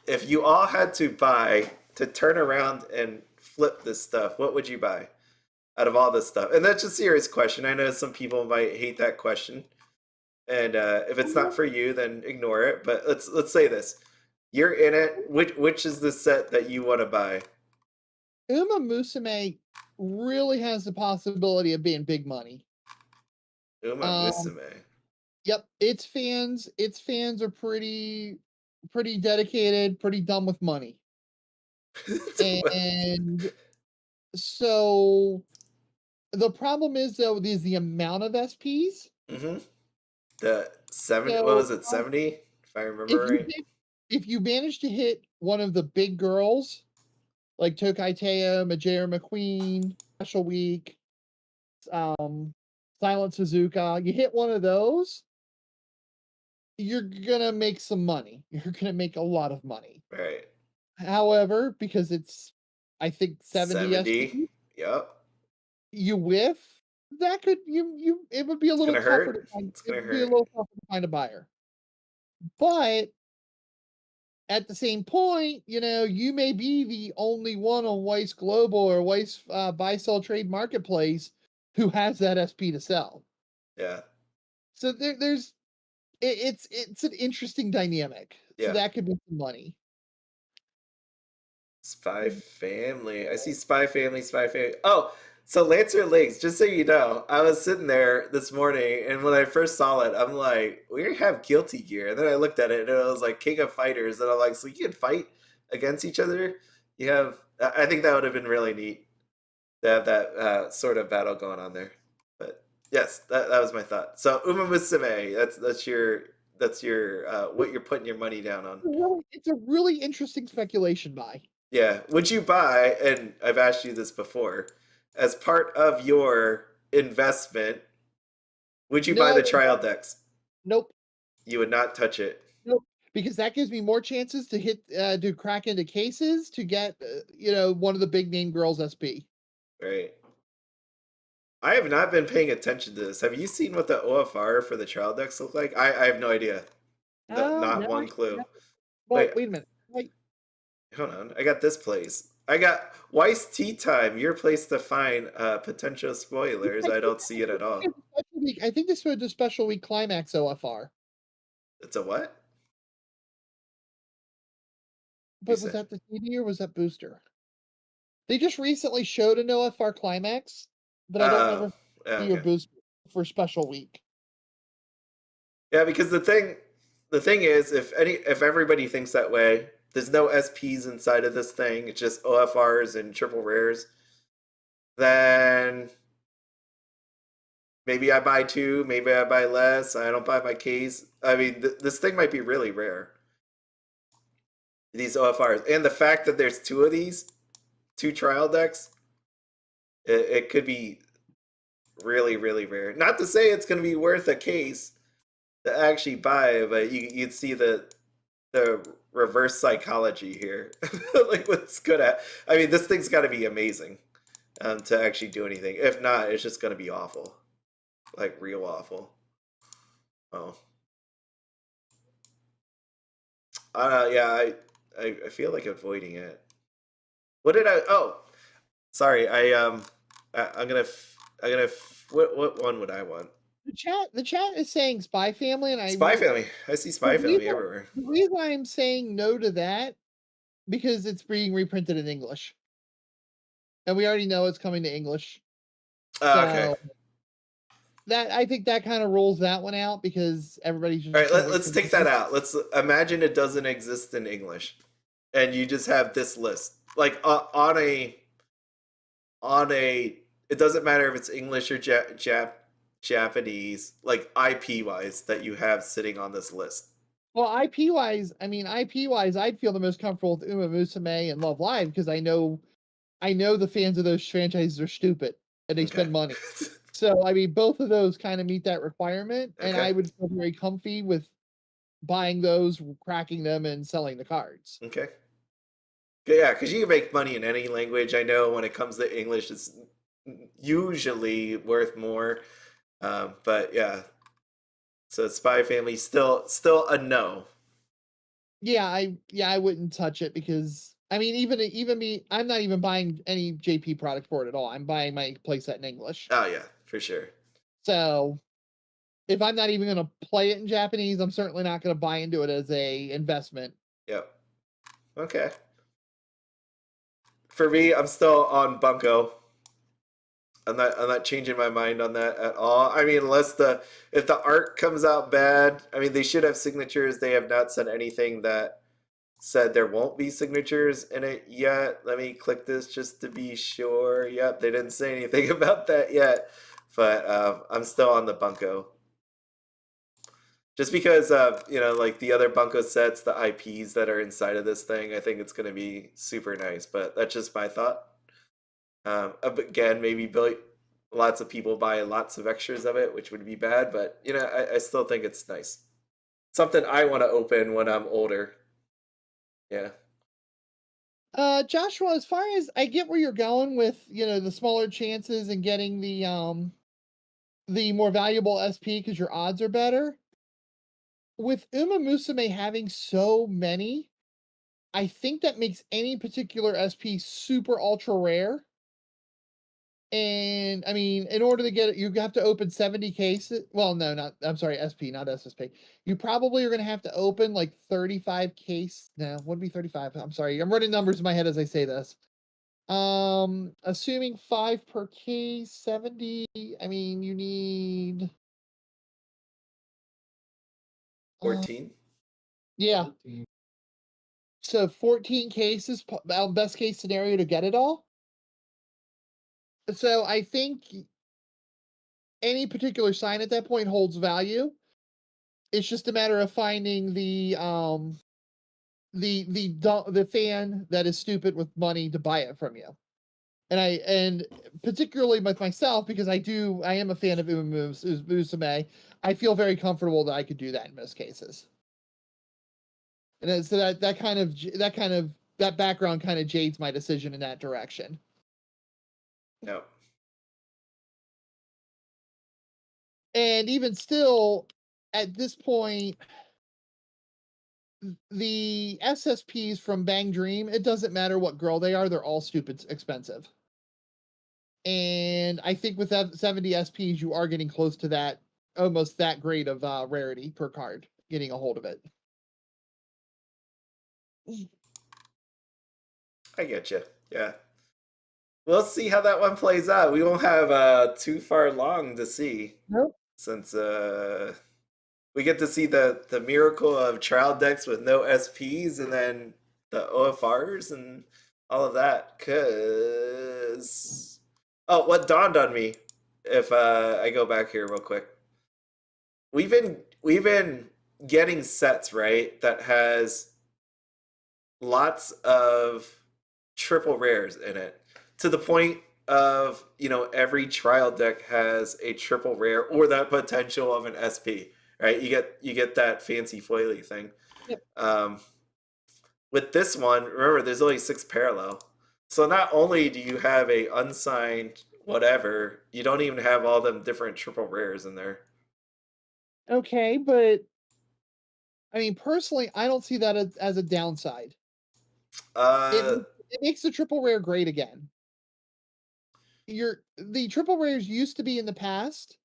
if you all had to buy to turn around and flip this stuff, what would you buy? Out of all this stuff, and that's a serious question. I know some people might hate that question, and if it's not for you, then ignore it. But let's say this: you're in it. Which is the set that you want to buy? Musume really has the possibility of being big money. Uma Um, Musume. yep, its fans are pretty dedicated, pretty dumb with money. And so the problem is though is the amount of SPs. Mm-hmm. The 70. What So was it? 70, if I remember if you right. if you manage to hit one of the big girls like Tokai Teo, Majera McQueen, Special Week, um, Silent Suzuka, you hit one of those, you're gonna make some money. You're gonna make a lot of money. Right. However, because it's I think 70 70. SP, Yep. you whiff, that could it would be a It's little gonna tougher to hurt. find It's it gonna would be a hurt. little tougher to find a buyer. But at the same point, you may be the only one on Weiss Global or Weiss Buy Sell Trade Marketplace who has that SP to sell. Yeah. So it's an interesting dynamic. So Yeah. that could be some money. Spy Family. I see Spy Family, Spy Family. Oh, so Lancer Links, just so you know, I was sitting there this morning, and when I first saw it, I'm like, we have Guilty Gear. And then I looked at it, and it was like King of Fighters. And I'm like, so you can fight against each other? You have, I think that would have been really neat to have that sort of battle going on there. But yes, that was my thought. So Uma Musume, that's your what you're putting your money down on. It's a really interesting speculation buy. Yeah. Would you buy, and I've asked you this before, as part of your investment, would you buy the No, trial decks? nope, You would not touch it, nope. Because that gives me more chances to to crack into cases to get, one of the big name girls SP. right? I have not been paying attention to this. Have you seen what the OFR for the trial decks look like? I have no idea. No, not No, one no. clue. Well, Wait, wait a minute. Wait, hold on. I got this place. I got Weiss Tea Time, your place to find potential spoilers. I I think don't see it at all. it's a special week. I think this was a special week climax OFR. It's a what? You But was said? that the CD or was that booster? They just recently showed an OFR climax, but I don't remember Oh, if yeah, it's CD or okay. booster for special week. Yeah, because the thing is, if everybody thinks that way, there's no SPs inside of this thing. It's just OFRs and triple rares. Then maybe I buy two, maybe I buy less. I don't buy my case. I mean, this thing might be really rare. These OFRs, and the fact that there's two of these, two trial decks, it could be really, really rare. Not to say it's going to be worth a case to actually buy, but you'd see the reverse psychology here. Like what's good at. I mean, this thing's got to be amazing to actually do anything. If not, it's just going to be awful, like real awful. Oh, yeah. I feel like avoiding it. What did I? Oh, sorry. What one would I want? The chat is saying Spy Family, and Spy Family. I see the Spy Family reason everywhere. the reason I'm saying no to that because it's being reprinted in English, and we already know it's coming to English. Okay. So that I think that kind of rules that one out because everybody's All just right. going to wait Let's for take that out. Let's imagine it doesn't exist in English, and you just have this list, like on a. It doesn't matter if it's English or Japanese, like IP wise, that you have sitting on this list. Well, IP wise, I'd feel the most comfortable with Uma Musume and Love Live because I know the fans of those franchises are stupid and they Okay. spend money. So I mean, both of those kind of meet that requirement, and Okay. I would feel very comfy with buying those, cracking them, and selling the cards. Okay. Yeah, because you can make money in any language. I know when it comes to English, it's usually worth more. But yeah, so Spy Family still a no. Yeah, I wouldn't touch it because I mean, even me, I'm not even buying any JP product for it at all. I'm buying my playset in English. Oh yeah, for sure. So if I'm not even gonna play it in Japanese, I'm certainly not gonna buy into it as a investment. Yep. Okay. For me, I'm still on Bunko. I'm not changing my mind on that at all. I mean, unless if the art comes out bad, I mean they should have signatures. They have not said anything that said there won't be signatures in it yet. Let me click this just to be sure. Yep, they didn't say anything about that yet. But I'm still on the Bunko. Just because like the other Bunko sets, the IPs that are inside of this thing, I think it's gonna be super nice. But that's just my thought. Again, maybe lots of people buy lots of extras of it, which would be bad, but I still think it's nice. Something I want to open when I'm older. Yeah. Joshua, as far as I get where you're going with, the smaller chances and getting the more valuable SP because your odds are better. With Uma Musume having so many, I think that makes any particular SP super ultra rare. And I mean, in order to get it, you have to open 70 cases. Well, no, not, I'm sorry, SP, not SSP. You probably are going to have to open like 35 case. No, would be 35. I'm sorry. I'm running numbers in my head as I say this. Assuming 5 per case, 70. I mean, you need 14. yeah. So 14 cases, best case scenario to get it all. So I think any particular sign at that point holds value. It's just a matter of finding the fan that is stupid with money to buy it from you. And particularly with myself, because I am a fan of Musume, I feel very comfortable that I could do that in most cases. And so that background kind of jades my decision in that direction. No. And even still, at this point, the SSPs from Bang Dream, it doesn't matter what girl they are, they're all stupid expensive. And I think with 70 SPs, you are getting close to that, almost that grade of rarity per card, getting a hold of it. I get you. Yeah. We'll see how that one plays out. We won't have too far long to see. Nope. Since we get to see the miracle of trial decks with no SPs and then the OFRs and all of that. Cause what dawned on me, if I go back here real quick, we've been getting sets, right, that has lots of triple rares in it, to the point of, every trial deck has a triple rare or that potential of an SP, right? You get that fancy foily thing. Yep. With this one, remember, there's only 6 parallel. So not only do you have a unsigned whatever, you don't even have all them different triple rares in there. Okay, but I mean, personally, I don't see that as a downside. It makes the triple rare great again. The triple rares used to be in the past,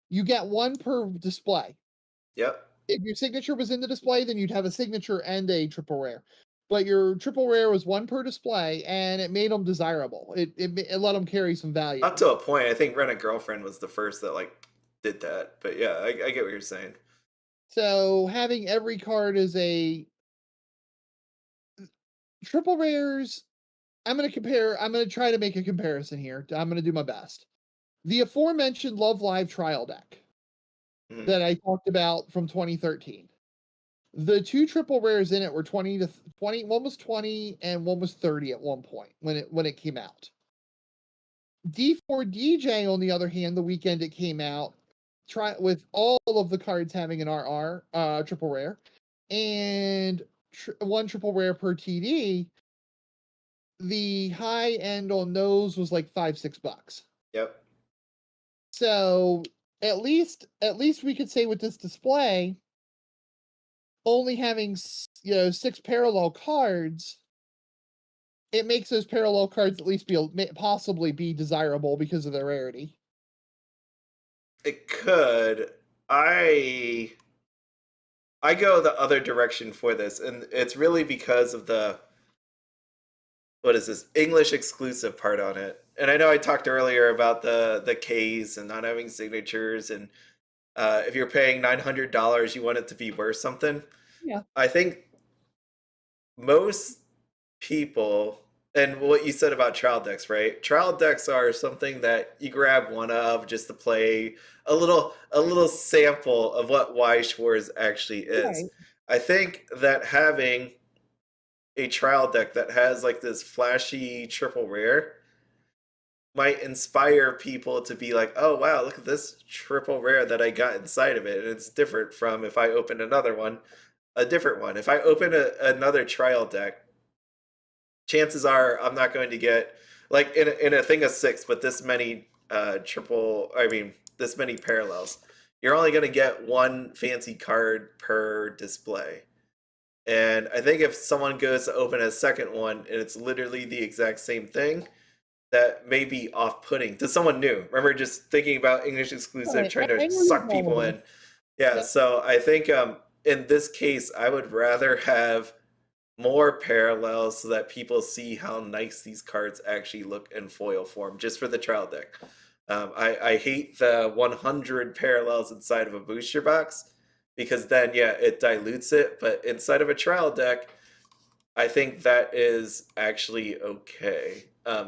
you get 1 per display. Yep. If your signature was in the display, then you'd have a signature and a triple rare. But your triple rare was 1 per display, and it made them desirable. It let them carry some value. Up to a point. I think Rent a Girlfriend was the first that did that. But yeah, I get what you're saying. So having every card as a triple rares, I'm going to try to make a comparison here. I'm going to do my best. The aforementioned Love Live trial deck that I talked about from 2013. The 2 triple rares in it were 20 to 20. One was 20 and one was 30 at one point when it came out. D4DJ, on the other hand, the weekend it came out, with all of the cards having an RR triple rare, and 1 triple rare per TD. The high end on those was like $5-6. Yep. So at least we could say with this display, only having 6 parallel cards, it makes those parallel cards at least possibly be desirable because of their rarity. It could. I go the other direction for this, and it's really because of the, what is this, English exclusive part on it. And I know I talked earlier about the Ks and not having signatures, and if you're paying $900, you want it to be worth something. Yeah. I think most people, and what you said about trial decks, right? Trial decks are something that you grab one of just to play a little sample of what Weiss Schwarz actually is. Right. I think that having a trial deck that has this flashy triple rare might inspire people to be like, oh wow, look at this triple rare that I got inside of it. And it's different from if I open another one, a different one. If I open another trial deck, chances are I'm not going to get, in a thing of 6, but this many this many parallels. You're only going to get 1 fancy card per display. And I think if someone goes to open a second one and it's literally the exact same thing, that may be off-putting to someone new. Remember, just thinking about English exclusive, Right, trying to I know you're suck going with people this. in. Yeah, Yep. so I think in this case, I would rather have more parallels so that people see how nice these cards actually look in foil form, just for the trial deck. I hate the 100 parallels inside of a booster box because then, yeah, it dilutes it. But inside of a trial deck, I think that is actually okay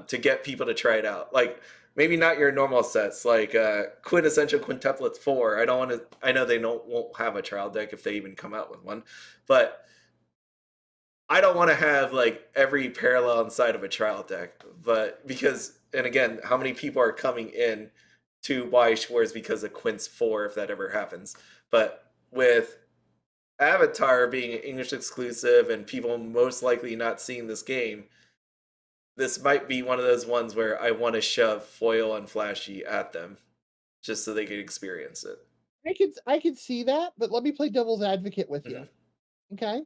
to get people to try it out. Like maybe not your normal sets, like quintessential quintuplets 4. I don't want to. I know they don't won't have a trial deck if they even come out with one, but I don't want to have like every parallel inside of a trial deck. But because and again, how many people are coming in to Weiss Schwarz because of Quints 4 if that ever happens? But with Avatar being an English exclusive and people most likely not seeing this game, this might be one of those ones where I want to shove foil and flashy at them just so they can experience it. I could see that, but let me play devil's advocate with you. Hmm. Okay.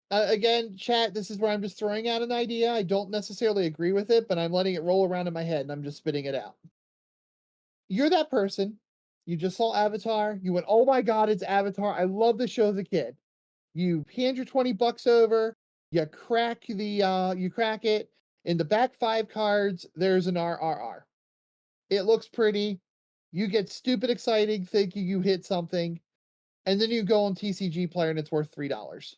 Again, chat, this is where I'm just throwing out an idea. I don't necessarily agree with it, but I'm letting it roll around in my head and I'm just spitting it out. You're that person. You just saw Avatar. You went, oh my God, it's Avatar. I love the show as a kid. You hand your 20 bucks over, you crack it. In the back 5 cards, there's an RRR. It looks pretty. You get stupid excited thinking you hit something, and then you go on TCG Player and it's worth $3.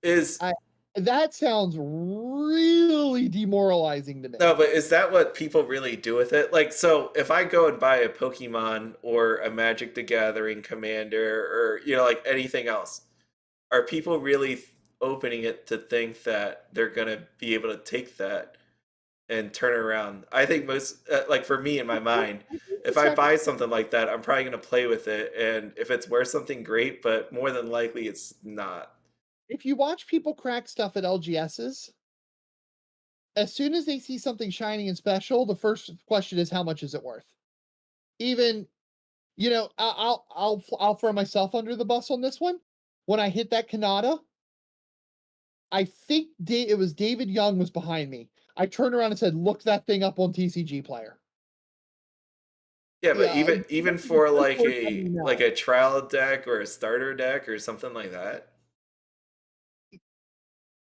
Is I That sounds really demoralizing to me. No, but is that what people really do with it? Like, so if I go and buy a Pokemon or a Magic the Gathering Commander or, like anything else, are people really opening it to think that they're going to be able to take that and turn it around? I think most, like for me in my mind, I think the if I second buy something like that, I'm probably going to play with it. And if it's worth something, great, but more than likely it's not. if you watch people crack stuff at LGSs, as soon as they see something shiny and special, the first question is how much is it worth? Even I'll throw myself under the bus on this one. When I hit that Kanata, I think it was David Young was behind me. I turned around and said, "Look that thing up on TCG Player." Yeah, but Yeah, even this is the for first like word coming a to like know. a trial deck or a starter deck or something like that.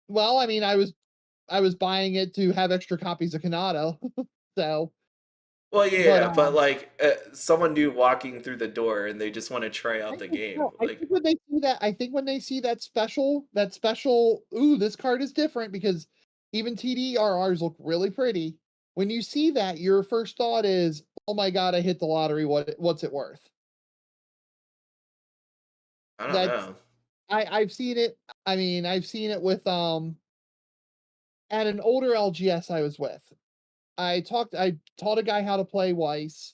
Well, I mean, I was buying it to have extra copies of Kanata, so Well, but yeah, but like someone new walking through the door and they just want to try out I the think game. no, Like, I think when they see that special, ooh, this card is different because even TDRRs look really pretty. When you see that, your first thought is, "Oh my god, I hit the lottery. What's it worth?" I don't That's know. I've seen it. I mean, I've seen it with at an older LGS I was with. I taught a guy how to play Weiss.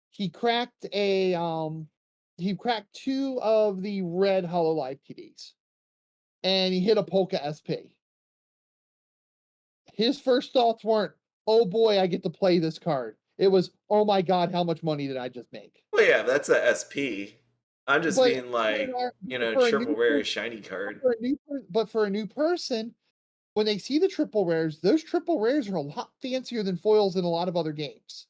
He cracked he cracked 2 of the red Hololive TDs. And he hit a Polka SP. His first thoughts weren't, "Oh boy, I get to play this card." It was, "Oh my god, how much money did I just make?" Well, yeah, that's a SP. I'm just But being like, for a triple new rare person, shiny card. for a new person, when they see the triple rares, those triple rares are a lot fancier than foils in a lot of other games.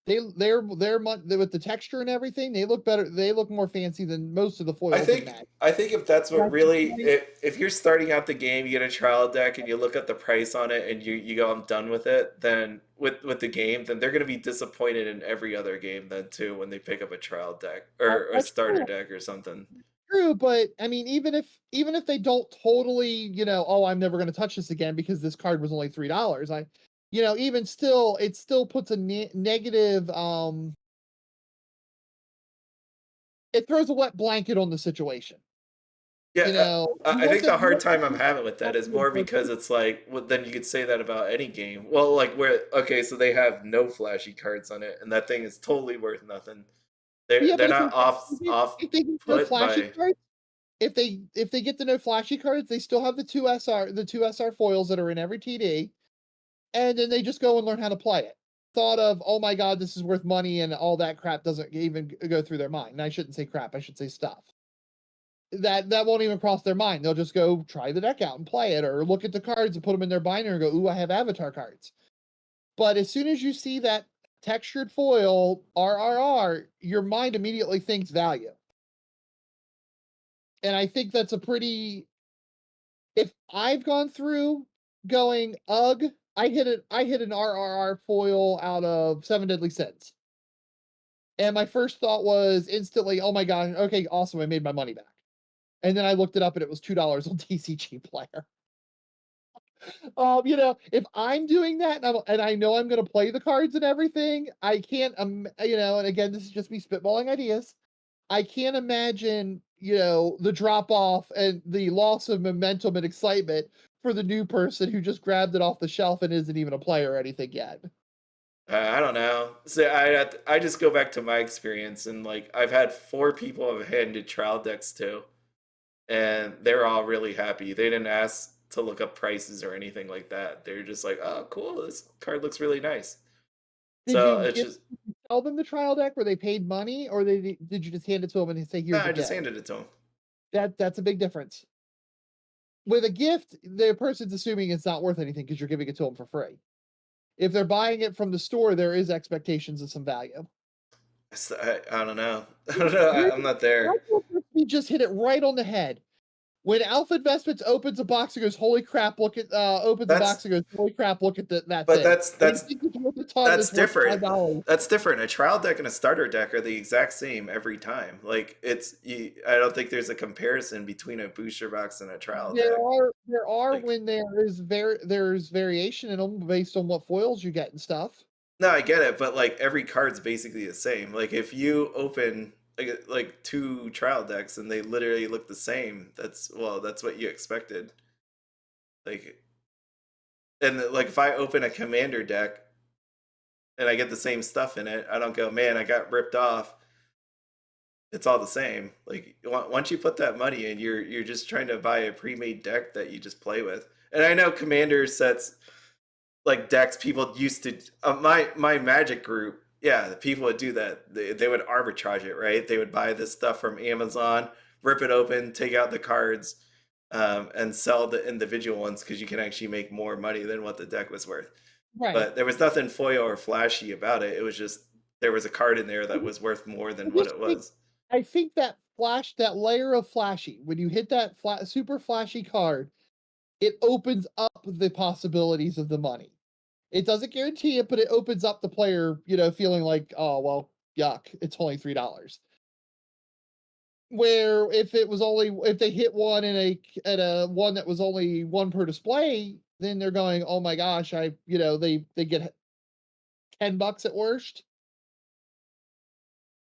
With the texture and everything, they look better. They look more fancy than most of the I foils in think Magic. I think if that's what Like the really giant- if you're starting out the game, you get a trial deck and you look at the price on it and you go, I'm done with it, then with the game, then they're gonna be disappointed in every other game then too when they pick up a trial deck or a That's starter true. deck or something. True, but I mean, even if they don't totally, oh, I'm never going to touch this again because this card was only $3. Even still, it still puts a negative. It throws a wet blanket on the situation. Yeah, You I want think the the you hard want time I'm the having with that is more person. because it's like, well, then you could say that about any game. Well, like where okay, so they have no flashy cards on it, and that thing is totally worth nothing. Yeah, They're but not off if they get no put flashy by. cards, if they get the no flashy cards, they still have the two SR foils that are in every TD, and then they just go and learn how to play it. Thought of, oh my god, this is worth money, and all that crap doesn't even go through their mind. And I shouldn't say crap, I should say stuff. that won't even cross their mind. They'll just go try the deck out and play it, or look at the cards and put them in their binder and go, "Ooh, I have avatar cards." But as soon as you see that textured foil RRR, your mind immediately thinks value. And I think that's a pretty. If I've gone through going, ugh, I hit an RRR foil out of Seven Deadly Sins. And my first thought was instantly, oh my god, okay, awesome, I made my money back. And then I looked it up and it was $2 on TCG Player. If I'm doing that and I know I'm going to play the cards and everything, I can't, and again, this is just me spitballing ideas. I can't imagine, the drop off and the loss of momentum and excitement for the new person who just grabbed it off the shelf and isn't even a player or anything yet. I don't know. So I just go back to my experience, and like I've had 4 people I've handed trial decks to, and they're all really happy. They didn't ask to look up prices or anything like that. They're just like, "Oh, cool! This card looks really nice." Did So you it's give just tell them the trial deck where they paid money, or did you just hand it to them and say, no. "Here's a I just gift"? handed it to them. That's a big difference. With a gift, the person's assuming it's not worth anything because you're giving it to them for free. If they're buying it from the store, there is expectations of some value. I don't know. I don't know. I'm not there. We just hit it right on the head. When Alpha Investments opens a box and goes, "Holy crap, look at," opens a That's box and goes, "Holy crap, look at that but thing." that's They that's think it's worth a ton, and That's it's worth different. $5. That's different. A trial deck and a starter deck are the exact same every time. Like I don't think there's a comparison between a booster box and a trial deck. There are Like, when there's variation in them based on what foils you get and stuff. no, I get it, but like every card's basically the same. Like if you open like 2 trial decks and they literally look the same, that's what you expected. Like, and like if I open a commander deck and I get the same stuff in it, I don't go, man, I got ripped off. It's all the same. Like once you put that money in, you're just trying to buy a pre-made deck that you just play with. And I know commander sets like decks people used to my magic group. Yeah, the people would do that. They would arbitrage it, right? They would buy this stuff from Amazon, rip it open, take out the cards, and sell the individual ones because you can actually make more money than what the deck was worth. Right. But there was nothing foil or flashy about it. It was just there was a card in there that was worth more I than what just it think was. I think that layer of flashy, when you hit that super flashy card, it opens up the possibilities of the money. It doesn't guarantee it, but it opens up the player, feeling like, oh well, yuck, it's only $3. Where if they hit one at a one that was only one per display, then they're going, oh my gosh, they get $10 at worst,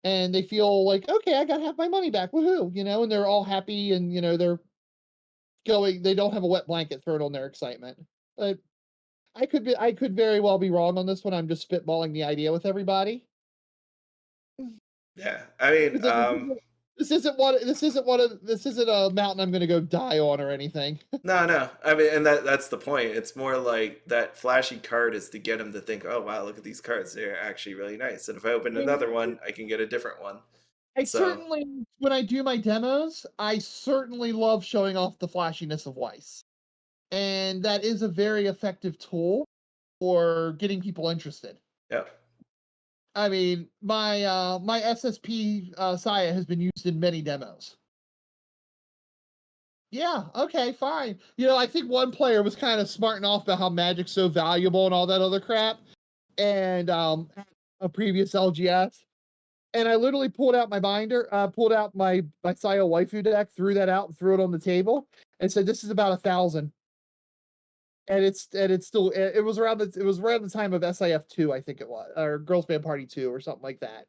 and they feel like, okay, I gotta have my money back, woohoo, and they're all happy, and they don't have a wet blanket thrown on their excitement. But I could very well be wrong on this one. I'm just spitballing the idea with everybody. Yeah, I mean, This isn't a mountain I'm gonna go die on or anything. no, no. I mean, and that's the point. It's more like that flashy card is to get them to think, oh wow, look at these cards. They're actually really nice. And if I open another one, I can get a different one. I So certainly, when I do my demos, I certainly love showing off the flashiness of Weiss. And that is a very effective tool for getting people interested. yeah. I mean, my SSP Saya has been used in many demos. Yeah, okay, fine. I think one player was kind of smarting off about how Magic's so valuable and all that other crap. And a previous LGS. And I literally pulled out my binder, pulled out my Saya waifu deck, threw that out and threw it on the table, and said, "This is about 1,000." And it's still it was around the time of SIF2, I think it was, or Girls Band Party 2 or something like that.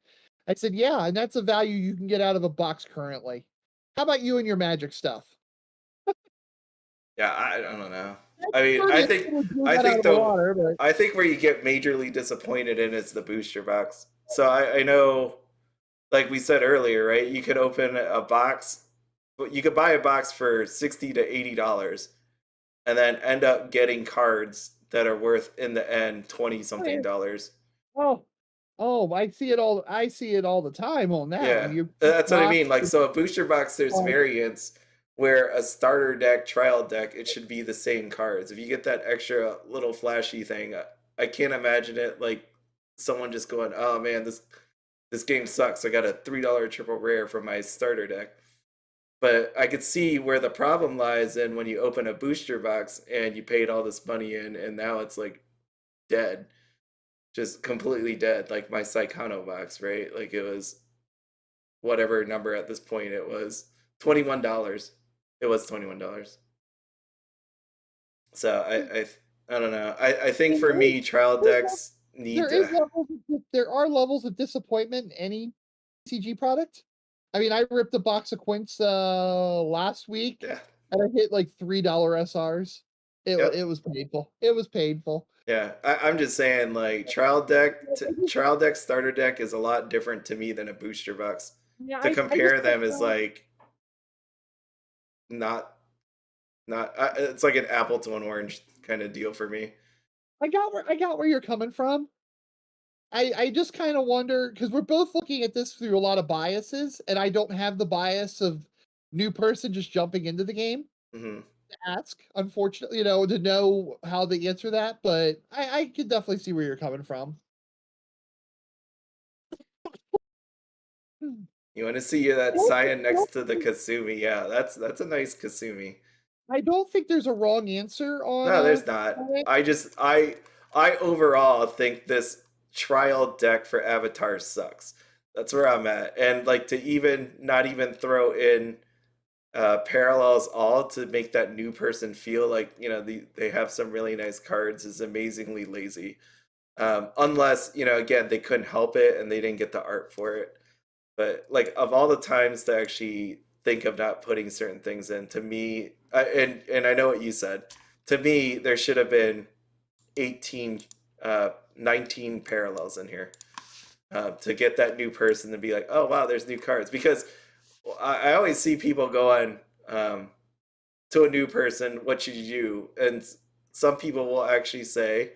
I said, "Yeah, and that's a value you can get out of a box currently. How about you and your Magic stuff?" Yeah, I don't know. That's I mean, pretty blew I that out think of the though water, but I think where you get majorly disappointed in is the booster box. So I know, like we said earlier, right? You could open a box, but you could buy a box for $60 to $80, and then end up getting cards that are worth in the end 20 something dollars. oh, Oh, I see it all the time on that one. Yeah, You that's what I box mean. Like, so a booster box, there's variants where a starter deck, trial deck, it should be the same cards. If you get that extra little flashy thing, I can't imagine it like someone just going, "Oh man, this game sucks. I got a $3 triple rare from my starter deck." But I could see where the problem lies in when you open a booster box and you paid all this money in, and now it's like dead, just completely dead. Like my Psychono box, right? Like it was whatever number at this point it was $21. It was $21. So I don't know. I think And for me, trial decks need to. there are levels of disappointment in any CG product. I mean, I ripped a box of Quints last week Yeah. and I hit like $3 SRs. It Yep. was painful. It was painful. Yeah. I'm just saying, like trial deck starter deck is a lot different to me than a booster box. Yeah, To I just compare don't them is know. like not not. It's like an apple to an orange kind of deal for me. I got where you're coming from. I just kind of wonder because we're both looking at this through a lot of biases, and I don't have the bias of new person just jumping into the game Hmm. to ask, unfortunately, to know how to answer that. But I can definitely see where you're coming from. Hmm. You want to see that cyan next to the Kasumi? Yeah, that's a nice Kasumi. I don't think there's a wrong answer No, there's not. on it. I overall think this trial deck for Avatar sucks. That's where I'm at. And like to even not even throw in parallels all to make that new person feel like, they have some really nice cards is amazingly lazy. Unless, again, they couldn't help it and they didn't get the art for it. But like of all the times to actually think of not putting certain things in, to me, and I know what you said. To me, there should have been 18, 19 parallels in here to get that new person to be like, oh wow, there's new cards. Because I always see people going to a new person, what should you do? And some people will actually say,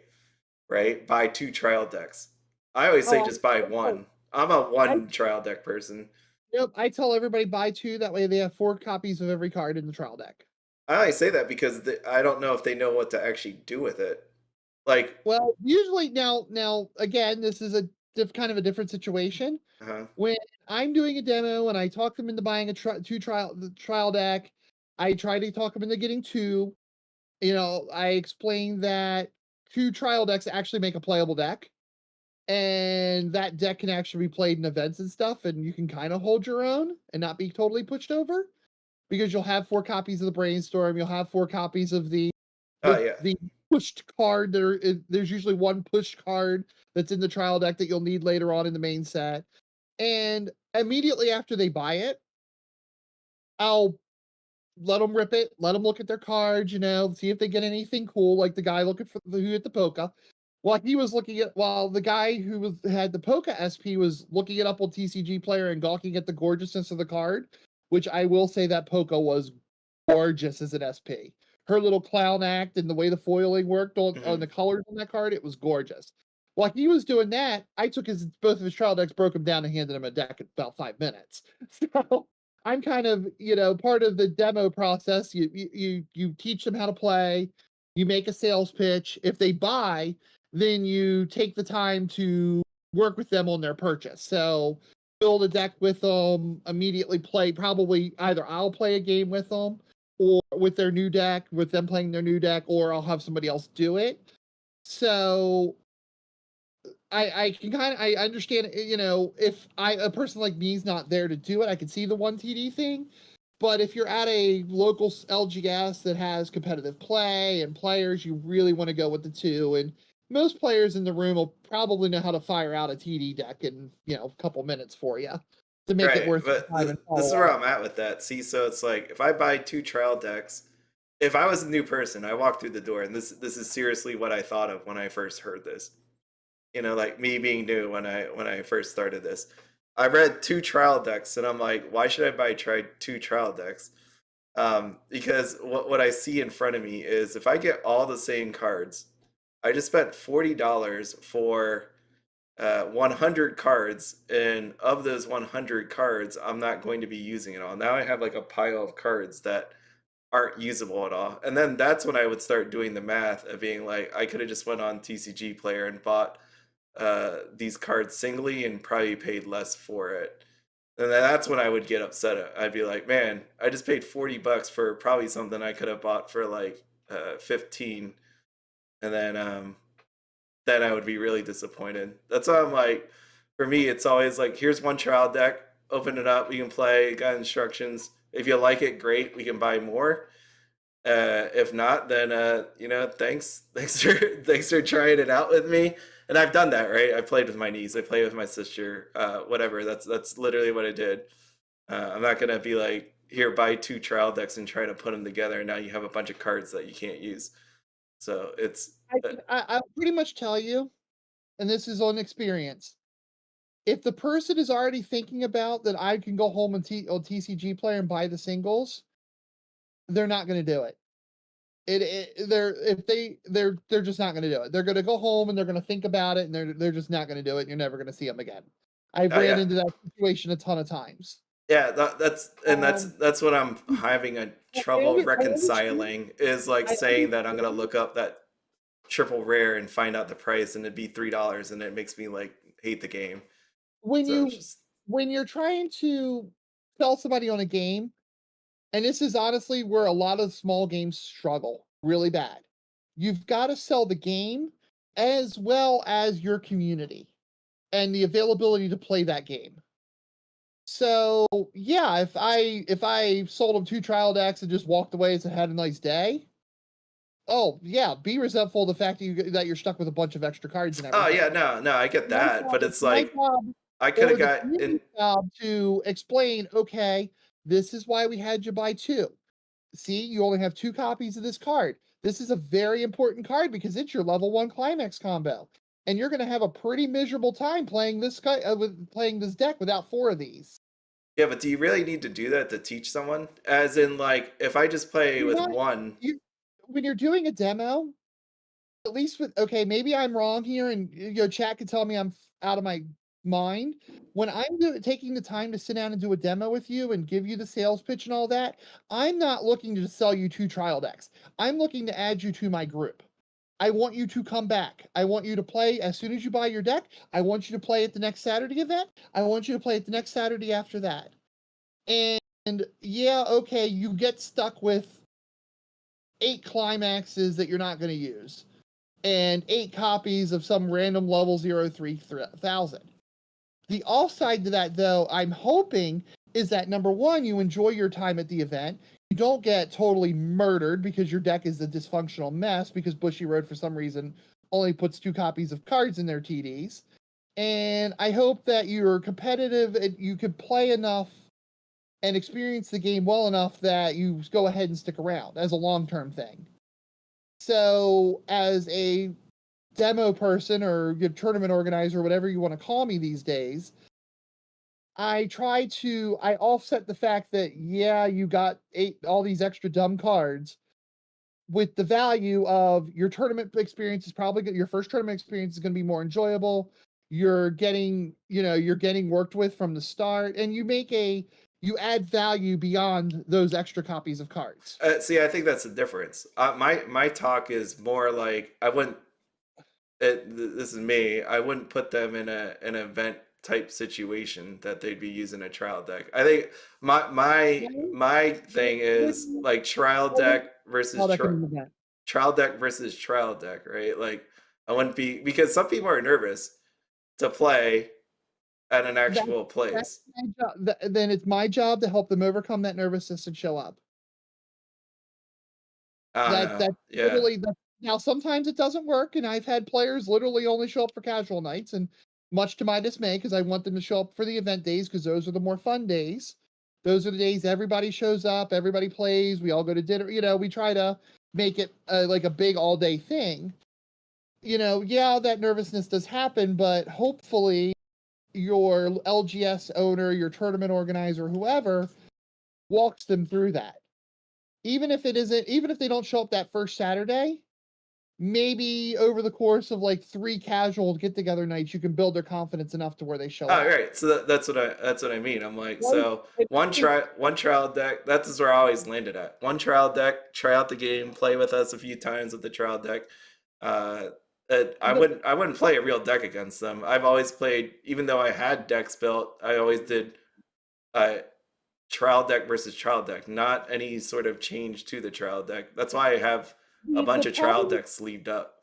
right, buy 2 trial decks. I always say Oh, just buy oh, one. I'm a I one trial deck person. yep, I tell everybody buy two. That way they have 4 copies of every card in the trial deck. I only say that because I don't know if they know what to actually do with it. Like, Well, usually now again, this is a kind of a different situation. uh When I'm doing a demo and I talk them into buying the trial deck, I try to talk them into getting two. I explain that 2 trial decks actually make a playable deck, and that deck can actually be played in events and stuff, and you can kind of hold your own and not be totally pushed over because you'll have 4 copies of the brainstorm, you'll have 4 copies of oh yeah, the pushed card. There's usually one pushed card that's in the trial deck that you'll need later on in the main set. And immediately after they buy it, I'll let them rip it, let them look at their cards, see if they get anything cool, like the guy looking for who hit the polka. While the guy who had the polka SP was looking it up on TCG Player and gawking at the gorgeousness of the card, which I will say that polka was gorgeous as an SP. Her little clown act and the way the foiling worked on hmm, the colors on that card, it was gorgeous. While he was doing that, I took both of his trial decks, broke them down, and handed him a deck in about 5 minutes. So I'm kind of, part of the demo process. You teach them how to play, you make a sales pitch. If they buy, then you take the time to work with them on their purchase. So build a deck with them, immediately play. Probably either I'll play a game with them or with their new deck, with them playing their new deck, or I'll have somebody else do it. So I can kind of I understand, if a person like me is not there to do it, I can see the one TD thing. But if you're at a local LGS that has competitive play and players, you really want to go with the two. And most players in the room will probably know how to fire out a TD deck in a couple minutes for you to make it right. worth your But time and this is follow where up. I'm at with that. See, so it's like if I buy 2 trial decks, if I was a new person, I walked through the door, and this is seriously what I thought of when I first heard this. Like me being new when I first started this. I read 2 trial decks, and I'm like, why should I try 2 trial decks? Because what I see in front of me is if I get all the same cards, I just spent $40 for 100 cards, and of those 100 cards, I'm not going to be using it all. Now I have like a pile of cards that aren't usable at all. And then that's when I would start doing the math of being like, I could have just went on TCG Player and bought these cards singly and probably paid less for it. And then that's when I would get upset. I'd be like, man, I just paid $40 for probably something I could have bought for like 15. And then I would be really disappointed. That's why I'm like, for me, it's always like, here's one trial deck, open it up, we can play, got instructions. If you like it, great, we can buy more. If not, then thanks for thanks for trying it out with me. And I've done that, right? I played with my niece, I played with my sister, whatever. That's literally what I did. I'm not gonna be like, here, buy 2 trial decks and try to put them together, and now you have a bunch of cards that you can't use. So it's I'll pretty much tell you, and this is on experience, if the person is already thinking about that I can go home and on TCG Player and buy the singles, they're not gonna do it. They're just not gonna do it. They're gonna go home and they're gonna think about it, and they're just not gonna do it, and you're never gonna see them again. I've oh ran yeah. into that situation a ton of times. Yeah, that's Um, that's what I'm having a trouble I understand. reconciling, is like I saying that I'm gonna understand. look up that triple rare and find out the price and it'd be $3, and it makes me like hate the game. When So it's you just when you're trying to sell somebody on a game, and this is honestly where a lot of small games struggle really bad. You've got to sell the game as well as your community and the availability to play that game. So yeah, if I sold them 2 trial decks and just walked away and said had a nice day, oh yeah, be resentful of the fact that you're stuck with a bunch of extra cards and oh yeah, everything. no, I get that, but It's it's my like job I could have or the got in. community's job to explain, okay, this is why we had you buy 2. See, you only have 2 copies of this card. This is a very important card because it's your level 1 climax combo. And you're going to have a pretty miserable time playing with playing this deck without 4 of these. Yeah, but do you really need to do that to teach someone? As in, like, if I just play You're with not one. you when you're doing a demo, at least with okay, maybe I'm wrong here and chat can tell me I'm out of my mind. When I'm taking the time to sit down and do a demo with you and give you the sales pitch and all that, I'm not looking to just sell you 2 trial decks. I'm looking to add you to my group. I want you to come back. I want you to play as soon as you buy your deck. I want you to play at the next Saturday event. I want you to play at the next Saturday after that. And yeah, okay, you get stuck with 8 climaxes that you're not going to use and 8 copies of some random level 03000. The offside to that, though, I'm hoping is that number one, you enjoy your time at the event. You don't get totally murdered because your deck is a dysfunctional mess because Bushiroad, for some reason, only puts 2 copies of cards in their TDs. And I hope that you're competitive and you can play enough and experience the game well enough that you go ahead and stick around as a long-term thing. So, as a demo person or your tournament organizer, whatever you want to call me these days, I offset the fact that yeah, you got all these extra dumb cards with the value of your tournament experience is probably good. Your first tournament experience is going to be more enjoyable. You're getting worked with from the start, and you add value beyond those extra copies of cards. See, I think that's the difference. My talk is more like I wouldn't. This is me. I wouldn't put them in an event type situation that they'd be using a trial deck. I think my Yeah, my my but thing is like trial deck versus trial deck, right? Like I wouldn't be, because some people are nervous to play at an that actual that's place. my job. Then it's my job to help them overcome that nervousness and show up. I don't know. That's Yeah. literally the now sometimes it doesn't work, and I've had players literally only show up for casual nights, and much to my dismay, because I want them to show up for the event days, because those are the more fun days. Those are the days everybody shows up, everybody plays, we all go to dinner, we try to make it like a big all day thing. Yeah, that nervousness does happen, but hopefully your LGS owner, your tournament organizer, whoever, walks them through that. Even if they don't show up that first Saturday, maybe over the course of like 3 casual get-together nights, you can build their confidence enough to where they show Oh, up. right. So that's what I mean. I'm like, Right? so And one trial deck. That's where I always landed at. One trial deck, try out the game, play with us a few times with the trial deck. Uh, I the wouldn't play a real deck against them. I've always played, even though I had decks built, I always did uh, trial deck versus trial deck, not any sort of change to the trial deck. That's why I have a the bunch of trial problem decks sleeved up.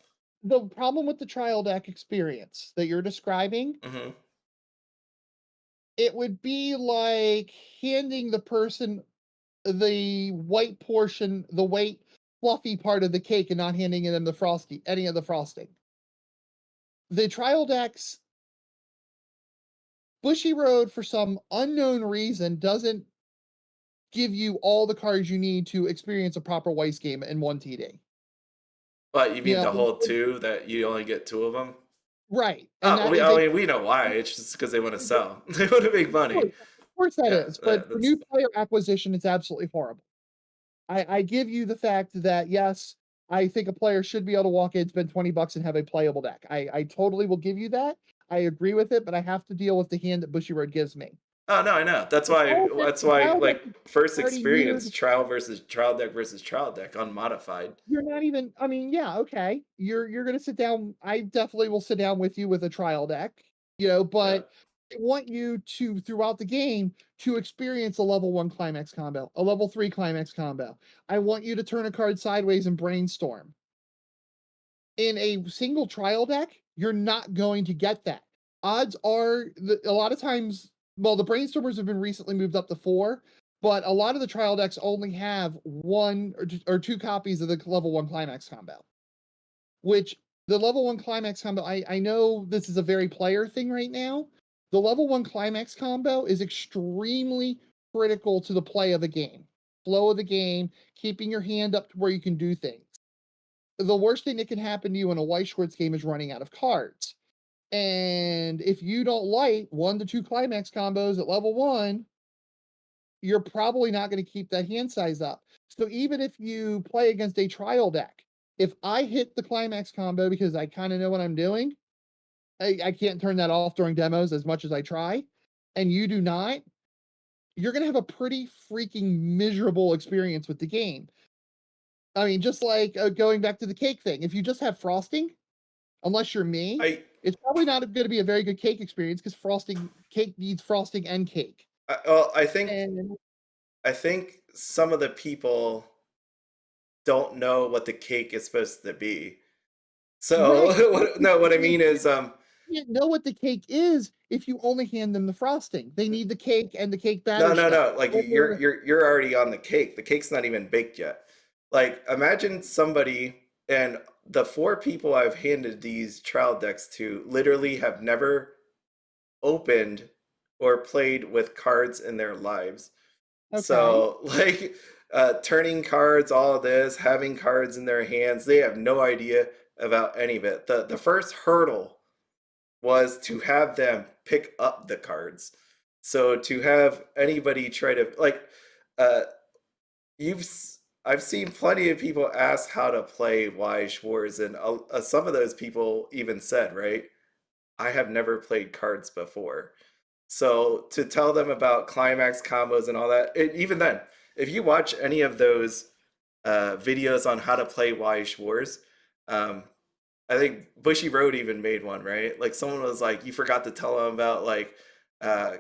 the problem with the trial deck experience that you're describing, Hmm. it would be like handing the person the white portion, the white fluffy part of the cake and not handing them the frosty any of the frosting. The trial decks, Bushiroad for some unknown reason doesn't give you all the cards you need to experience a proper Weiss game in one TD. But you You mean know, the whole two that you only get two of them? right? And Oh, that is I a mean, we know why. It's just because they want to sell. They want to make money. of course that Yeah, is, but for that's new player acquisition, it's absolutely horrible. I give you the fact that yes, I think a player should be able to walk in, spend $20 and have a playable deck. I totally will give you that. I agree with it, but I have to deal with the hand that Bushiroad gives me. Oh no, I know. That's The why. trial deck, That's the why. trial deck Like is first already experience, mirrored. trial versus trial deck versus trial deck, unmodified. You're not even. I mean, yeah, okay. You're gonna sit down. I definitely will sit down with you with a trial deck. Yeah. But I want you to throughout the game to experience a level 1 climax combo, a level 3 climax combo. I want you to turn a card sideways and brainstorm. In a single trial deck, you're not going to get that. Odds are that a lot of times, well, the brainstormers have been recently moved up to 4, but a lot of the trial decks only have 1 or 2 copies of the level 1 climax combo, which the level 1 climax combo, I know this is a very player thing right now. The level 1 climax combo is extremely critical to the play of the game, flow of the game, keeping your hand up to where you can do things. The worst thing that can happen to you in a Weiss Schwarz game is running out of cards. And if you don't like 1 to 2 climax combos at level 1, you're probably not going to keep that hand size up. So even if you play against a trial deck, if I hit the climax combo because I kind of know what I'm doing, I can't turn that off during demos as much as I try, and you do not, you're going to have a pretty freaking miserable experience with the game. I mean, just like going back to the cake thing, if you just have frosting, unless you're me, I, it's probably not going to be a very good cake experience because frosting cake needs frosting and cake. well, I think And I think some of the people don't know what the cake is supposed to be. So right, no, what I they mean is can't know what the cake is if you only hand them the frosting. They need the cake and the cake no, batter no, stuff. no. Like Or you're already on the cake. The cake's not even baked yet. Like imagine somebody and the four people I've handed these trial decks to literally have never opened or played with cards in their lives. okay, So like turning cards, all of this, having cards in their hands, they have no idea about any of it. The first hurdle was to have them pick up the cards. So to have anybody try to like uh you've I've seen plenty of people ask how to play Weiss Schwarz, and some of those people even said, right, I have never played cards before. So to tell them about climax combos and all that, even then, if you watch any of those videos on how to play Weiss Schwarz, um, I think Bushiroad even made one, right? Like someone was like, you forgot to tell them about like uh,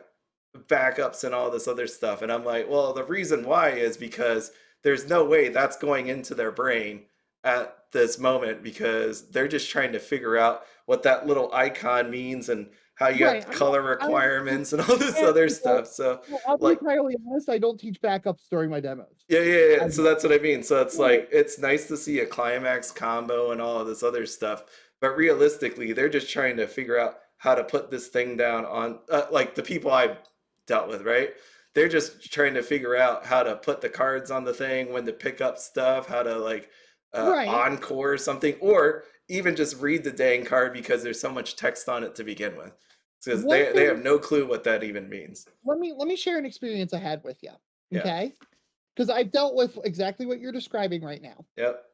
backups and all this other stuff. And I'm like, well, the reason why is because there's no way that's going into their brain at this moment because they're just trying to figure out what that little icon means and how you right. have color requirements and all this And, other stuff. So well, I'll be like entirely honest. I don't teach backups during my demos. yeah, yeah, I yeah. So that's what I mean. So it's don't. like it's nice to see a climax combo and all of this other stuff, but realistically, they're just trying to figure out how to put this thing down on like the people I've dealt with, right? They're just trying to figure out how to put the cards on the thing, when to pick up stuff, how to like Right. encore or something, or even just read the dang card because there's so much text on it to begin with. Because One they thing. have no clue what that even means. Let me share an experience I had with you. Yeah. Okay, because I've dealt with exactly what you're describing right now. Yep.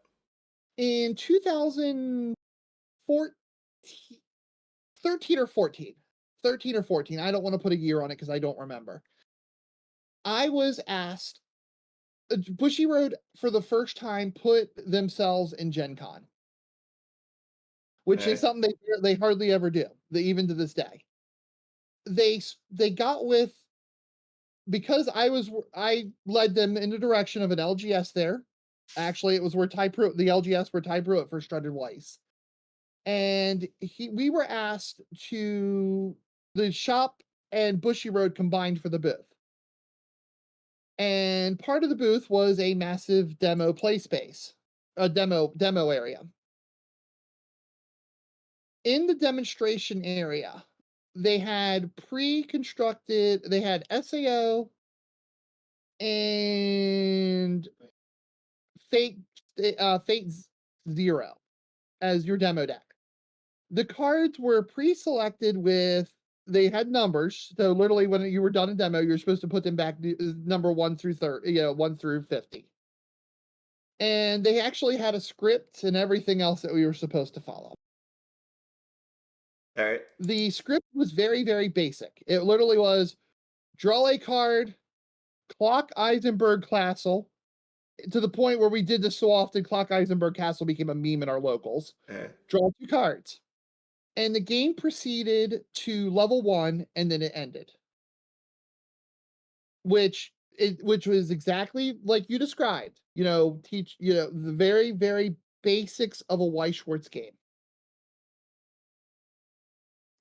In 2013 or 14. 13 or 14. I don't want to put a year on it because I don't remember. I was asked, Bushiroad for the first time put themselves in Gen Con, which is Okay. something they hardly ever do, even to this day. They got with, because I led them in the direction of an LGS there. Actually, it was where the LGS where Ty Pruitt first started Weiss. And we were asked to, the shop and Bushiroad combined for the booth. And part of the booth was a massive demo play space, a demo area. In the demonstration area, they had they had SAO and Fate Fate Zero as your demo deck. The cards were pre-selected with, they had numbers. So literally when you were done a demo, you're supposed to put them back number 1 through 30, 1 through 50. And they actually had a script and everything else that we were supposed to follow. All right. The script was very, very basic. It literally was draw a card, clock Eisenberg Castle, to the point where we did this so often, clock Eisenberg Castle became a meme in our locals. Draw 2 cards. And the game proceeded to level 1, and then it ended. Which was exactly like you described. Teach, the very, very basics of a Weiss Schwarz game.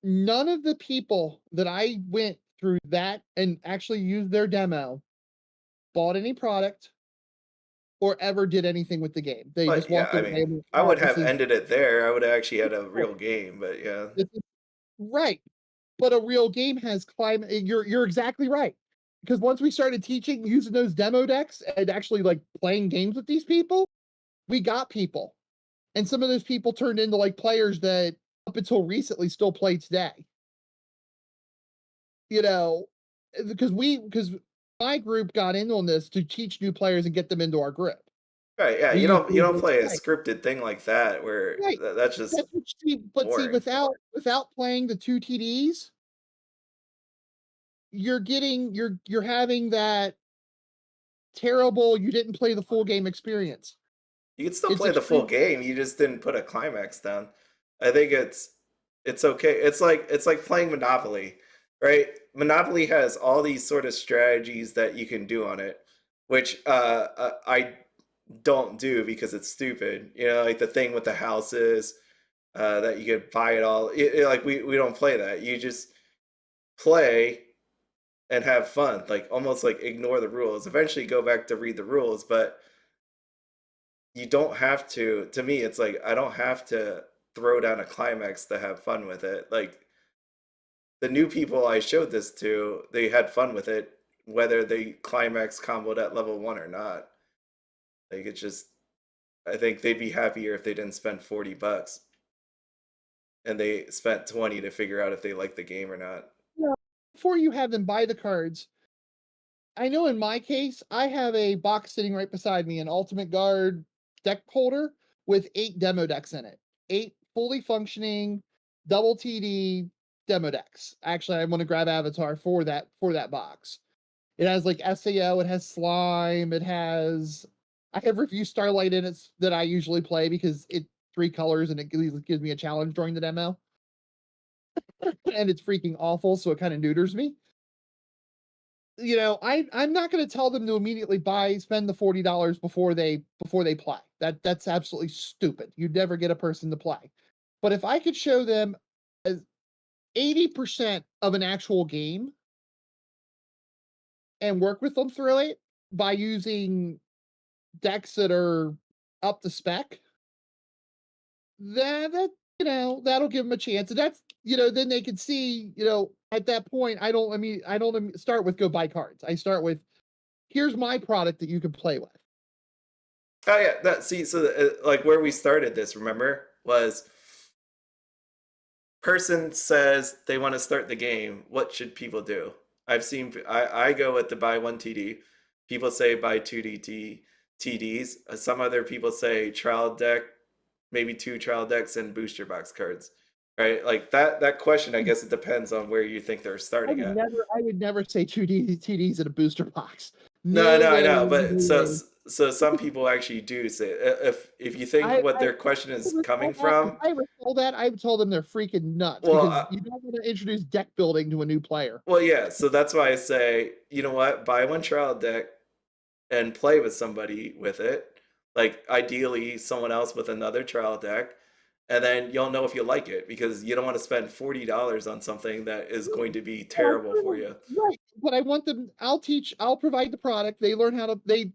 None of the people that I went through that and actually used their demo bought any product or ever did anything with the game. They just But yeah, walked I away mean, and I would this have is ended it there. I would have actually had a real game, but yeah. this is right. But a real game has climate. You're exactly right. Because once we started teaching using those demo decks and actually like playing games with these people, we got people. And some of those people turned into like players that up until recently still play today. Because my group got in on this to teach new players and get them into our group. Right, yeah. We You used don't to you don't play a right, scripted thing like that where right. that's just That's what see, boring. without playing the 2 TDs, you're having that terrible, you didn't play the full game experience. You can still It's play the full extreme. game. You just didn't put a climax down. I think it's okay. It's like playing Monopoly, right? Monopoly has all these sort of strategies that you can do on it, which I don't do because it's stupid. Like the thing with the houses, that you could buy it all. Like we don't play that. You just play and have fun. Like almost like ignore the rules. Eventually go back to read the rules, but you don't have to. To me, it's like I don't have to throw down a climax to have fun with it. Like the new people I showed this to, they had fun with it, whether they climax comboed at level 1 or not. Like it's just, I think they'd be happier if they didn't spend $40 and they spent 20 to figure out if they like the game or not. Yeah. Before you have them buy the cards, I know in my case, I have a box sitting right beside me, an Ultimate Guard deck holder with 8 demo decks in it. 8 fully functioning double TD demo decks. Actually, I want to grab Avatar for that box. It has like SAO, it has Slime, I have Review Starlight in it that I usually play because it's 3 colors and it gives me a challenge during the demo. And it's freaking awful, so it kind of neuters me. I'm not going to tell them to immediately spend the $40 before they play. That's absolutely stupid. You'd never get a person to play. But if I could show them as 80% of an actual game and work with them through it by using decks that are up to spec, that'll give them a chance. And that's, then they can see, at that point, I don't start with go buy cards. I start with, here's my product that you can play with. Oh yeah, like where we started this, remember, was person says they want to start the game. What should people do? I go with the buy 1 TD. People say buy 2 TDs. Some other people say trial deck maybe 2 trial decks and booster box cards, right? Like that question, I guess it depends on where you think they're starting at. I would never say two TDs in a booster box. No, No no, I way. know, No but way. so some people actually do say if you think I what I their question is ever coming told that if from, I ever told that, I would tell them they're freaking nuts well, because you don't want to introduce deck building to a new player. well, yeah, so that's why I say, you know what, buy one trial deck and play with somebody with it, like ideally someone else with another trial deck, and then you'll know if you like it because you don't want to spend $40 on something that is going to be But I terrible for want you. right, but I want them. I'll provide the product. They learn how to. They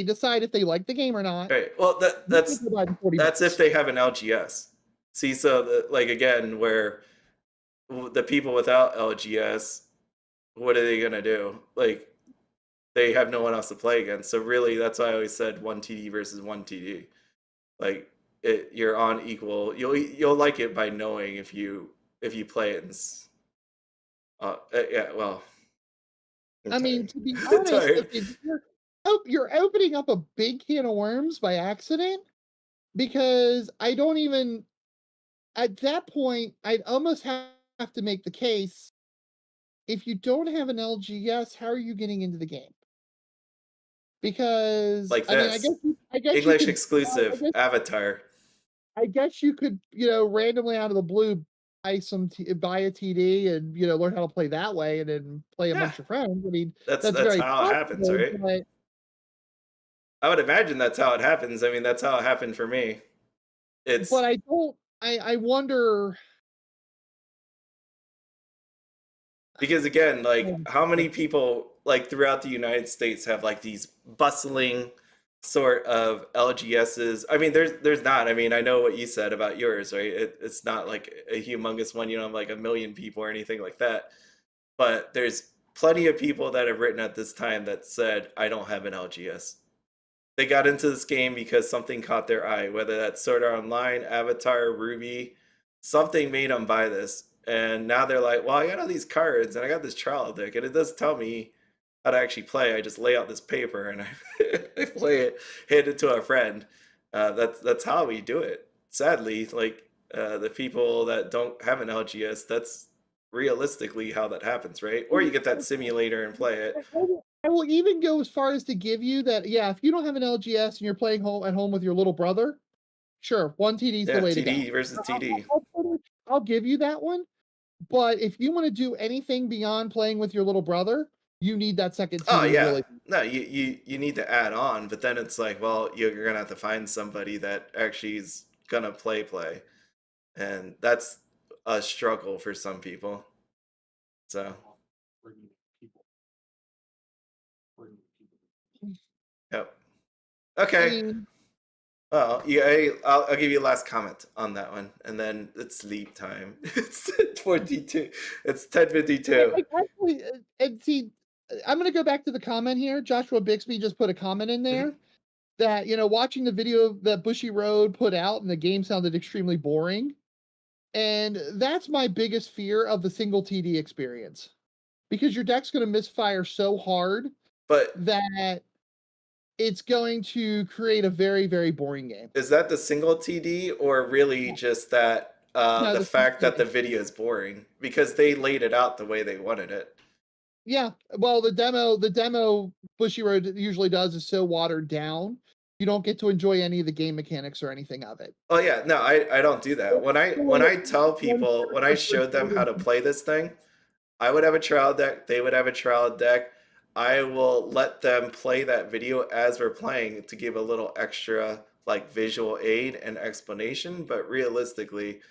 decide if they like the game or not. Right. Well, You can provide them 40 that's if bucks. they have an LGS. See, so like again, where the people without LGS, what are they gonna do? Like they have no one else to play against. So really, that's why I always said one TD versus one TD. Like you're on equal. You'll like it by knowing if you play it. Yeah. Well, I'm I mean, tired. to be I'm honest, tired. you're opening up a big can of worms by accident because I don't even at that point I'd almost have to make the case if you don't have an LGS, how are you getting into the game? Because Like I mean, this I guess you English could exclusive Avatar. I guess you could, randomly out of the blue buy a TD and, learn how to play that way and then play Yeah, amongst your friends. I mean, that's that's that's very how it happens, possible, right? but I would imagine that's how it happens. I mean, that's how it happened for me. It's I don't I wonder. because again, like um, how many people like throughout the United States have like these bustling sort of LGSs? I mean, there's not. I mean, I know what you said about yours, right? It's not like a humongous one. You don't have like a million people or anything like that. But there's plenty of people that have written at this time that said, I don't have an LGS. They got into this game because something caught their eye, whether that's Sword Art Online, Avatar, Ruby, something made them buy this. And now they're like, well, I got all these cards and I got this trial deck, and it does tell me how to actually play. I just lay out this paper and I play it, hand it to a friend. That's how we do it. Sadly, like the people that don't have an LGS, that's realistically how that happens, right? Or you get that simulator and play it. I will even go as far as to give you that, yeah, if you don't have an LGS and you're playing at home with your little brother, sure, one TD is the Yeah, way to go. TD versus TD. I'll give you that one. But if you want to do anything beyond playing with your little brother, you need that second Oh TD to yeah. really. No, you need to add on, but then it's like, well, you're gonna have to find somebody that actually is gonna play, and that's a struggle for some people. So, yep. I Okay. mean, Well, I'll give you a last comment on that one, and then it's sleep time. It's 42. It's 10:52. I actually, and see, I'm going to go back to the comment here. Joshua Bixby just put a comment in Mhm. there that, watching the video that Bushiroad put out and the game sounded extremely boring. And that's my biggest fear of the single TD experience because your deck's going to misfire so hard But that it's going to create a very, very boring game. is that the single TD or really just that No, the the single fact that the TD. video is boring because they laid it out the way they wanted it? Yeah, well, the demo Bushiroad usually does is so watered down, you don't get to enjoy any of the game mechanics or anything of it. Oh yeah, no, I don't do that. When I tell people, when I showed them how to play this thing, I would have a trial deck, they would have a trial deck. I will let them play that video as we're playing to give a little extra like visual aid and explanation, but realistically,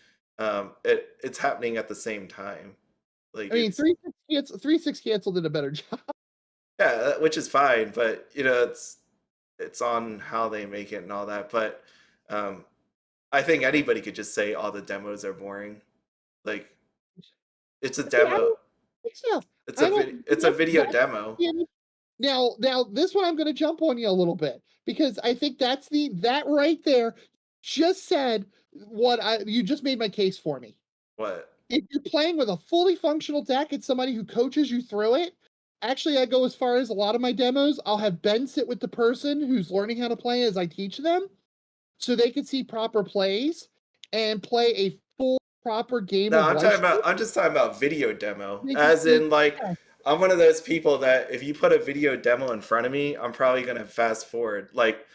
it's happening at the same time. Like I mean, it's 3-6 canceled did a better job. yeah, which is fine, but you know, it's on how they make it and all that. But um, I think anybody could just say all the demos are boring. Like it's a See, I demo. don't think so. I don't It's a video demo. now this one I'm gonna jump on you a little bit because I think that right there just said what you just made my case for me. What? If you're playing with a fully functional deck, it's somebody who coaches you through it. Actually, I go as far as a lot of my demos, I'll have Ben sit with the person who's learning how to play as I teach them. so they could see proper plays and play a full proper game No, of Weiss Schwarz. I'm just talking about video demo. They could As see, in like yeah, I'm one of those people that if you put a video demo in front of me, I'm probably gonna fast forward like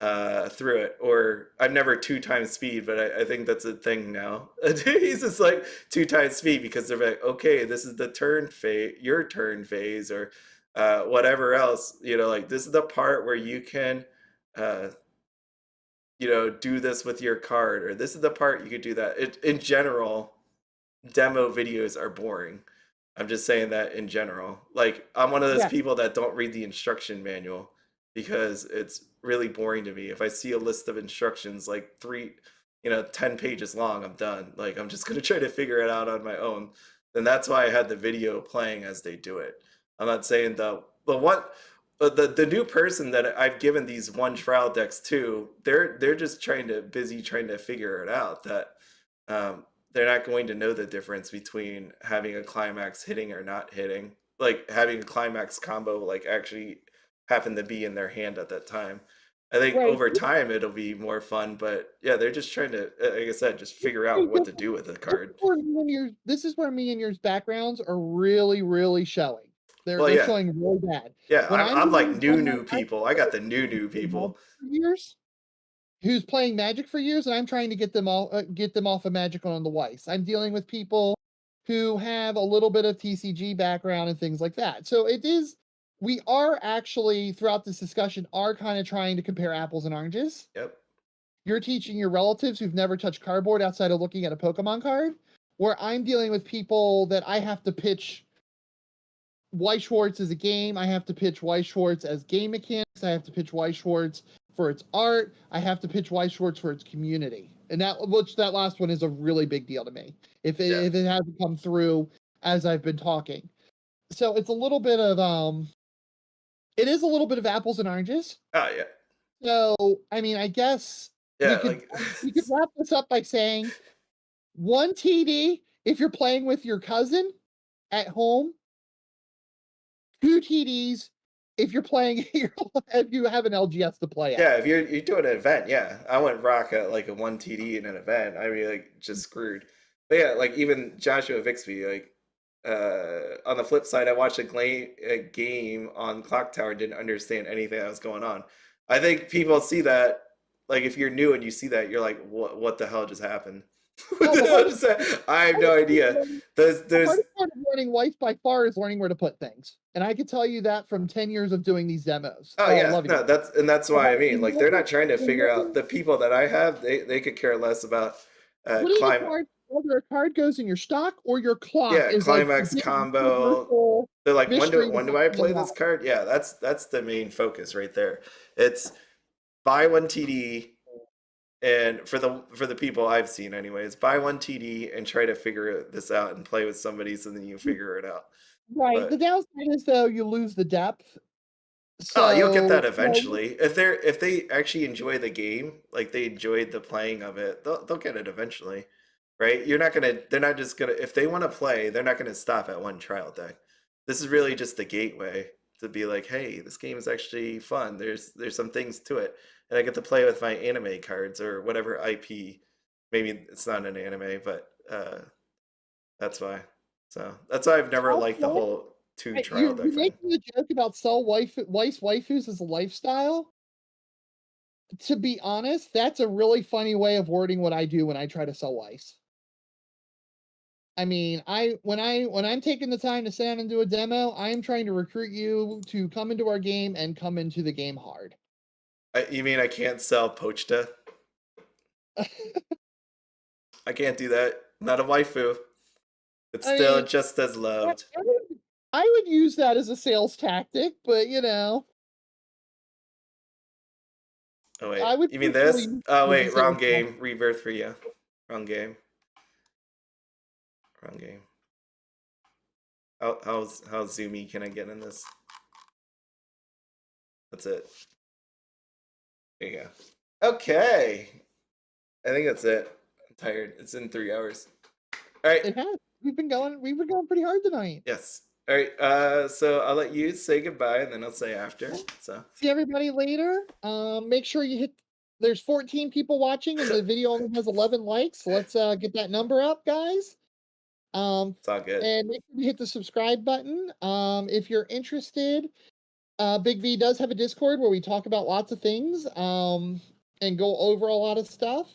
through it. Or I'm never 2 times speed, but I think that's a thing now. He's just like 2 times speed because they're like, okay, this is the turn phase, your turn phase, or whatever else. You know, like this is the part where you can uh you know, do this with your card, or this is the part you could do that. In general, demo videos are boring. I'm just saying that in general. Like, I'm one of those yeah, people that don't read the instruction manual because it's really boring to me. If I see a list of instructions like 10 pages long, I'm done. Like, I'm just going to try to figure it out on my own. And that's why I had the video playing as they do it. I'm not saying the one the new person that I've given these one trial decks to, they're just busy trying to figure it out that they're not going to know the difference between having a climax hitting or not hitting, like having a climax combo like actually happen to be in their hand at that time. I think right. over time it'll be more fun, but yeah, they're just trying to, like I said, just figure out what to do with the card. This is where me and yours backgrounds are really showing. Well, They're yeah, showing really bad. yeah, When I'm I'm like doing demos, new I people. I got the new people. for years, who's playing Magic for years, and I'm trying to get them off of Magic on the Weiss. I'm dealing with people who have a little bit of TCG background and things like that. So it is. We are actually throughout this discussion are kind of trying to compare apples and oranges. Yep. You're teaching your relatives who've never touched cardboard outside of looking at a Pokemon card, where I'm dealing with people that I have to pitch Weiss Schwarz as a game. I have to pitch Weiss Schwarz as game mechanics. I have to pitch Weiss Schwarz for its art. I have to pitch Weiss Schwarz for its community. And that last one is a really big deal to me. Yeah. If it hasn't come through as I've been talking. So it's a little bit of it is a little bit of apples and oranges. Oh yeah. So I mean, I guess Yeah. Like we could wrap this up by saying 1 TD if you're playing with your cousin at home, 2 TDs if you're playing if you have an LGS to play at. yeah, if you're doing an event, yeah, I wouldn't rock at like a 1 TD in an event. I'd be like just screwed. But yeah, like even Joshua Vixby, like on the flip side, I watched a game on Clock Tower, didn't understand anything that was going on. I think people see that, like if you're new and you see that, you're like, what the hell just happened? What the hell just happened? I have no idea. The There's hardest part of learning Weiss by far is learning where to put things. And I can tell you that from 10 years of doing these demos. Oh yeah, Loving no, it. that's why I mean, like they're not trying to figure out the people that I have. They could care less about Putting a climate. card, whether a card goes in your stock or your clock, Yeah, is like the climax big combo. universal They're like, mystery when that do I happens in play WoW. this card? Yeah, that's the main focus right there. It's buy 1 TD, and for the people I've seen anyways, buy 1 TD and try to figure this out and play with somebody so then you figure it out. Right. The But downside is though you lose the depth. oh, you'll get So that eventually. If they actually enjoy the game, like they enjoyed the playing of it, they'll get it eventually, right? They're not just gonna, if they want to play, they're not gonna stop at one trial deck. This is really just the gateway to be like, hey, this game is actually fun. There's some things to it, and I get to play with my anime cards or whatever IP. Maybe it's not an anime, but that's why. So that's why I've never liked the whole two trial deck you're thing. making the joke about Weiss waifus as a lifestyle. To be honest, that's a really funny way of wording what I do when I try to sell Weiss. I mean, when I'm taking the time to sit down and do a demo, I am trying to recruit you to come into our game and come into the game hard. You mean I can't sell Pochta? I can't do that. Not a waifu. It's still just as loved. I would use that as a sales tactic, but you know. Oh wait, you mean this? Oh wait, wrong game. Rebirth for you. Wrong game. Wrong game. How zoomy can I get in this? That's it. There you go. Okay. I think that's it. I'm tired. It's in 3 hours. All right. It has. We've been going pretty hard tonight. Yes. All right. So I'll let you say goodbye and then I'll say after. So see everybody later. Make sure you hit There's 14 people watching and the video only has 11 likes. So let's get that number up, guys. It's all good. And make sure you hit the subscribe button. If you're interested, Big V does have a Discord where we talk about lots of things and go over a lot of stuff.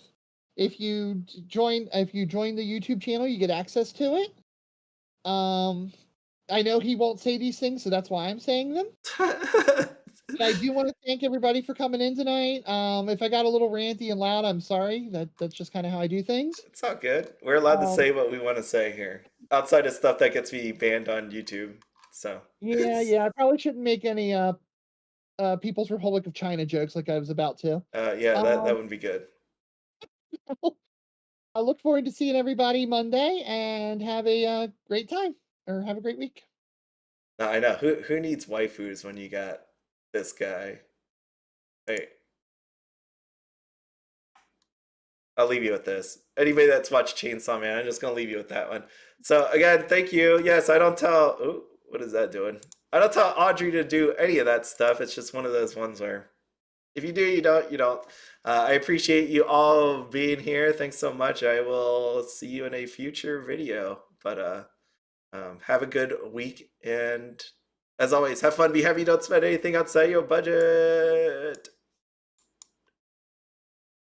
If you join the YouTube channel, you get access to it. I know he won't say these things, so that's why I'm saying them. But I do want to thank everybody for coming in tonight. If I got a little ranty and loud, I'm sorry. That's just kind of how I do things. It's all good. We're allowed to Um, say what we want to say here, outside of stuff that gets me banned on YouTube. So yeah. I probably shouldn't make any People's Republic of China jokes like I was about to. yeah, that Um, wouldn't be good. I look forward to seeing everybody Monday and have a great time or have a great week. No, I know. Who needs waifus when you got this guy? Wait, I'll leave you with this. Anybody that's watched Chainsaw Man, I'm just gonna leave you with that one. So again, thank you. Yes, I don't tell. Ooh, what is that doing? I don't tell Audrey to do any of that stuff. It's just one of those ones where if you do, you don't. You don't. I appreciate you all being here. Thanks so much. I will see you in a future video. But have a good week, and as always, have fun, be happy, don't spend anything outside your budget.